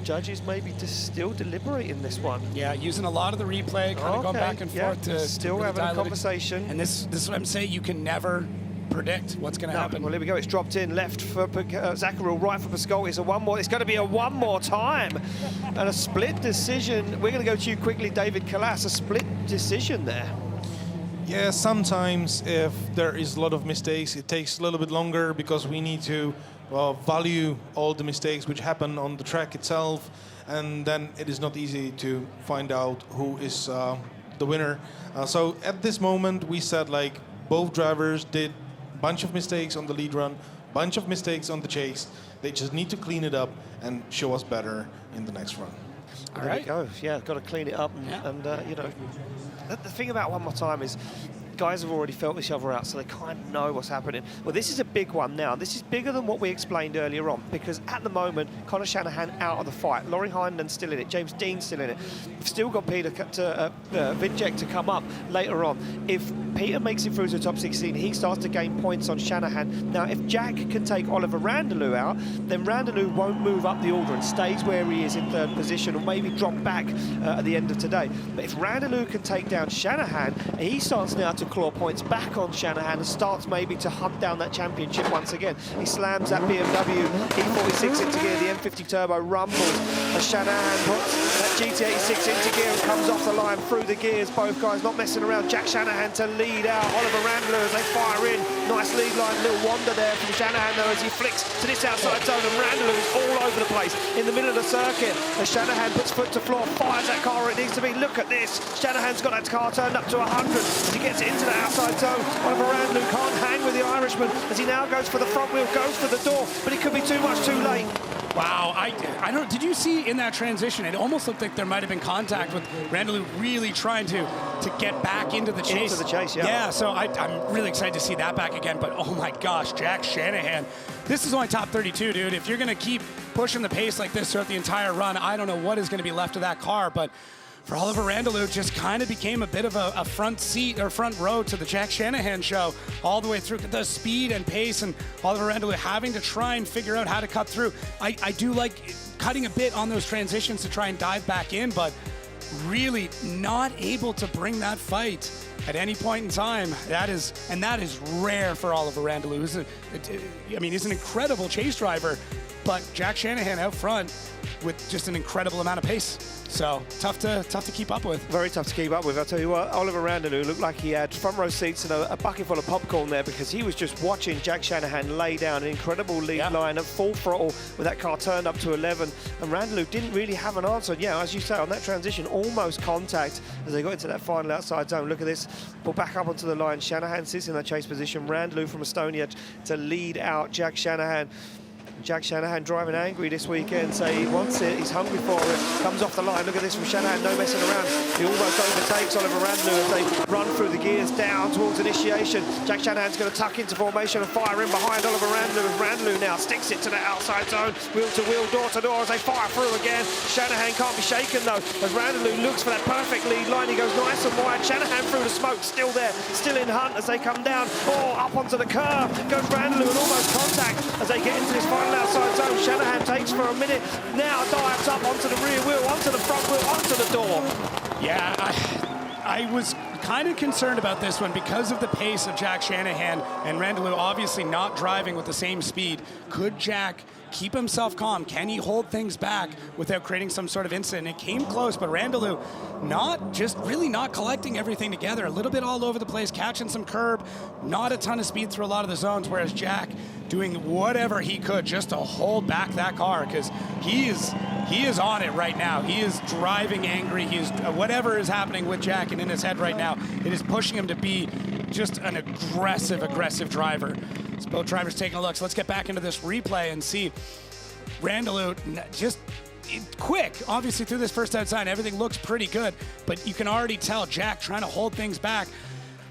Judges maybe just still deliberating this one. Yeah, using a lot of the replay, kind of going back and forth to still really having a conversation. And this is what I'm saying, you can never predict what's going to happen. Well, here we go. It's dropped in left for Zacharil, right for Pascoli. It's a one more. It's going to be a one more time, and a split decision. We're going to go to you quickly, David Nikolass. A split decision there. Yeah, sometimes if there is a lot of mistakes, it takes a little bit longer because we need to value all the mistakes which happen on the track itself, and then it is not easy to find out who is the winner. So at this moment, we said like both drivers did bunch of mistakes on the lead run, bunch of mistakes on the chase. They just need to clean it up and show us better in the next run. All right. There we go. Yeah, got to clean it up. And you know, the thing about one more time is guys have already felt each other out, so they kind of know what's happening. Well, this is a big one now. This is bigger than what we explained earlier on, because at the moment, Conor Shanahan out of the fight. Laurie Heinonen still in it. James Deane still in it. We've still got Peter Więcek to come up later on. If Peter makes it through to the top 16, he starts to gain points on Shanahan. Now, if Jack can take Oliver Randalou out, then Randalou won't move up the order and stays where he is in third position, or maybe drop back at the end of today. But if Randalou can take down Shanahan, he starts now to claw points back on Shanahan and starts maybe to hunt down that championship once again. He slams that BMW E46 into gear, the M50 Turbo rumbles as Shanahan puts that GT86 into gear and comes off the line through the gears. Both guys not messing around. Jack Shanahan to lead out Oliver Randalou as they fire in. Nice lead line, little wander there from Shanahan though as he flicks to this outside zone, and Randalou is all over the place in the middle of the circuit as Shanahan puts foot to floor, fires that car where it needs to be. Look at this. Shanahan's got that car turned up to 100 as he gets it into the outside zone. Oliver Randalou can't hang with the Irishman as he now goes for the front wheel, goes for the door, but it could be too much too late. Wow, I don't. Did you see in that transition? It almost looked like there might have been contact with Randalou really trying to get back into the chase. Into the chase, yeah. Yeah, so I'm really excited to see that back again. But oh my gosh, Jack Shanahan, this is only top 32, dude. If you're gonna keep pushing the pace like this throughout the entire run, I don't know what is gonna be left of that car, but for Oliver Randalou, just kind of became a bit of a front seat or front row to the Jack Shanahan show all the way through. The speed and pace, and Oliver Randalou having to try and figure out how to cut through. I do like cutting a bit on those transitions to try and dive back in, but really not able to bring that fight at any point in time. That is rare for Oliver Randalou. He's an incredible chase driver, but Jack Shanahan out front with just an incredible amount of pace. So tough to keep up with. Very tough to keep up with. I'll tell you what, Oliver Randalou looked like he had front row seats and a bucket full of popcorn there, because he was just watching Jack Shanahan lay down an incredible lead line at full throttle with that car turned up to 11. And Randalou didn't really have an answer. Yeah, as you say, on that transition, almost contact as they got into that final outside zone. Look at this. Pull back up onto the line. Shanahan sits in that chase position. Randalou from Estonia to lead out Jack Shanahan. Jack Shanahan driving angry this weekend, so he wants it, he's hungry for it, comes off the line. Look at this from Shanahan, no messing around. He almost overtakes Oliver Randalou as they run through the gears down towards initiation. Jack Shanahan's going to tuck into formation and fire in behind Oliver Randalou, as Randalou now sticks it to the outside zone, wheel to wheel, door to door as they fire through again. Shanahan can't be shaken though, as Randalou looks for that perfect lead line. He goes nice and wide. Shanahan through the smoke, still there, still in hunt as they come down. Oh, up onto the curb goes Randalou and almost contact as they get into this final outside zone. Shanahan takes for a minute, now dives up onto the rear wheel, onto the front wheel, onto the door. Yeah, I was kind of concerned about this one because of the pace of Jack Shanahan and Randalou obviously not driving with the same speed. Could Jack keep himself calm? Can he hold things back without creating some sort of incident? It came close, but Randaloo really not collecting everything together. A little bit all over the place, catching some curb, not a ton of speed through a lot of the zones, whereas Jack doing whatever he could just to hold back that car, because he is on it right now. He is driving angry. He is whatever is happening with Jack and in his head right now, it is pushing him to be just an aggressive driver. So both drivers taking a look. So let's get back into this replay and see Randaloo just quick. Obviously through this first outside, everything looks pretty good, but you can already tell Jack trying to hold things back.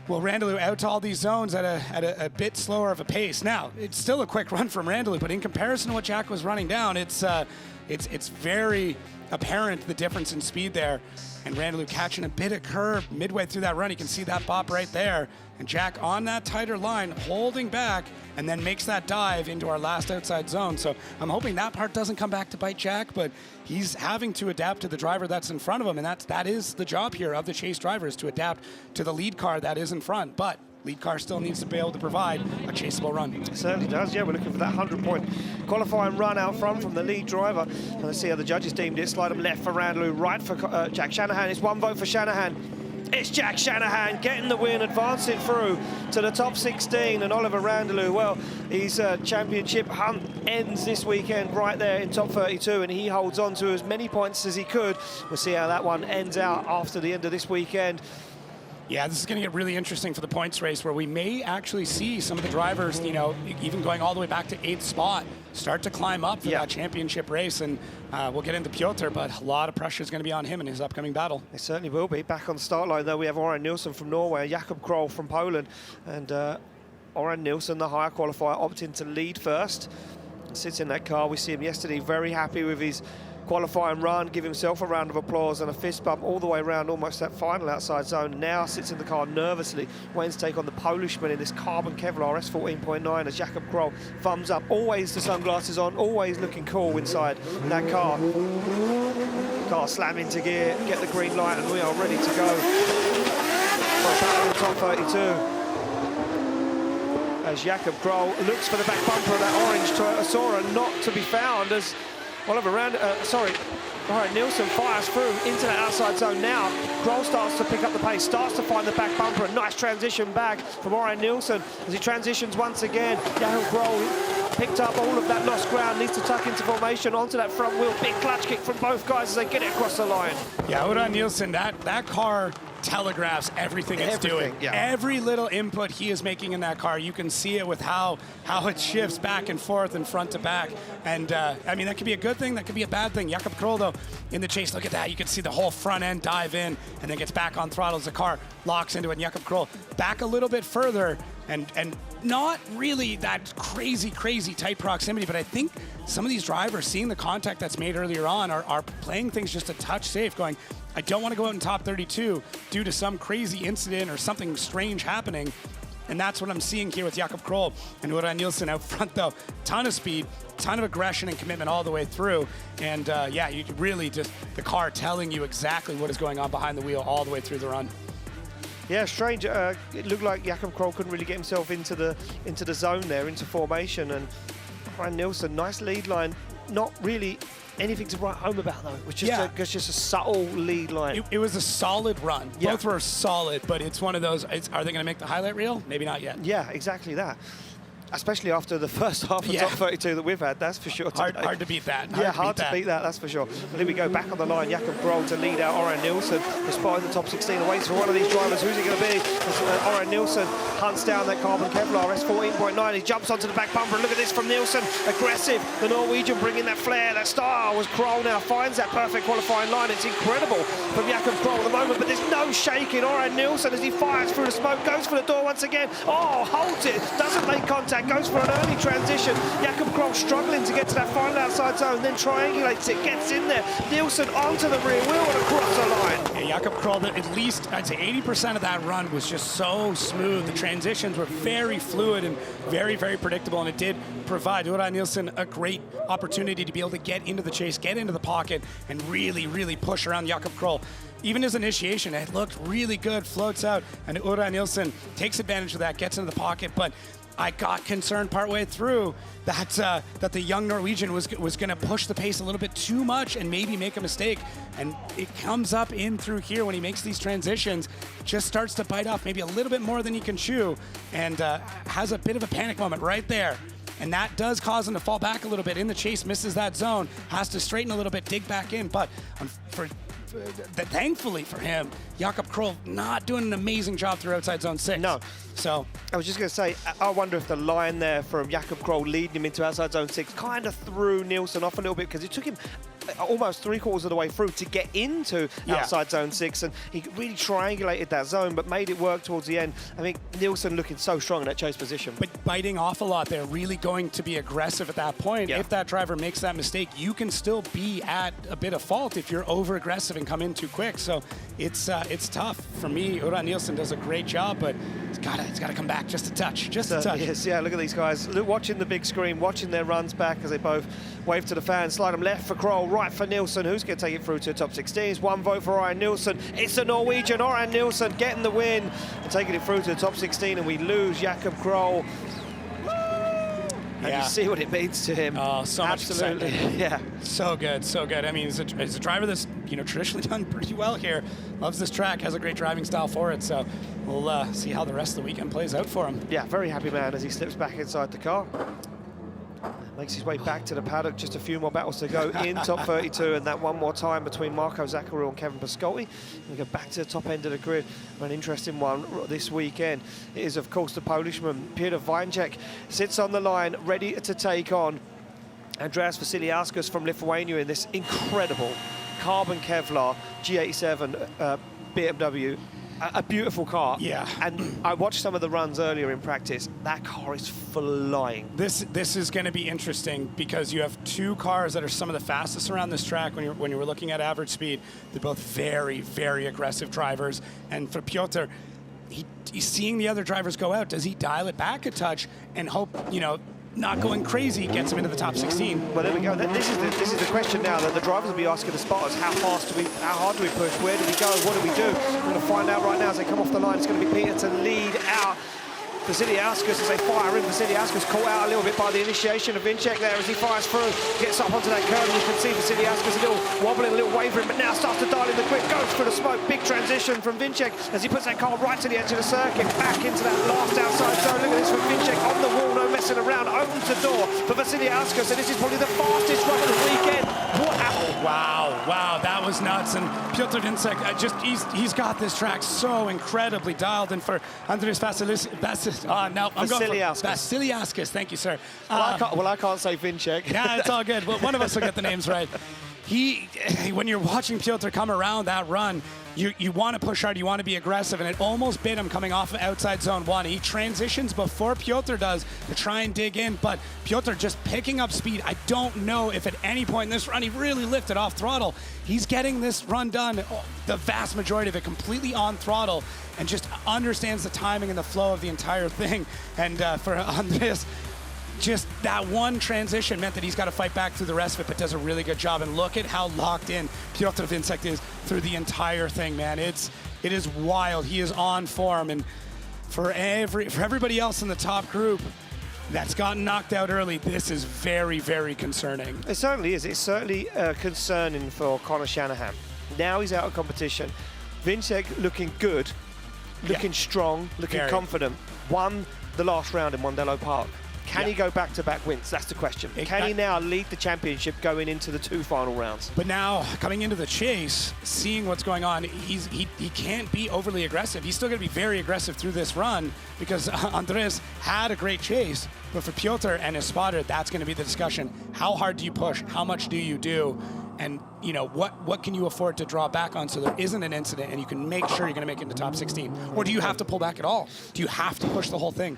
Well, Randaloo out to all these zones at a bit slower of a pace. Now, it's still a quick run from Randaloo, but in comparison to what Jack was running down, it's very apparent the difference in speed there. And Randaloo catching a bit of curb midway through that run. You can see that bop right there. And Jack on that tighter line, holding back, and then makes that dive into our last outside zone. So I'm hoping that part doesn't come back to bite Jack, but he's having to adapt to the driver that's in front of him. And that is the job here of the chase driver, is to adapt to the lead car that is in front. But lead car still needs to be able to provide a chaseable run. It certainly does, yeah. We're looking for that 100-point qualifying run out front from the lead driver. And let's see how the judges deemed it. Slide them left for Randaloo, right for Jack Shanahan. It's one vote for Shanahan. It's Jack Shanahan getting the win, advancing through to the top 16. And Oliver Randaloo, well, his championship hunt ends this weekend right there in top 32, and he holds on to as many points as he could. We'll see how that one ends out after the end of this weekend. Yeah, this is going to get really interesting for the points race, where we may actually see some of the drivers, you know, even going all the way back to 8th spot, start to climb up for that championship race. And we'll get into Piotr, but a lot of pressure is going to be on him in his upcoming battle. It certainly will be. Back on the start line, though, we have Oran Nilsson from Norway, Jakob Kroll from Poland. And Oran Nilsson, the higher qualifier, opting to lead first. Sits in that car. We see him yesterday, very happy with his qualifying run, give himself a round of applause and a fist bump all the way around almost that final outside zone. Now sits in the car nervously, waiting to take on the Polishman in this carbon Kevlar S14.9 as Jakob Kroll thumbs up, always the sunglasses on, always looking cool inside that car. Car slam into gear, get the green light, and we are ready to go for a battle in the top 32. As Jakob Kroll looks for the back bumper of that orange Toyota Sora, not to be found as Oliver Oran Nilsson fires through into that outside zone now. Kroll starts to pick up the pace, starts to find the back bumper. A nice transition back from Oran Nilsson as he transitions once again. Jakob Kroll picked up all of that lost ground, needs to tuck into formation onto that front wheel. Big clutch kick from both guys as they get it across the line. Yeah, Oran Nilsson, that car telegraphs everything it's doing. Yeah. Every little input he is making in that car, you can see it with how it shifts back and forth and front to back. And I mean, that could be a good thing, that could be a bad thing. Jakob Kroll, though, in the chase, look at that. You can see the whole front end dive in and then gets back on throttle as the car locks into it. And Jakob Kroll back a little bit further and not really that crazy tight proximity, but I think some of these drivers, seeing the contact that's made earlier on, are playing things just a touch safe, going, I don't want to go out in top 32 due to some crazy incident or something strange happening. And that's what I'm seeing here with Jakob Kroll and Oran Nilsson out front, though. Ton of speed, ton of aggression and commitment all the way through. And yeah, you really just, the car telling you exactly what is going on behind the wheel all the way through the run. Yeah, strange. It looked like Jakob Kroll couldn't really get himself into the zone there, into formation. And Oran Nilsson, nice lead line. Not really anything to write home about, though. It was just a subtle lead line. It was a solid run. Yeah. Both were solid, but it's one of those, are they going to make the highlight reel? Maybe not yet. Yeah, exactly that. Especially after the first half of top 32 that we've had, that's for sure. Hard to beat that. Hard to beat that, that's for sure. But here we go, back on the line, Jakob Kroll to lead out Oran Nilsson. Despite the top 16, awaits for one of these drivers. Who's it going to be? Oran Nilsson hunts down that carbon Kevlar S14.9. He jumps onto the back bumper, and look at this from Nilsson. Aggressive, the Norwegian bringing that flair, that star was Kroll now, finds that perfect qualifying line. It's incredible from Jakob Kroll at the moment, but there's no shaking. Oran Nilsson, as he fires through the smoke, goes for the door once again. Oh, holds it, doesn't make contact, goes for an early transition. Jakob Kroll struggling to get to that final outside zone, then triangulates it, gets in there. Nilsson onto the rear wheel and across the line. Yeah, Jakob Kroll, at least I'd say 80% of that run was just so smooth. The transitions were very fluid and very predictable, and it did provide Oran Nilsson a great opportunity to be able to get into the chase, get into the pocket, and really push around Jakob Kroll. even his initiation, it looked really good, floats out, and Ura Nilsson takes advantage of that, gets into the pocket, but I got concerned partway through that the young Norwegian was going to push the pace a little bit too much and maybe make a mistake. And it comes up in through here when he makes these transitions, just starts to bite off maybe a little bit more than he can chew, and has a bit of a panic moment right there. And that does cause him to fall back a little bit in the chase, misses that zone, has to straighten a little bit, dig back in. But thankfully for him, Jakob Kroll not doing an amazing job through outside zone 6. No. So I was just going to say, I wonder if the line there from Jakob Kroll leading him into outside zone 6 kind of threw Nilsson off a little bit, because it took him almost 3/4 of the way through to get into outside zone 6, and he really triangulated that zone but made it work towards the end. I think Nilsson looking so strong in that chase position. But biting off a lot there, really going to be aggressive at that point. If that driver makes that mistake, you can still be at a bit of fault if you're over aggressive and come in too quick. So it's tough. For me, Ura Nilsson does a great job, but it's got to come back just a touch, just a touch. Yes, yeah, look at these guys. Look, watching the big screen, watching their runs back as they both wave to the fans, slide them left for Kroll, right for Nilsson, who's going to take it through to the top 16. It's one vote for Ørjan Nilsson. It's the Norwegian, Ørjan Nilsson, getting the win and taking it through to the top 16, and we lose Jakob Kroll. And you see what it means to him. Oh, so much absolutely. excitement. Yeah. So good, so good. I mean, he's a driver that's traditionally done pretty well here. Loves this track, has a great driving style for it. So we'll see how the rest of the weekend plays out for him. Yeah, very happy man as he slips back inside the car. Makes his way back to the paddock. Just a few more battles to go in top 32, and that one more time between Marco Zacharil and Kevin Pascoli. We go back to the top end of the grid. An interesting one this weekend. It is, of course, the Polishman Piotr Więcek sits on the line, ready to take on Andreas Vasiliauskas from Lithuania in this incredible carbon Kevlar G87 BMW. A beautiful car. Yeah. And I watched some of the runs earlier in practice. That car is flying. This is going to be interesting because you have two cars that are some of the fastest around this track when you were looking at average speed. They're both very, very aggressive drivers. And for Piotr, he's seeing the other drivers go out. Does he dial it back a touch and hope, not going crazy gets him into the top 16? Well, there we go. This is the question now that the drivers will be asking the spotters: how hard do we push? Where do we go? What do we do? We're going to find out right now as they come off the line. It's going to be Peter to lead out Vasiliauskas as they fire in. Vasiliauskas caught out a little bit by the initiation of Więcek there as he fires through, gets up onto that curve, and you can see Vasiliauskas a little wobbling, a little wavering, but now starts to dial in the grip, goes for the smoke. Big transition from Więcek as he puts that car right to the edge of the circuit, back into that last outside zone. Look at this from Więcek on the wall, no messing around, opens the door for Vasiliauskas, and this is probably the fastest run of the weekend. Wow, that was nuts. And Piotr Więcek, he's got this track so incredibly dialed. And for Andreas Vasiliauskas, thank you, sir. I can't say Więcek. Yeah, it's all good. Well, one of us will get the names right. When you're watching Piotr come around that run, you want to push hard, you want to be aggressive, and it almost bit him coming off of outside zone 1. He transitions before Piotr does to try and dig in, but Piotr just picking up speed. I don't know if at any point in this run he really lifted off throttle. He's getting this run done, the vast majority of it, completely on throttle, and just understands the timing and the flow of the entire thing. And for Andreas, just that one transition meant that he's got to fight back through the rest of it, but does a really good job. And look at how locked in Piotr Więcek is through the entire thing, man. It is wild. He is on form, and for everybody else in the top group that's gotten knocked out early, this is very, very concerning. It certainly is. It's certainly concerning for Conor Shanahan. Now he's out of competition. Więcek looking good, looking strong, looking confident. Won the last round in Mondello Park. Can he go back-to-back wins? That's the question. Can he now lead the championship going into the 2 final rounds? But now, coming into the chase, seeing what's going on, he can't be overly aggressive. He's still going to be very aggressive through this run because Andres had a great chase. But for Piotr and his spotter, that's going to be the discussion. How hard do you push? How much do you do? And, what can you afford to draw back on so there isn't an incident and you can make sure you're going to make it in the top 16? Or do you have to pull back at all? Do you have to push the whole thing?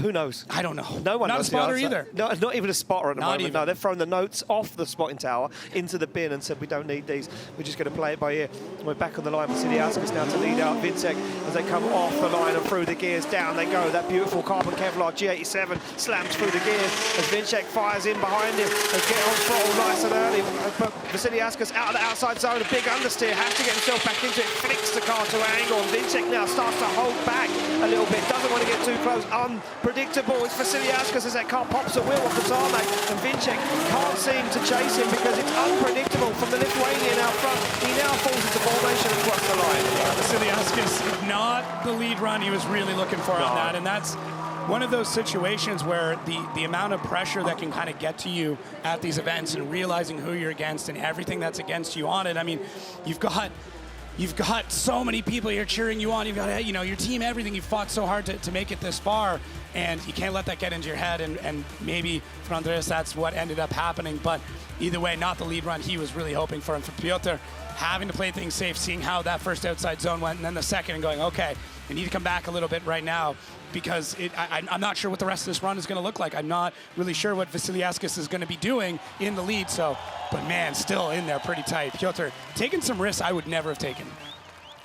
Who knows? I don't know. No one Not knows a spotter the answer. either. No, not even a spotter at the Not moment. even. No, they've thrown the notes off the spotting tower into the bin and said, we don't need these. We're just going to play it by ear. We're back on the line. Vasiliauskas now to lead out Więcek as they come off the line and through the gears. Down they go. That beautiful carbon Kevlar G87 slams through the gears as Więcek fires in behind him and get on throttle nice and early. But Vasiliauskas out of the outside zone. A big understeer. Has to get himself back into it. Flicks the car to an angle. And Więcek now starts to hold back a little bit. Doesn't want to get too close. Unpredictable. It's Vasiliauskas as that car pops at will off the tarmac, and Więcek can't seem to chase him because it's unpredictable from the Lithuanian out front. He now falls into formation and across the line. Vasiliauskas, not the lead run he was really looking for on that, and that's one of those situations where the amount of pressure that can kind of get to you at these events and realizing who you're against and everything that's against you on it. I mean, you've got so many people here cheering you on. You've got, your team, everything. You've fought so hard to make it this far, and you can't let that get into your head. And maybe for Andreas, that's what ended up happening. But either way, not the lead run he was really hoping for. And for Piotr, having to play things safe, seeing how that first outside zone went, and then the second, and going, okay, I need to come back a little bit right now because I'm not sure what the rest of this run is going to look like. I'm not really sure what Vasiliauskas is going to be doing in the lead. So, but man, still in there pretty tight. Piotr taking some risks I would never have taken.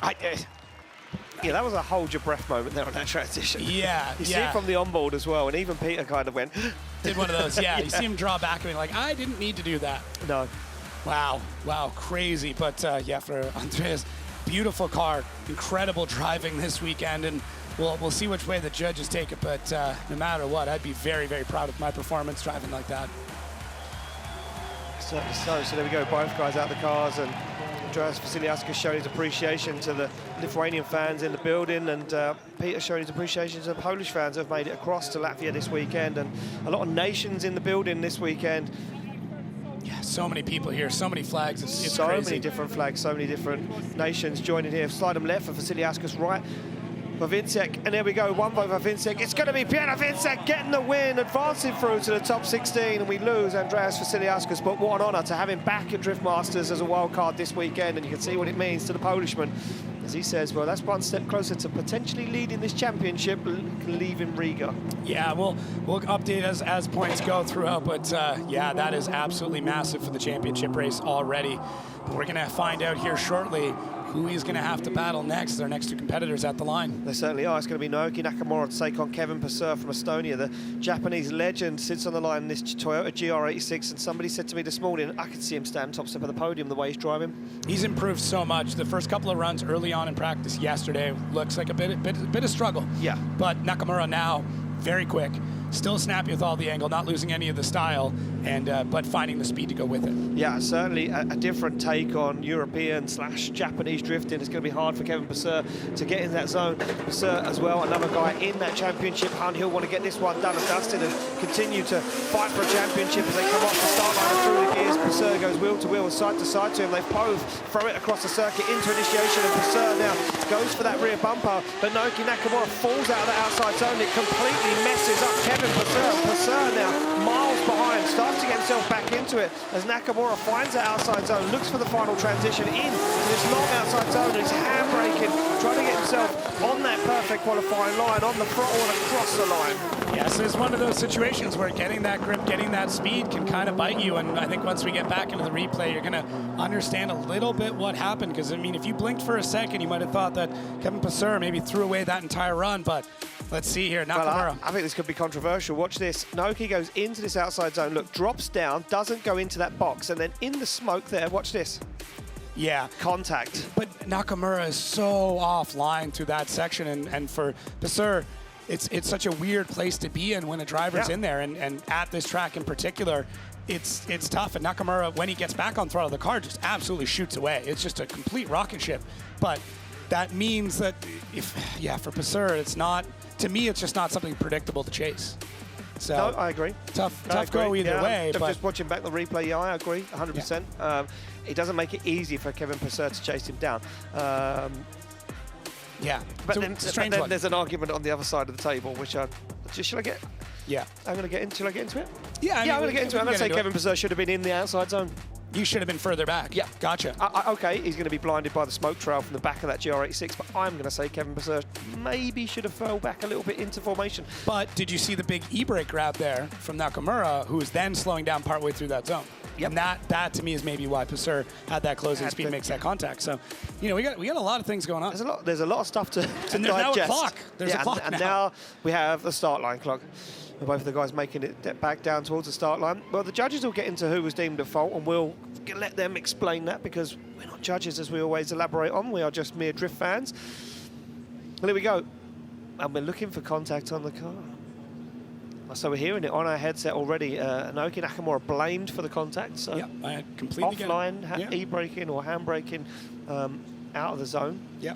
Yeah, that was a hold your breath moment there on that transition. Yeah, you see it from the onboard as well, and even Peter kind of went. Did one of those, yeah. You see him draw back and be like, I didn't need to do that. No. Wow, crazy. But yeah, for Andreas, beautiful car, incredible driving this weekend, and we'll see which way the judges take it. But no matter what, I'd be very, very proud of my performance driving like that. Certainly so. So there we go, both guys out of the cars, and Andreas Vasiliauskas showing his appreciation to the Lithuanian fans in the building, and Peter showing his appreciation to the Polish fans who have made it across to Latvia this weekend, and a lot of nations in the building this weekend. Yeah, so many people here, so many flags. It's so crazy. many different flags, so many different nations joining here. Slide them left for Vasiliauskas, right for Więcek, and there we go, one vote for Więcek. It's going to be Piotr Więcek getting the win, advancing through to the top 16, and we lose Andreas Vasiliauskas, but what an honour to have him back at Drift Masters as a wild card this weekend, and you can see what it means to the Polishman. As he says, well, that's one step closer to potentially leading this championship, leaving Riga. Yeah, we'll update as points go throughout, but yeah, that is absolutely massive for the championship race already. But we're going to find out here shortly who he's going to have to battle next. Their next two competitors at the line. They certainly are. It's going to be Naoki Nakamura to take on Kevin Passer from Estonia. The Japanese legend sits on the line in this Toyota GR86, and somebody said to me this morning, I could see him stand top step of the podium the way he's driving. He's improved so much. The first couple of runs early on in practice yesterday looks like a bit of struggle. Yeah. But Nakamura now, very quick, still snappy with all the angle, not losing any of the style, and but finding the speed to go with it. Yeah, certainly a different take on European/Japanese drifting. It's going to be hard for Kevin Passer to get in that zone. Passer as well, another guy in that championship hunt. He'll want to get this one done and dusted and continue to fight for a championship as they come off the start line and through the gears. Passer goes wheel to wheel and side to side to him. They both throw it across the circuit into initiation, and Passer now goes for that rear bumper, but Naoki Nakamura falls out of the outside zone. It completely messes up Kevin Passer. Passer now miles behind, starts to get himself back into it as Nakamura finds that outside zone, looks for the final transition in to this long outside zone, and he's handbraking, trying to get himself on that perfect qualifying line, on the throttle and across the line. Yes, it's one of those situations where getting that grip, getting that speed can kind of bite you, and I think once we get back into the replay, you're going to understand a little bit what happened, because, I mean, if you blinked for a second, you might have thought that Kevin Passer maybe threw away that entire run, but let's see here, Nakamura. Well, I think this could be controversial. Watch this. Naoki goes into this outside zone, look, drops down, doesn't go into that box, and then in the smoke there, watch this. Yeah. Contact. But Nakamura is so offline through that section, and for Passer, it's such a weird place to be in when a driver's in there, and at this track in particular, it's tough. And Nakamura, when he gets back on throttle, the car just absolutely shoots away. It's just a complete rocket ship. But that means that for Passer, it's not, to me, it's just not something predictable to chase. So no, I agree. Tough go either way. But just watching back the replay, yeah, I agree, 100%. Yeah. It doesn't make it easy for Kevin Passer to chase him down. Yeah, but then there's an argument on the other side of the table, which should I get? Yeah, I'm going to get into. Shall I get into it? Yeah, I'm going to get into it. I'm going to say Kevin Passer should have been in the outside zone. You should have been further back. Yeah. Gotcha. Okay, he's going to be blinded by the smoke trail from the back of that GR86, but I'm going to say Kevin Purser maybe should have fell back a little bit into formation. But did you see the big e-brake grab there from Nakamura, who was then slowing down partway through that zone? Yep. And that to me is maybe why Purser had that closing speed, makes that contact. So, you know, we got a lot of things going on. There's a lot of stuff to and there's digest. now a clock. There's a clock and now we have the start line clock. Both of the guys making it back down towards the start line. Well, the judges will get into who was deemed at fault, and we'll let them explain that, because we're not judges, as we always elaborate on. We are just mere drift fans. Well, here we go. And we're looking for contact on the car. So we're hearing it on our headset already. Naoki Nakamura blamed for the contact. So yeah, I completely offline e-braking or hand-braking out of the zone. Yeah.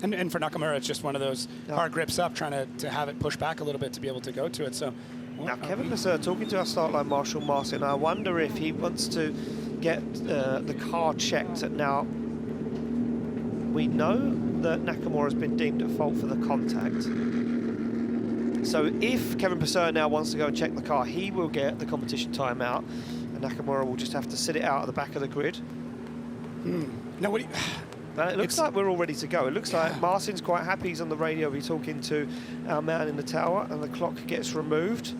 And for Nakamura, it's just one of those hard grips up, trying to have it push back a little bit to be able to go to it. So now Kevin Purser talking to our start line marshal Martin. I wonder if he wants to get the car checked. Now we know that Nakamura has been deemed at fault for the contact. So if Kevin Purser now wants to go and check the car, he will get the competition timeout, and Nakamura will just have to sit it out at the back of the grid. Now what? It looks like we're all ready to go. It looks like Martin's quite happy. He's on the radio. He's talking to our man in the tower, and the clock gets removed.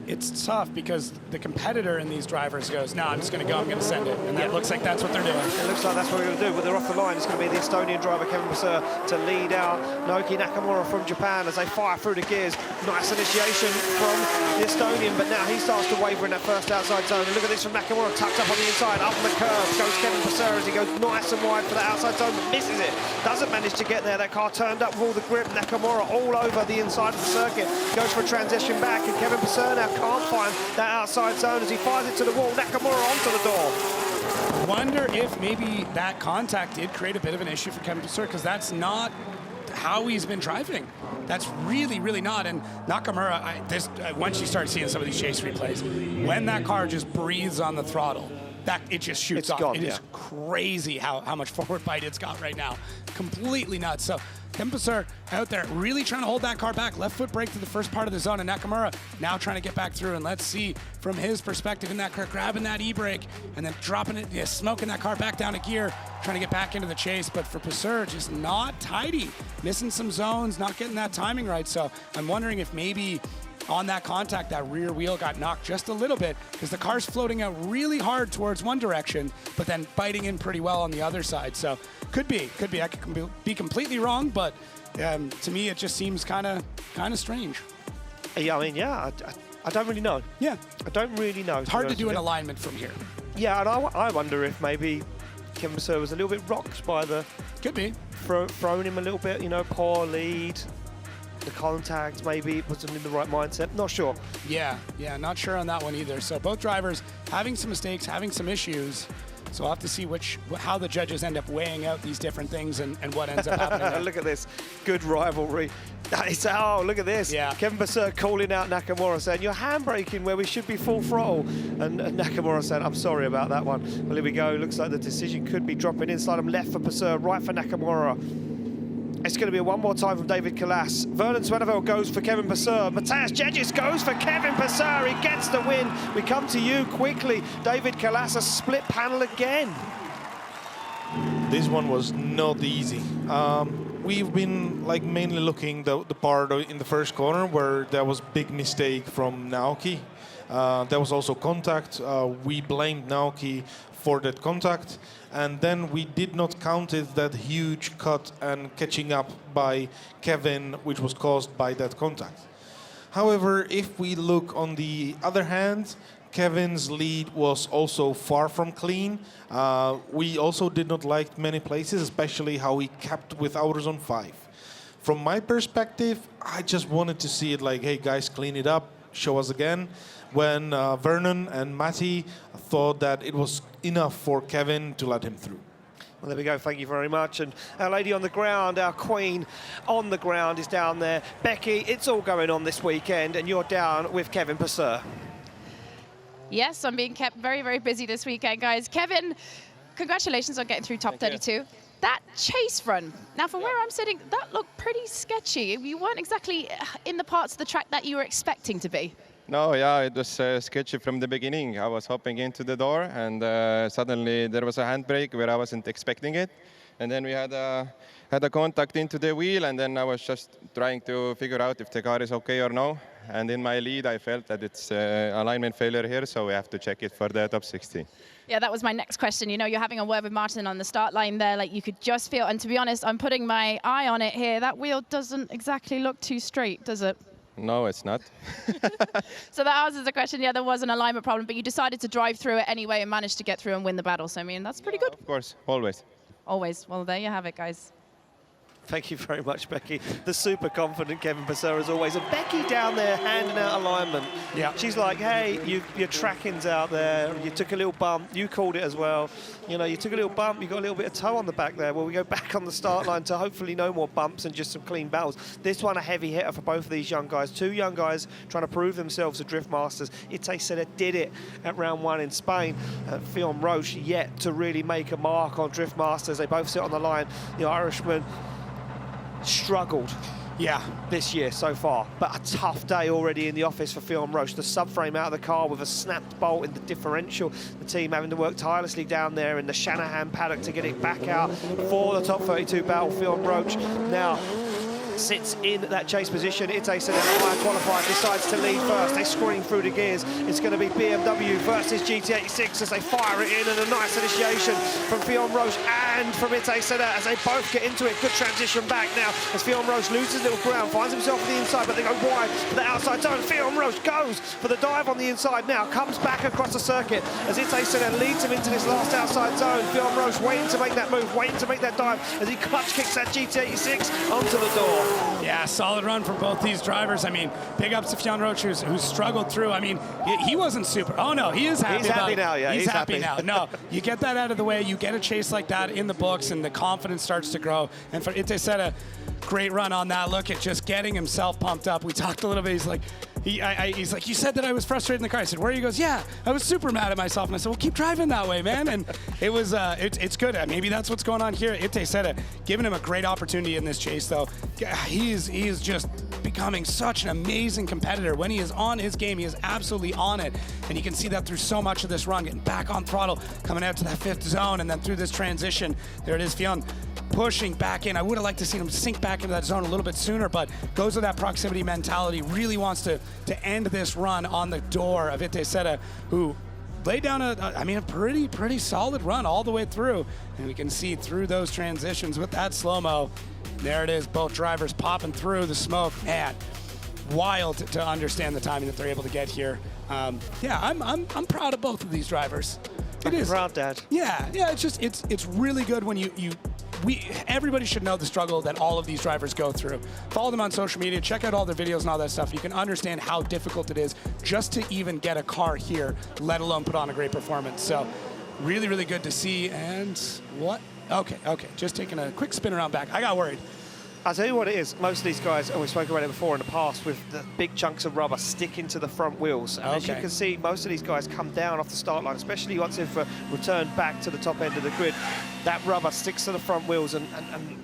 It's tough because the competitor in these drivers goes, no, I'm just going to go, I'm going to send it. And that looks like that's what they're doing. It looks like that's what we're going to do, but they're off the line. It's going to be the Estonian driver, Kevin Purser, to lead out Naoki Nakamura from Japan as they fire through the gears. Nice initiation from the Estonian, but now he starts to waver in that first outside zone. And look at this from Nakamura, tucked up on the inside, up on the curve. Goes Kevin Purser as he goes nice and wide for that outside zone, but misses it. Doesn't manage to get there. That car turned up with all the grip. Nakamura all over the inside of the circuit. Goes for a transition back, and Kevin Purser now can't find that outside zone as he fires it to the wall. Nakamura onto the door. Wonder if maybe that contact did create a bit of an issue for Kevin Purser, because that's not how he's been driving. That's really, really not. And Nakamura, once you start seeing some of these chase replays, when that car just breathes on the throttle, that it just shoots off. Gone, it is crazy how much forward bite it's got right now. Completely nuts. So Kevin Purser out there really trying to hold that car back. Left foot brake to the first part of the zone, and Nakamura now trying to get back through. And let's see from his perspective in that car, grabbing that e-brake and then dropping it, smoking that car back down a gear, trying to get back into the chase. But for Purser, just not tidy, missing some zones, not getting that timing right. So I'm wondering if maybe on that contact, that rear wheel got knocked just a little bit, because the car's floating out really hard towards one direction, but then biting in pretty well on the other side. So could be. I could be completely wrong, but to me, it just seems kind of strange. Yeah, I mean, I don't really know. Yeah. I don't really know. It's hard to do an alignment from here. Yeah, and I wonder if maybe Kevin Purser was a little bit rocked by the... Could be. Thrown him a little bit, poor lead. The contact maybe wasn't in the right mindset. Not sure. Yeah, not sure on that one either. So both drivers having some mistakes, having some issues. So I'll have to see how the judges end up weighing out these different things and what ends up happening. Look at this. Good rivalry. Look at this. Yeah. Kevin Purser calling out Nakamura, saying, you're handbraking where we should be full throttle. And Nakamura said, I'm sorry about that one. Well, here we go. Looks like the decision could be dropping inside him. Left for Purser, right for Nakamura. It's going to be a one more time from David Nikolass. Vernon Swenevel goes for Kevin Purser. Matthias Jedges goes for Kevin Purser. He gets the win. We come to you quickly. David Nikolass, a split panel again. This one was not easy. We've been mainly looking the part in the first corner where there was big mistake from Naoki. There was also contact. We blamed Naoki for that contact, and then we did not count that huge cut and catching up by Kevin, which was caused by that contact. However, if we look on the other hand, Kevin's lead was also far from clean. We also did not like many places, especially how he kept with outer zone 5. From my perspective, I just wanted to see it hey guys, clean it up, show us again. When Vernon and Matty thought that it was enough for Kevin to let him through. Well, there we go. Thank you very much. And our lady on the ground, our queen on the ground is down there. Becky, it's all going on this weekend, and you're down with Kevin Purser. Yes, I'm being kept very, very busy this weekend, guys. Kevin, congratulations on getting through top 32. That chase run, now from where I'm sitting, that looked pretty sketchy. You weren't exactly in the parts of the track that you were expecting to be. No, yeah, it was sketchy from the beginning. I was hopping into the door, and suddenly there was a handbrake where I wasn't expecting it. And then we had a contact into the wheel, and then I was just trying to figure out if the car is okay or no. And in my lead, I felt that it's alignment failure here, so we have to check it for the top 16. Yeah, that was my next question. You know, you're having a word with Martin on the start line there, like you could just feel, and to be honest, I'm putting my eye on it here. That wheel doesn't exactly look too straight, does it? No, it's not. So that answers the question. Yeah, there was an alignment problem, but you decided to drive through it anyway and managed to get through and win the battle. So, I mean, that's pretty good. Of course, always. Always. Well, there you have it, guys. Thank you very much, Becky. The super confident Kevin Passera as always. And Becky down there handing out alignment. Yeah. She's like, hey, your tracking's out there. You took a little bump. You called it as well. You know, you took a little bump. You got a little bit of toe on the back there. Well, we go back on the start line to hopefully no more bumps and just some clean battles. This one a heavy hitter for both of these young guys. Two young guys trying to prove themselves as Drift Masters. Ite Sena did it at round 1 in Spain. Fionn Roche yet to really make a mark on Drift Masters. They both sit on the line. The Irishman struggled this year so far, but a tough day already in the office for Fionn Roche. The subframe out of the car with a snapped bolt in the differential. The team having to work tirelessly down there in the Shanahan paddock to get it back out for the top 32 battle. Fionn Roche now sits in that chase position. Ite Sena, higher qualified, decides to lead first. They scream through the gears. It's going to be BMW versus GT86 as they fire it in, and a nice initiation from Fionn Roche and from Ite Sena as they both get into it. Good transition back now as Fionn Roche loses little ground, finds himself on the inside, but they go wide for the outside zone. Fionn Roche goes for the dive on the inside now, comes back across the circuit as Ite Sena leads him into this last outside zone. Fionn Roche waiting to make that move, waiting to make that dive as he clutch kicks that GT86 onto the door. Yeah, solid run for both these drivers. I mean, big ups to Fionn Roche, who's struggled through. I mean, he wasn't super. Oh, no, he is happy. He's happy now, yeah. He's happy now. No, you get that out of the way. You get a chase like that in the books, and the confidence starts to grow. And for Ite Sena, great run on that. Look at just getting himself pumped up. We talked a little bit. He's like, he's like, you said that I was frustrated in the car. I said, where? He goes, yeah, I was super mad at myself. And I said, well, keep driving that way, man. And it was, it's good. Maybe that's what's going on here. Ite Sena giving him a great opportunity in this chase, though. He is just becoming such an amazing competitor. When he is on his game, he is absolutely on it. And you can see that through so much of this run, getting back on throttle, coming out to that 5th zone, and then through this transition. There it is, Fionn pushing back in. I would have liked to see him sink back into that zone a little bit sooner, but goes with that proximity mentality. Really wants to end this run on the door of Ite Sena, who laid down a pretty solid run all the way through. And we can see through those transitions with that slow-mo. There it is, both drivers popping through the smoke. Man, wild to understand the timing that they're able to get here. Yeah, I'm proud of both of these drivers. It is proud, Dad. Yeah. It's really good when everybody should know the struggle that all of these drivers go through. Follow them on social media, check out all their videos and all that stuff. You can understand how difficult it is just to even get a car here, let alone put on a great performance. So really, really good to see. And what? Okay. Just taking a quick spin around back. I got worried. I'll tell you what it is. Most of these guys, and we've spoken about it before in the past, with the big chunks of rubber sticking to the front wheels. And as you can see, most of these guys come down off the start line, especially once they've returned back to the top end of the grid. That rubber sticks to the front wheels and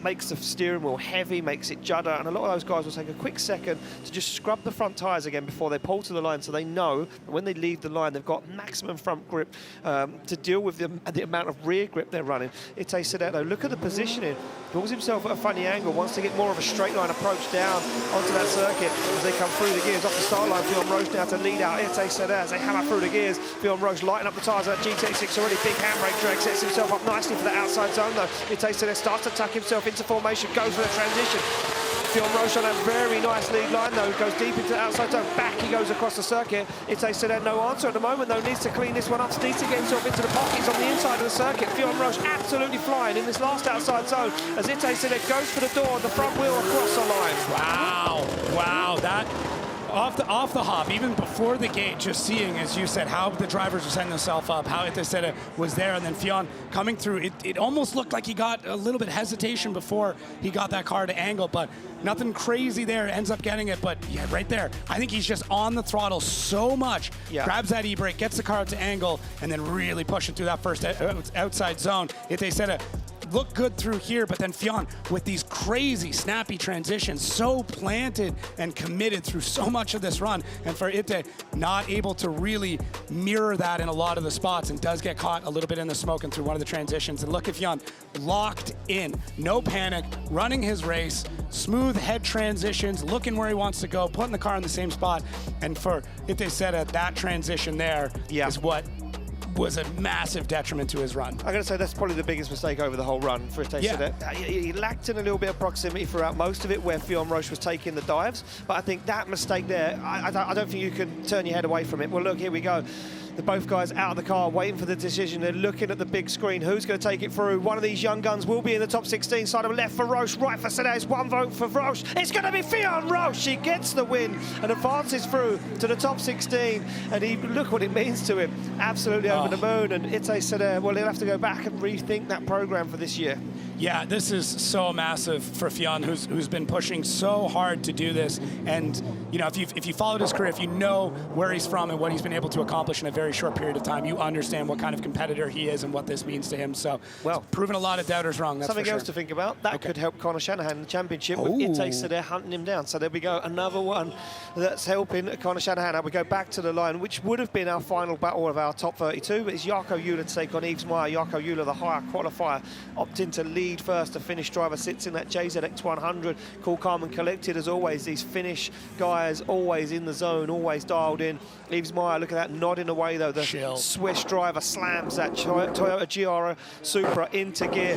makes the steering wheel heavy, makes it judder. And a lot of those guys will take a quick second to just scrub the front tyres again before they pull to the line, so they know that when they leave the line, they've got maximum front grip to deal with the amount of rear grip they're running. Ite Sena, though, look at the positioning. Pulls himself at a funny angle, wants to get more of a straight line approach down onto that circuit as they come through the gears. Off the start line, Fionn Roche now to lead out Ite Sena as they hammer through the gears. Fionn Roche lighting up the tyres of that GT86 already. Big handbrake drag, sets himself up nicely for the outside zone though. Ite Sena starts to tuck himself into formation, goes for the transition. Fionn Roche on a very nice lead line though, goes deep into the outside zone, back he goes across the circuit. Ite Sena no answer at the moment though, needs to clean this one up, needs to get himself into the pockets on the inside of the circuit. Fionn Roche absolutely flying in this last outside zone as Ite Sena goes for the door, the front wheel across the line. Wow, that off the hop, even before the gate, just seeing, as you said, how the drivers were setting themselves up, how Ite Sena was there, and then Fionn coming through. It almost looked like he got a little bit of hesitation before he got that car to angle, but nothing crazy there, ends up getting it. But yeah, right there, I think he's just on the throttle so much, grabs that e-brake, gets the car to angle, and then really pushing through that first outside zone. Ite Sena looked good through here, but then Fionn with these crazy snappy transitions, so planted and committed through so much of this run, and for Ite not able to really mirror that in a lot of the spots, and does get caught a little bit in the smoke and through one of the transitions. And look at Fionn, locked in, no panic, running his race, smooth head transitions, looking where he wants to go, putting the car in the same spot. And for Ite Seta, that transition there is what was a massive detriment to his run. I'm going to say that's probably the biggest mistake over the whole run for Ite Seta. He lacked in a little bit of proximity throughout most of it where Fionn Roche was taking the dives, but I think that mistake there, I don't think you can turn your head away from it. Well, look, here we go. Both guys out of the car waiting for the decision. They're looking at the big screen. Who's going to take it through? One of these young guns will be in the top 16. Side of left for Roche, right for Sedez. One vote for Roche. It's going to be Fionn Roche. He gets the win and advances through to the top 16. And look what it means to him. Absolutely over the moon. And Ite Seta, well, he'll have to go back and rethink that program for this year. Yeah, this is so massive for Fionn, who's been pushing so hard to do this. And you know, if you followed his career, if you know where he's from and what he's been able to accomplish in a very short period of time, you understand what kind of competitor he is and what this means to him. So, well, proving a lot of doubters wrong. That's something else to think about. That could help Conor Shanahan in the championship with Ite Seta hunting him down. So there we go, another one that's helping Conor Shanahan. Now we go back to the line, which would have been our final battle of our top 32, but it's Jarkko Jula to take on Yves Meyer. Jarkko Jula, the higher qualifier, opting to lead first. The Finnish driver sits in that JZX 100, cool, calm and collected as always. These Finnish guys always in the zone, always dialed in. Yves Meyer, look at that, nodding away though. The Swiss driver slams that Toyota Giara Supra into gear.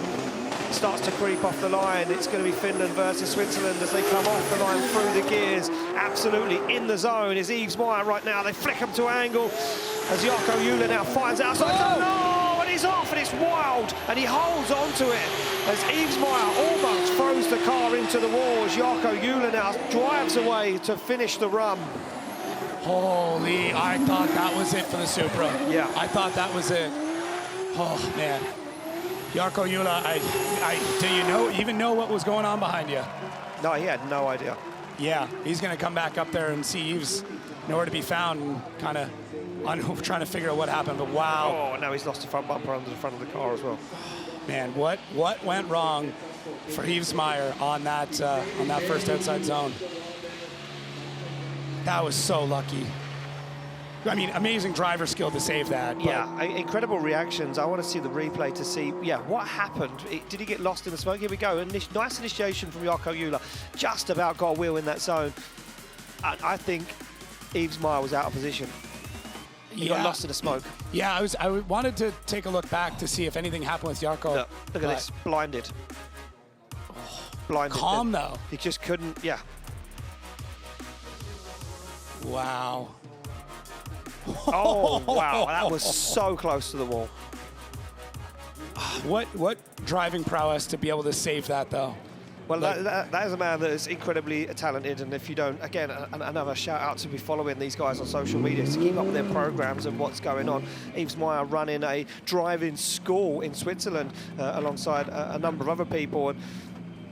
Starts to creep off the line. It's going to be Finland versus Switzerland as they come off the line through the gears. Absolutely in the zone is Yves Meyer right now. They flick him to angle as Jarkko Jula now finds out. And he's off, and it's wild, and he holds on to it as Yves Meyer almost throws the car into the wall as Jarkko Jula now drives away to finish the run. Holy, I thought that was it for the Supra. Yeah. I thought that was it. Oh, man. Jarkko Jula, do you even know what was going on behind you? No, he had no idea. Yeah, he's going to come back up there and see Yves nowhere to be found and kind of trying to figure out what happened, but wow. Oh, now he's lost the front bumper under the front of the car as well. Man, what went wrong for Yves Meyer on that first outside zone? That was so lucky. I mean, amazing driver skill to save that. Yeah, incredible reactions. I want to see the replay to see, what happened. Did he get lost in the smoke? Here we go. Nice initiation from Jarkko Jula. Just about got a wheel in that zone. I think Yves Meyer was out of position. He got lost in the smoke. Yeah, I wanted to take a look back to see if anything happened with Jarkko. Look at this, blinded. Blinded. Calm though. He just couldn't, Wow. Oh, wow, that was so close to the wall. What driving prowess to be able to save that though. Well, that is a man that is incredibly talented, and if you don't, again, another shout out to be following these guys on social media to keep up with their programs and what's going on. Yves Meyer running a driving school in Switzerland alongside a number of other people, and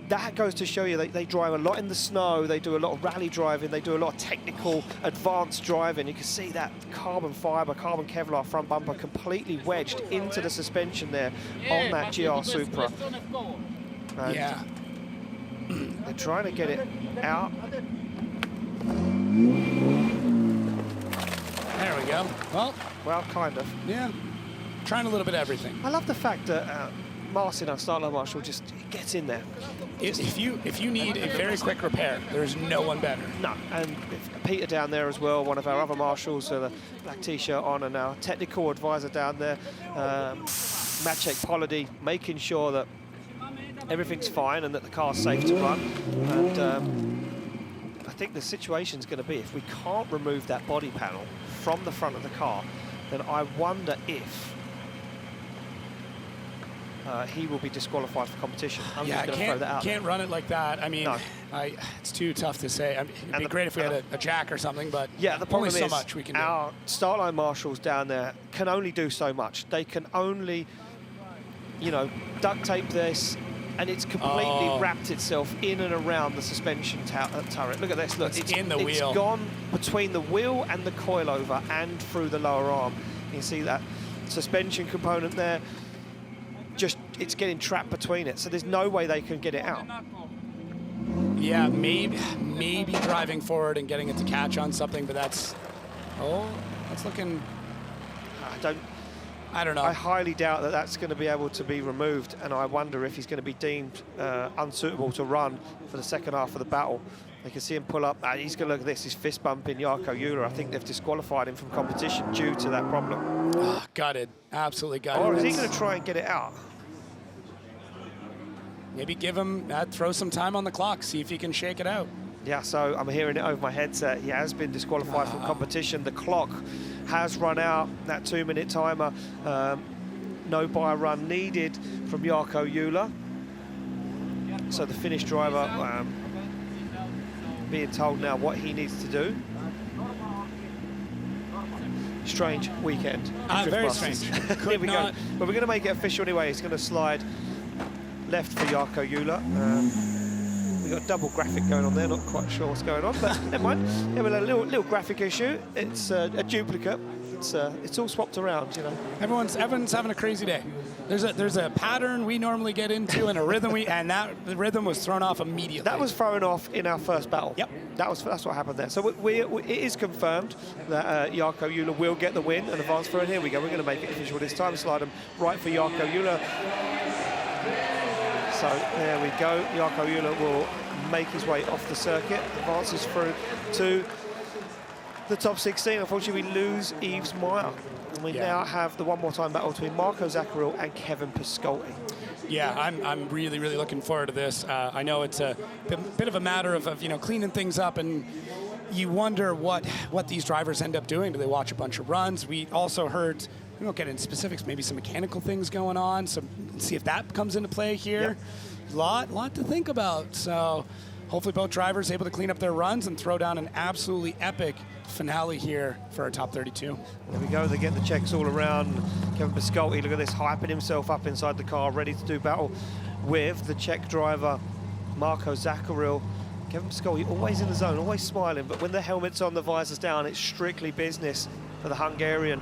that goes to show you they drive a lot in the snow, they do a lot of rally driving, they do a lot of technical advanced driving. You can see that carbon fiber, carbon Kevlar front bumper completely wedged into the suspension there on that GR Supra. And they're trying to get it out. There we go. Well, kind of. Yeah. Trying a little bit of everything. I love the fact that Marcin, our startline marshal, just gets in there. If you need a very quick repair, there's no one better. No, and Peter down there as well, one of our other marshals, the black t-shirt on, and our technical advisor down there, Maciek Polody, making sure that everything's fine and that the car's safe to run. And I think the situation's going to be, if we can't remove that body panel from the front of the car, then I wonder if he will be disqualified for competition. I'm just going to throw that out. Can't run it like that. I mean, it's too tough to say. I mean, it'd be great if we had a jack or something, but the problem only so is much we can do. Our startline marshals down there can only do so much. They can only, duct tape this, and it's completely wrapped itself in and around the suspension turret. Look at this, look. It's in the wheel. It's gone between the wheel and the coilover and through the lower arm. You can see that suspension component there. it's getting trapped between it. So there's no way they can get it out. Yeah, maybe driving forward and getting it to catch on something, but that's looking. I don't know. I highly doubt that that's going to be able to be removed, and I wonder if he's going to be deemed unsuitable to run for the second half of the battle. They can see him pull up. He's going to look at this. He's fist bumping Jarkko Jula. I think they've disqualified him from competition due to that problem. Oh, gutted. Absolutely gutted. Or is he going to try and get it out? Maybe give him, throw some time on the clock, see if he can shake it out. Yeah, so I'm hearing it over my headset. He has been disqualified from competition. The clock has run out, that 2-minute timer. No buy run needed from Jarkko Jula. So the Finnish driver being told now what he needs to do. Strange weekend. Very strange. Here we go. But we're going to make it official anyway. He's going to slide left for Jarkko Jula. We've got a double graphic going on there, not quite sure what's going on, but never mind. Yeah, well, a little graphic issue. It's a duplicate. It's all swapped around, you know. Everyone's having a crazy day. There's a pattern we normally get into and a rhythm the rhythm was thrown off immediately. That was thrown off in our first battle. Yep. That's what happened there. So it is confirmed that Jarkko Jula will get the win and advance through. And here we go. We're going to make it official this time. Slide him right for Jarkko Jula. So there we go. Jarkko Jula will make his way off the circuit, advances through to the top 16. Unfortunately, we lose Yves Meyer. And we now have the one more time battle between Marco Zacharil and Kevin Pascoli. Yeah, I'm really looking forward to this. I know it's a bit of a matter of cleaning things up, and you wonder what these drivers end up doing. Do they watch a bunch of runs? We also heard, we won't get into specifics, maybe some mechanical things going on, so see if that comes into play here. Yep. Lot to think about. So hopefully both drivers able to clean up their runs and throw down an absolutely epic finale here for our top 32. There we go, they get the checks all around. Kevin Pascoli, look at this, hyping himself up inside the car, ready to do battle with the Czech driver, Marco Zacharil. Kevin Pascoli always in the zone, always smiling, but when the helmet's on, the visor's down, it's strictly business for the Hungarian.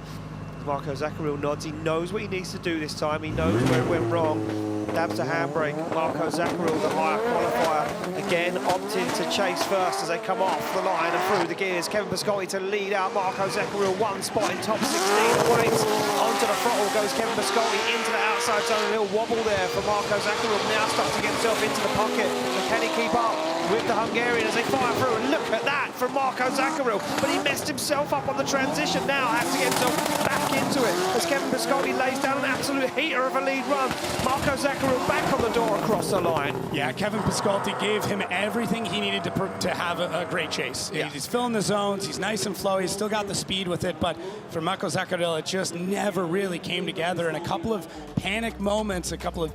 Marco Zacharil nods, he knows what he needs to do this time, he knows where it went wrong. Dabs the handbrake. Marco Zacharil, the higher qualifier, again opting to chase first as they come off the line and through the gears. Kevin Pascoli to lead out Marco Zacharil, one spot in top 16 points. Onto the throttle goes Kevin Pascoli into the outside zone. A little wobble there for Marco Zacharil. Now starts to get himself into the pocket. And can he keep up with the Hungarian as they fire through? And look at that from Marco Zacharil. But he messed himself up on the transition. Now has to get himself back into it as Kevin Pascoli lays down an absolute heater of a lead run. Marco Zacharil back on the door across the line. Yeah, Kevin Pascoli gave him everything he needed to have a great chase. Yeah. He's filling the zones, he's nice and flowy, he's still got the speed with it, but for Marco Zacharil, it just never really came together. And a couple of panic moments, a couple of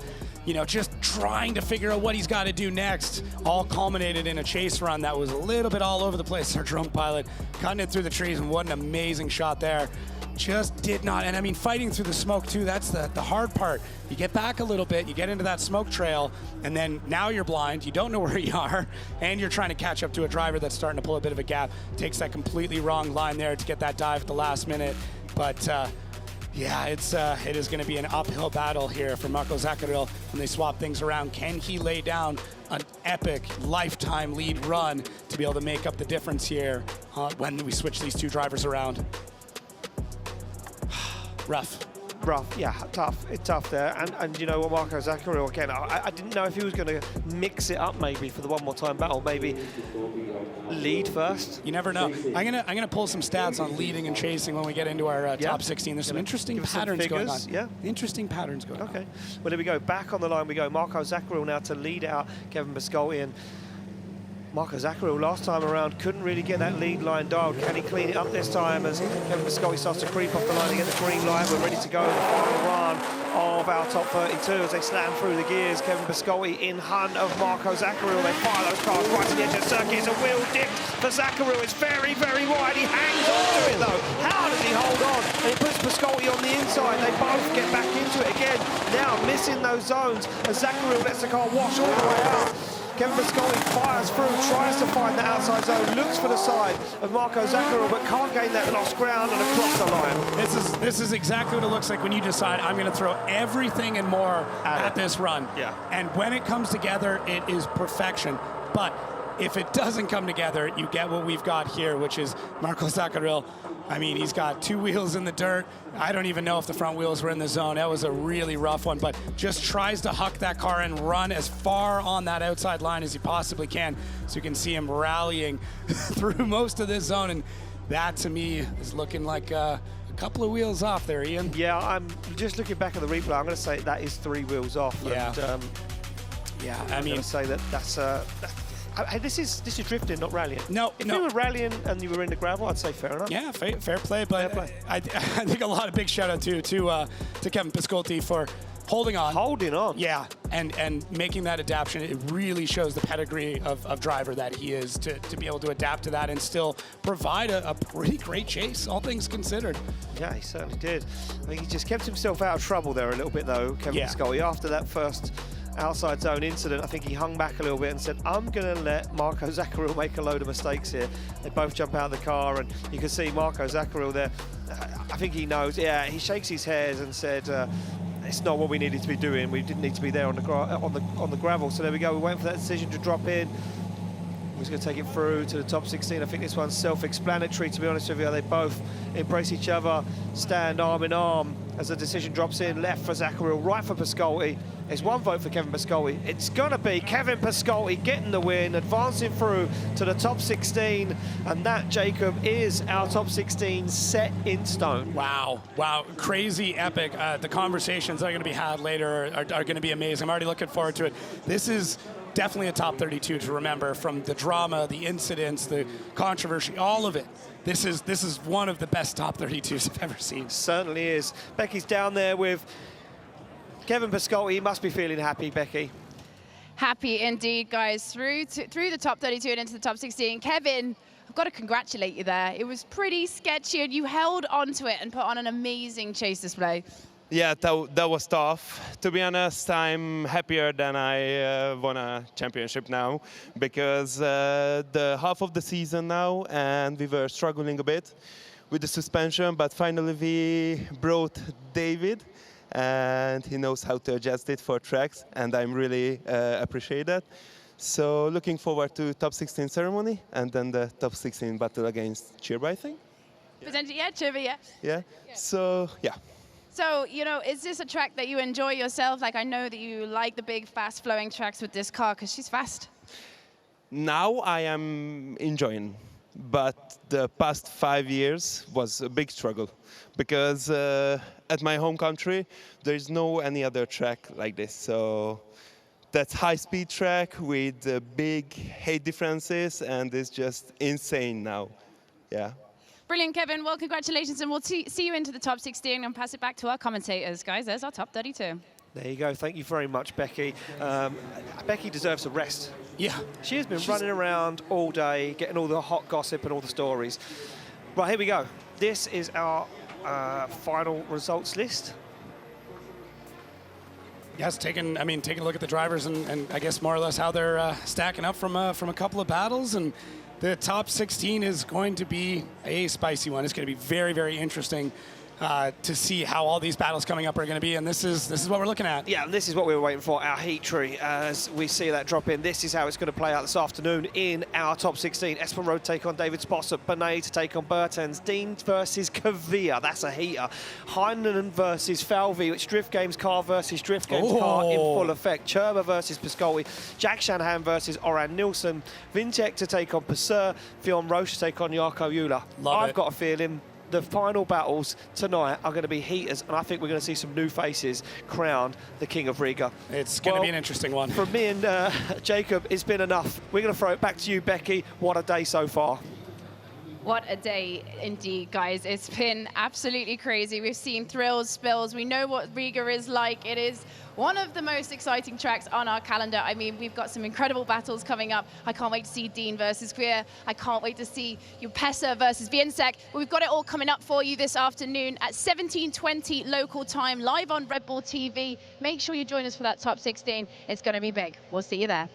just trying to figure out what he's got to do next, all culminated in a chase run that was a little bit all over the place. Our drone pilot cutting it through the trees, and what an amazing shot there. Just did not, and I mean, fighting through the smoke too, that's the hard part. You get back a little bit, you get into that smoke trail, and then now you're blind, you don't know where you are, and you're trying to catch up to a driver that's starting to pull a bit of a gap. Takes that completely wrong line there to get that dive at the last minute, but yeah, it is going to be an uphill battle here for Marco Zacharil when they swap things around. Can he lay down an epic lifetime lead run to be able to make up the difference here when we switch these two drivers around? Rough, yeah, tough. It's tough there, and you know what, Marco Zacharil again. I didn't know if he was going to mix it up maybe for the one more time battle. Maybe lead first. You never know. I'm gonna pull some stats on leading and chasing when we get into our top 16. There's some interesting patterns going on. Yeah, interesting patterns going on. Okay. Well, there we go. Back on the line we go. Marco Zacharil now to lead out Kevin Pascoli. And Marco Zacharil last time around couldn't really get that lead line dialed. Can he clean it up this time as Kevin Pascoli starts to creep off the line to get the green light? We're ready to go. The final run of our top 32 as they slam through the gears. Kevin Pascoli in hunt of Marco Zacharil. They fire those cars right to the edge of the circuit. It's a wheel dip for Zacharil. It's very, very wide. He hangs on to it though. How does he hold on? And he puts Pascoli on the inside. They both get back into it again. Now missing those zones as Zacharil lets the car wash all the way out. Kevin Pascoli fires through, tries to find the outside zone, looks for the side of Marko Zacharil, but can't gain that lost ground and across the line. This is exactly what it looks like when you decide I'm going to throw everything and more at this run. Yeah. And when it comes together, it is perfection. But if it doesn't come together, you get what we've got here, which is Marko Zacharil. I mean, he's got 2 wheels in the dirt. I don't even know if the front wheels were in the zone. That was a really rough one, but just tries to huck that car and run as far on that outside line as he possibly can. So you can see him rallying through most of this zone, and that to me is looking like a couple of wheels off there, Ian. Yeah, I'm just looking back at the replay. I'm going to say that is 3 wheels off. Yeah. And, yeah, I I'm mean, going to say that's this is drifting, not rallying. No, if you were rallying and you were in the gravel, I'd say fair enough. Yeah, fair play. But I think a lot of big shout out to Kevin Pascoli for holding on. Holding on. Yeah, and making that adaptation. It really shows the pedigree of driver that he is to be able to adapt to that and still provide a pretty great chase, all things considered. Yeah, he certainly did. I think he just kept himself out of trouble there a little bit, though, Kevin Pascoli. After that first outside zone incident, I think he hung back a little bit and said, I'm going to let Marko Zacharil make a load of mistakes here. They both jump out of the car, and you can see Marko Zacharil there. I think he knows. Yeah, he shakes his head and said, it's not what we needed to be doing. We didn't need to be there on the gravel. So there we go. We're waiting for that decision to drop in. He's going to take it through to the top 16. I think this one's self-explanatory, to be honest with you. They both embrace each other, stand arm in arm as the decision drops in. Left for Zacharil, right for Pascoli. There's 1 vote for Kevin Pascoli. It's going to be Kevin Pascoli getting the win, advancing through to the top 16. And that, Jacob, is our top 16 set in stone. Wow, crazy epic. The conversations that are going to be had later are going to be amazing. I'm already looking forward to it. This is definitely a top 32 to remember, from the drama, the incidents, the controversy, all of it. This is one of the best top 32s I've ever seen. Certainly is. Becky's down there with Kevin Pascoli. He must be feeling happy, Becky. Happy indeed, guys. Through the top 32 and into the top 16. Kevin, I've got to congratulate you there. It was pretty sketchy, and you held onto it and put on an amazing chase display. Yeah, that was tough. To be honest, I'm happier than I won a championship now, because the half of the season now, and we were struggling a bit with the suspension, but finally we brought David, and he knows how to adjust it for tracks, and I'm really appreciate that. So looking forward to top 16 ceremony, and then the top 16 battle against Cirba, I think. Potentially, yeah, Cirba, Yeah. So yeah. So, you know, is this a track that you enjoy yourself? Like, I know that you like the big, fast-flowing tracks with this car, because she's fast. Now I am enjoying, but the past 5 years was a big struggle, because at my home country, there's no any other track like this. So that's high-speed track with big height differences, and it's just insane now. Yeah. Brilliant, Kevin. Well, congratulations, and we'll see you into the top 16 and pass it back to our commentators. Guys, there's our top 32. There you go. Thank you very much, Becky. Becky deserves a rest. Yeah. She has been running around all day, getting all the hot gossip and all the stories. Right, here we go. This is our final results list. Yes, taking a look at the drivers and I guess more or less how they're stacking up from a couple of battles, and the top 16 is going to be a spicy one. It's going to be very, very interesting to see how all these battles coming up are going to be, and this is what we're looking at. Yeah, this is what we were waiting for, our heat tree. As we see that drop in, this is how it's going to play out this afternoon in our top 16. Espen Rohde take on David Spossart, Banet to take on Bertans, Deane versus Kavia, that's a heater. Heinonen versus Falvey, which Drift Games car versus Drift Games car in full effect. Cirba versus Pascoli, Jack Shanahan versus Oran Nilsson, Vinsk to take on Pascoli, Fionn Roche to take on Jarkko Juhla. I've got a feeling the final battles tonight are going to be heaters, and I think we're going to see some new faces crowned the King of Riga. It's going to be an interesting one. From me and Jacob, it's been enough. We're going to throw it back to you, Becky. What a day so far. What a day indeed, guys. It's been absolutely crazy. We've seen thrills, spills. We know what Riga is like. It is one of the most exciting tracks on our calendar. I mean, we've got some incredible battles coming up. I can't wait to see Deane versus Kvia. I can't wait to see Pesa versus Więcek. But we've got it all coming up for you this afternoon at 17:20 local time, live on Red Bull TV. Make sure you join us for that top 16. It's going to be big. We'll see you there.